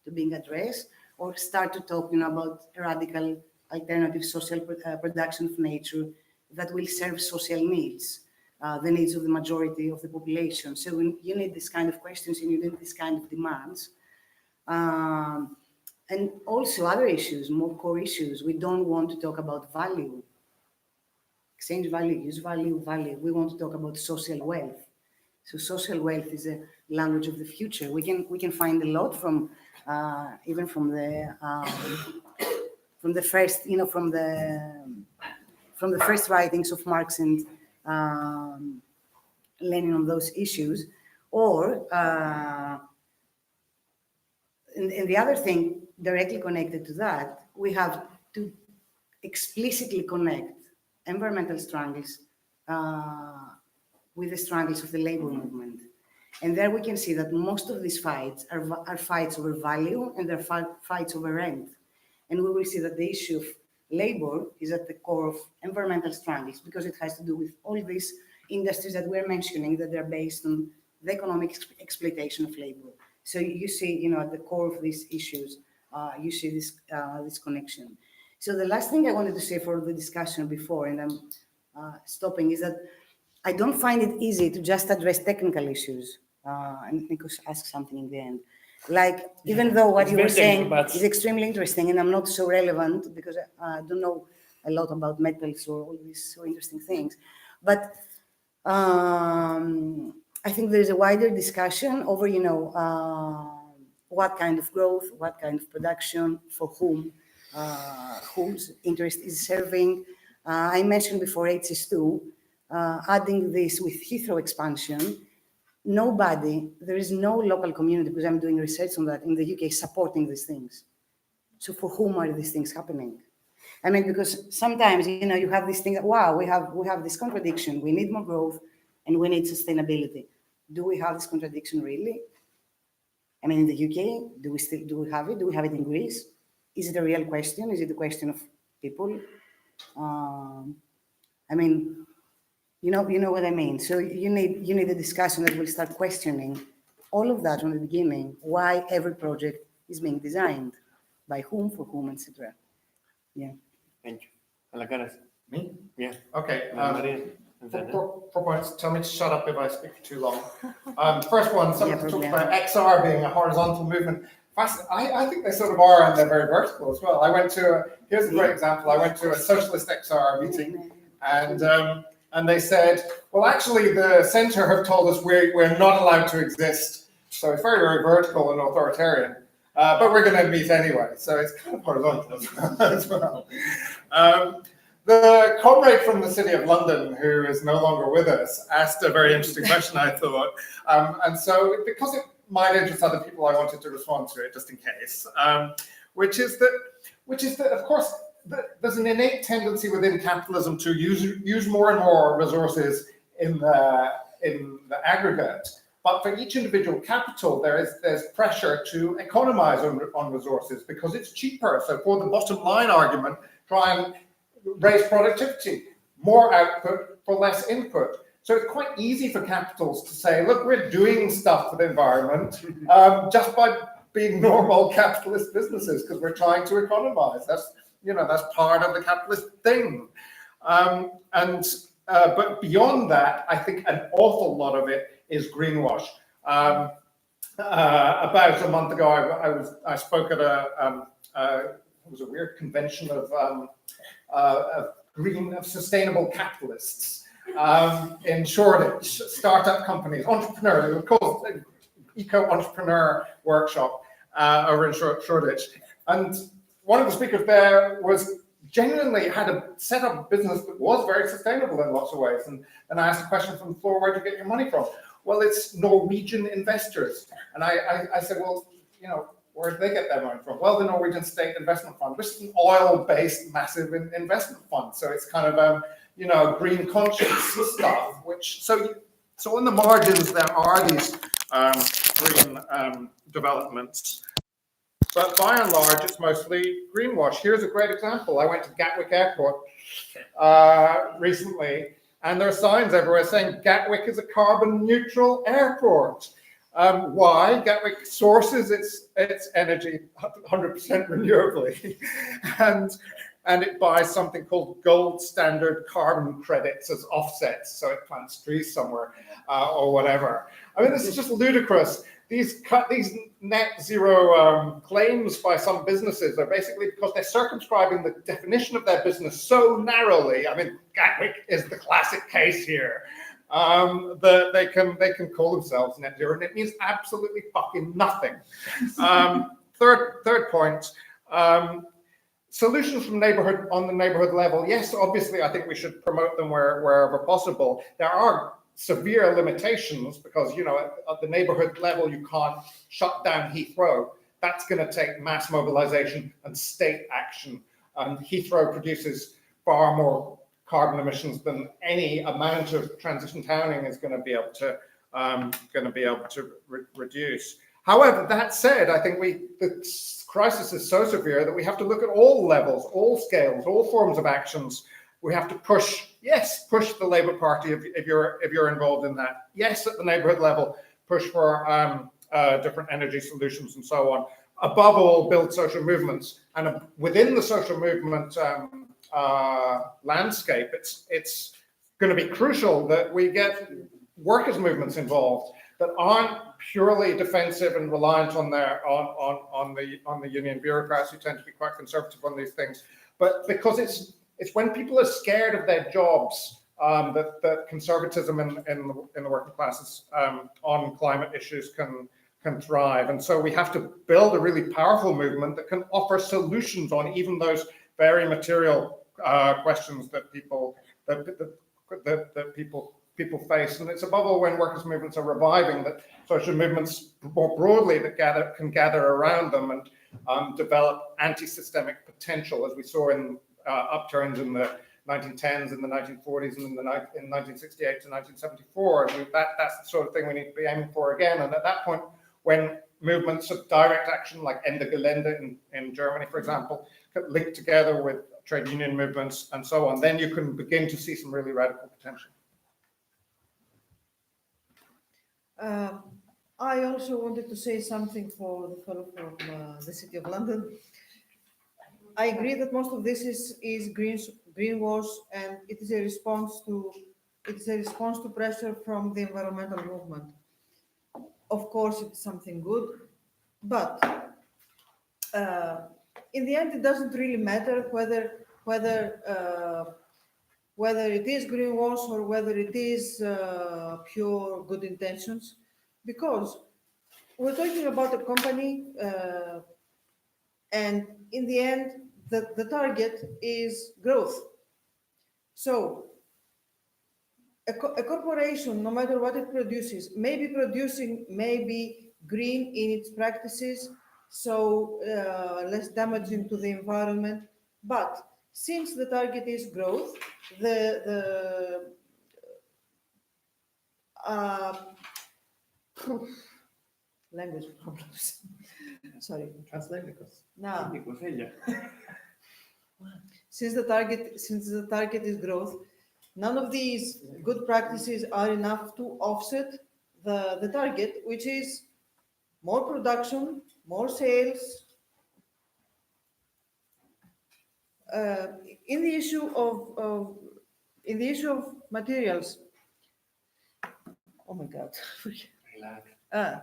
to being addressed, or start to talk, about a radical alternative social production of nature that will serve social needs, the needs of the majority of the population. So you need this kind of questions, and you need this kind of demands. And also other issues, more core issues. We don't want to talk about value, exchange value, use value, value. We want to talk about social wealth. So social wealth is a language of the future. We can find a lot from even from the first, from the first writings of Marx and Lenin on those issues, or and the other thing directly connected to that, we have to explicitly connect environmental struggles with the struggles of the labor movement. And there we can see that most of these fights are fights over value and they're fights over rent. And we will see that the issue of labor is at the core of environmental struggles because it has to do with all these industries that we're mentioning that they're based on the economic exploitation of labor. So you see, at the core of these issues, you see this connection. So the last thing I wanted to say for the discussion before, and I'm stopping, is that I don't find it easy to just address technical issues. And Nikos asked something in the end. Like, even though what you were saying is extremely interesting, and I'm not so relevant because I don't know a lot about metals or all these so interesting things, but I think there's a wider discussion over, what kind of growth, what kind of production, for whom, whose interest is serving. I mentioned before HS2, adding this with Heathrow expansion. There is no local community, because I'm doing research on that in the UK, supporting these things. So for whom are these things happening? I mean, because sometimes, you have this thing that, wow, we have this contradiction. We need more growth and we need sustainability. Do we have this contradiction really? I mean, in the UK, do we have it? Do we have it in Greece? Is it a real question? Is it a question of people? I mean, you know what I mean. So you need a discussion that will start questioning all of that from the beginning. Why every project is being designed, by whom, for whom, etc. Yeah. Thank you. Alakaras. Me? Yeah. Okay. Maria. Four points. Tell me to shut up if I speak for too long. First one, someone talked about XR being a horizontal movement. I think they sort of are, and they're very vertical as well. Here's a great example. I went to a socialist XR meeting, and they said, well, actually, the centre have told us we're not allowed to exist. So it's very, very vertical and authoritarian. But we're going to meet anyway. So it's kind of horizontal as well. The comrade from the City of London, who is no longer with us, asked a very interesting question, I thought. And so because it might interest other people, I wanted to respond to it just in case, which is that, of course, there's an innate tendency within capitalism to use more and more resources in the aggregate. But for each individual capital, there's pressure to economize on resources because it's cheaper. So for the bottom line argument, try and raise productivity, more output for less input. So it's quite easy for capitals to say, look, we're doing stuff for the environment just by being normal capitalist businesses because we're trying to economize. That's part of the capitalist thing. But beyond that, I think an awful lot of it is greenwash. About a month ago, I spoke at it was a weird convention of sustainable capitalists in Shoreditch, startup companies, entrepreneurs. It was called Eco-Entrepreneur Workshop over in Shoreditch. And one of the speakers there genuinely had a set up business that was very sustainable in lots of ways. And I asked a question from the floor, where do you get your money from? Well, it's Norwegian investors. And I said, well, where do they get their money from? Well, the Norwegian State Investment Fund, which is an oil-based massive investment fund. So it's kind of, green conscience stuff, so on the margins, there are these green developments. But by and large, it's mostly greenwash. Here's a great example. I went to Gatwick Airport recently, and there are signs everywhere saying Gatwick is a carbon neutral airport. Why? Gatwick sources its energy 100% renewably, and it buys something called gold standard carbon credits as offsets, so it plants trees somewhere or whatever. I mean, this is just ludicrous. These net zero claims by some businesses are basically because they're circumscribing the definition of their business so narrowly. I mean, Gatwick is the classic case here. That they can call themselves net zero, and it means absolutely fucking nothing. Third point. Solutions from on the neighborhood level. Yes, obviously, I think we should promote them wherever possible. There are severe limitations because, at the neighborhood level, you can't shut down Heathrow. That's going to take mass mobilization and state action. And Heathrow produces far more carbon emissions than any amount of transition towning is going to be able to reduce. However, that said, I think the crisis is so severe that we have to look at all levels, all scales, all forms of actions. We have to push the Labour Party if you're involved in that. Yes, at the neighbourhood level, push for different energy solutions and so on. Above all, build social movements, and within the social movement landscape, it's going to be crucial that we get workers' movements involved that aren't purely defensive and reliant on the union bureaucrats who tend to be quite conservative on these things, but because it's when people are scared of their jobs that conservatism in the working classes on climate issues can thrive. And so we have to build a really powerful movement that can offer solutions on even those very material questions that people face. And it's above all when workers' movements are reviving that social movements more broadly that can gather around them and develop anti-systemic potential, as we saw in upturns in the 1910s, in the 1940s, and in 1968 to 1974. And that's the sort of thing we need to be aiming for again. And at that point, when movements of direct action like Ende Gelände in Germany, for example, linked together with trade union movements and so on, then you can begin to see some really radical potential. I also wanted to say something for the fellow from the City of London. I agree that most of this is greenwash, and it is a response to pressure from the environmental movement. Of course, it's something good, but in the end, it doesn't really matter whether it is greenwash or whether it is pure good intentions, because we're talking about a company, and in the end, the target is growth. So a corporation, no matter what it produces, may be green in its practices, so less damaging to the environment. But since the target is growth, the language problems. Sorry. Translate because No. it was ella. Since the target is growth, none of these good practices are enough to offset the target, which is more production, more sales. In the issue of materials. Oh my God. No.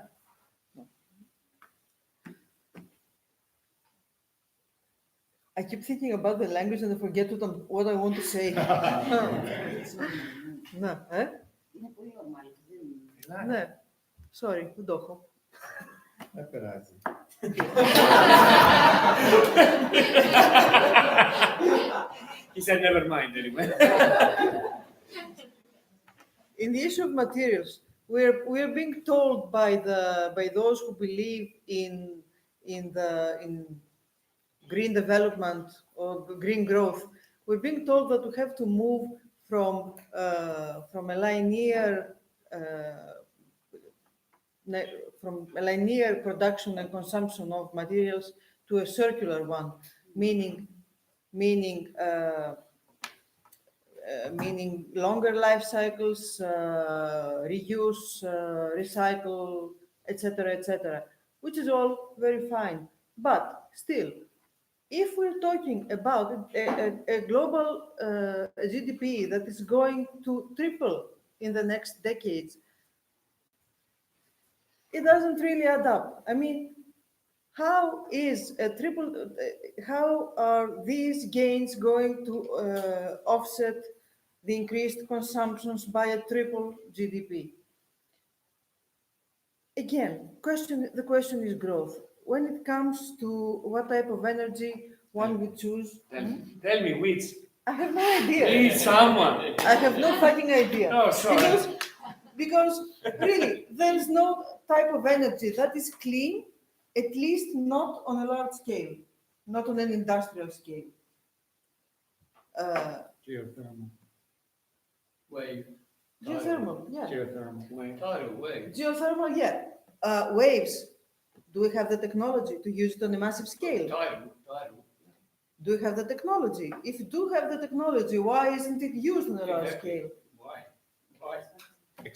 I keep thinking about the language and I forget what I want to say. No, eh? Ναι, sorry, δεν το έχω. Δεν περάζει. He said never mind anyway. In the issue of materials, we're being told by those who believe in green development or green growth, we're being told that we have to move from a linear production and consumption of materials to a circular one, meaning longer life cycles, reuse, recycle, etc., which is all very fine. But still, if we're talking about a global GDP that is going to triple in the next decades, it doesn't really add up. I mean, how are these gains going to offset the increased consumptions by a triple GDP? Again, the question is growth. When it comes to what type of energy one would choose, Tell me which. I have no idea. Please, someone. I have no fucking idea. No, sorry. Because really, there is no type of energy that is clean, at least not on a large scale, not on an industrial scale. Geothermal. Wave. Geothermal, yeah. Geothermal. Tidal wave. Geothermal, yeah. Waves. Do we have the technology to use it on a massive scale? Tidal. Do we have the technology? If you do have the technology, why isn't it used on a large Exactly. scale? Why?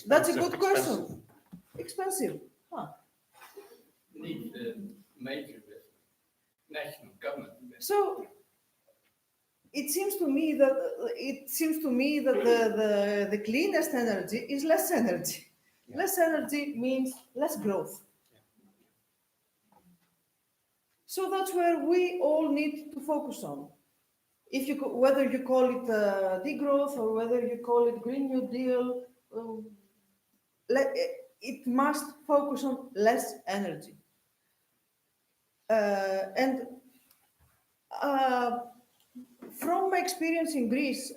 That's a good question. Expensive. Huh. Need major investment, national government investment. So it seems to me that the cleanest energy is less energy. Yeah. Less energy means less growth. So that's where we all need to focus on. If you whether you call it degrowth or whether you call it Green New Deal, it must focus on less energy. And from my experience in Greece,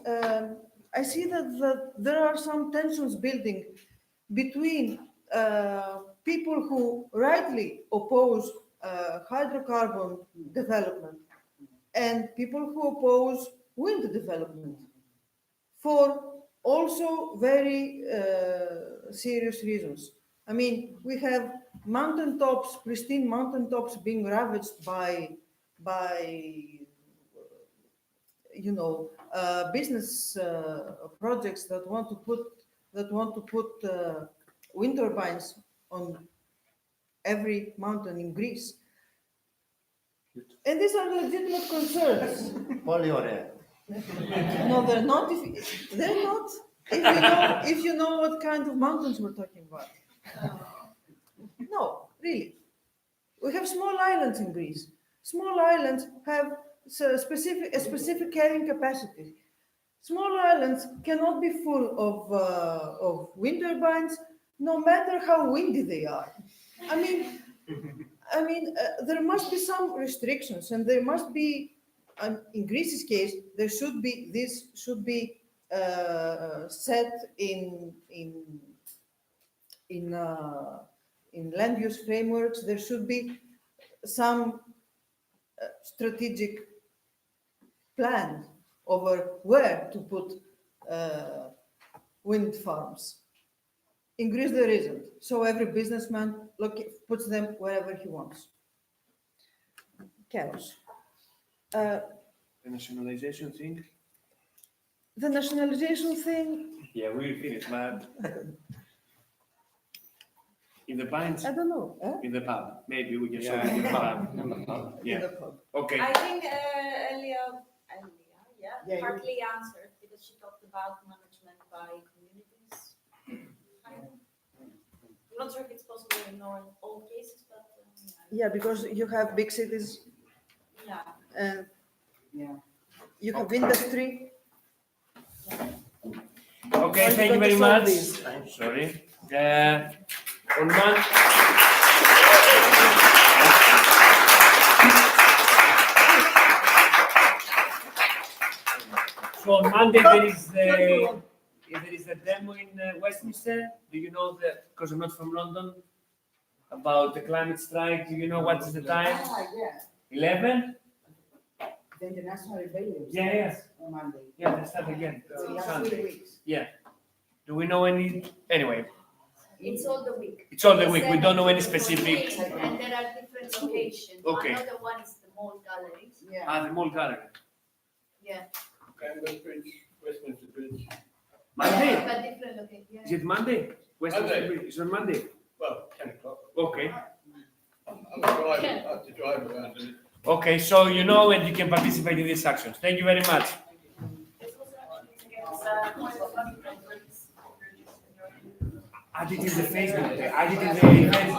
I see that there are some tensions building between people who rightly oppose hydrocarbon development and people who oppose wind development for also very serious reasons. I mean, we have mountaintops, pristine mountaintops being ravaged by business projects that want to put wind turbines on every mountain in Greece. And these are legitimate concerns. Πολύ ωραία. No, they're not. They're not. If you know what kind of mountains we're talking about. No, really. We have small islands in Greece. Small islands have a specific carrying capacity. Small islands cannot be full of wind turbines, no matter how windy they are. I mean, there must be some restrictions, and there must be. In Greece's case, this should be set in land use frameworks. There should be some strategic plan over where to put wind farms. In Greece, there isn't. So every businessman puts them wherever he wants. Chaos. The nationalization thing? The nationalization thing, Yeah, we'll finish, but in the pints, I don't know. in the pub, maybe we can Yeah, solve it in the pub. In Yeah, the pub. okay. I think Elia, Yeah, partly answered because she talked about management by communities. I'm not sure if it's possible in all cases, but Yeah, because you have big cities yeah. and you have industry. Okay, How are you thank you going to very solve much. this? I'm sorry. On Monday, so on Monday there is the demo in Westminster. Do you know because I'm not from London, about the climate strike? Do you know what is the time? Yeah. 11? The international rebellion. Yeah. On Monday. Yeah, let's start again. So last Sunday. 3 weeks. Yeah. Do we know any? Anyway, It's all the week. it's all the week. We don't know any specific. And there are different locations. Okay. Another one is the mall galleries. Yeah. The mall gallery. Yeah. Cambridge Bridge, Westminster Bridge. Monday? But different locations. Is it Monday? Westminster Monday. Bridge. It's on Monday. Well, 10 o'clock. Okay. I'm driving, I have to drive around and Okay, so you know and you can participate in these actions. Thank you very much. I did in the Facebook. I did in the event.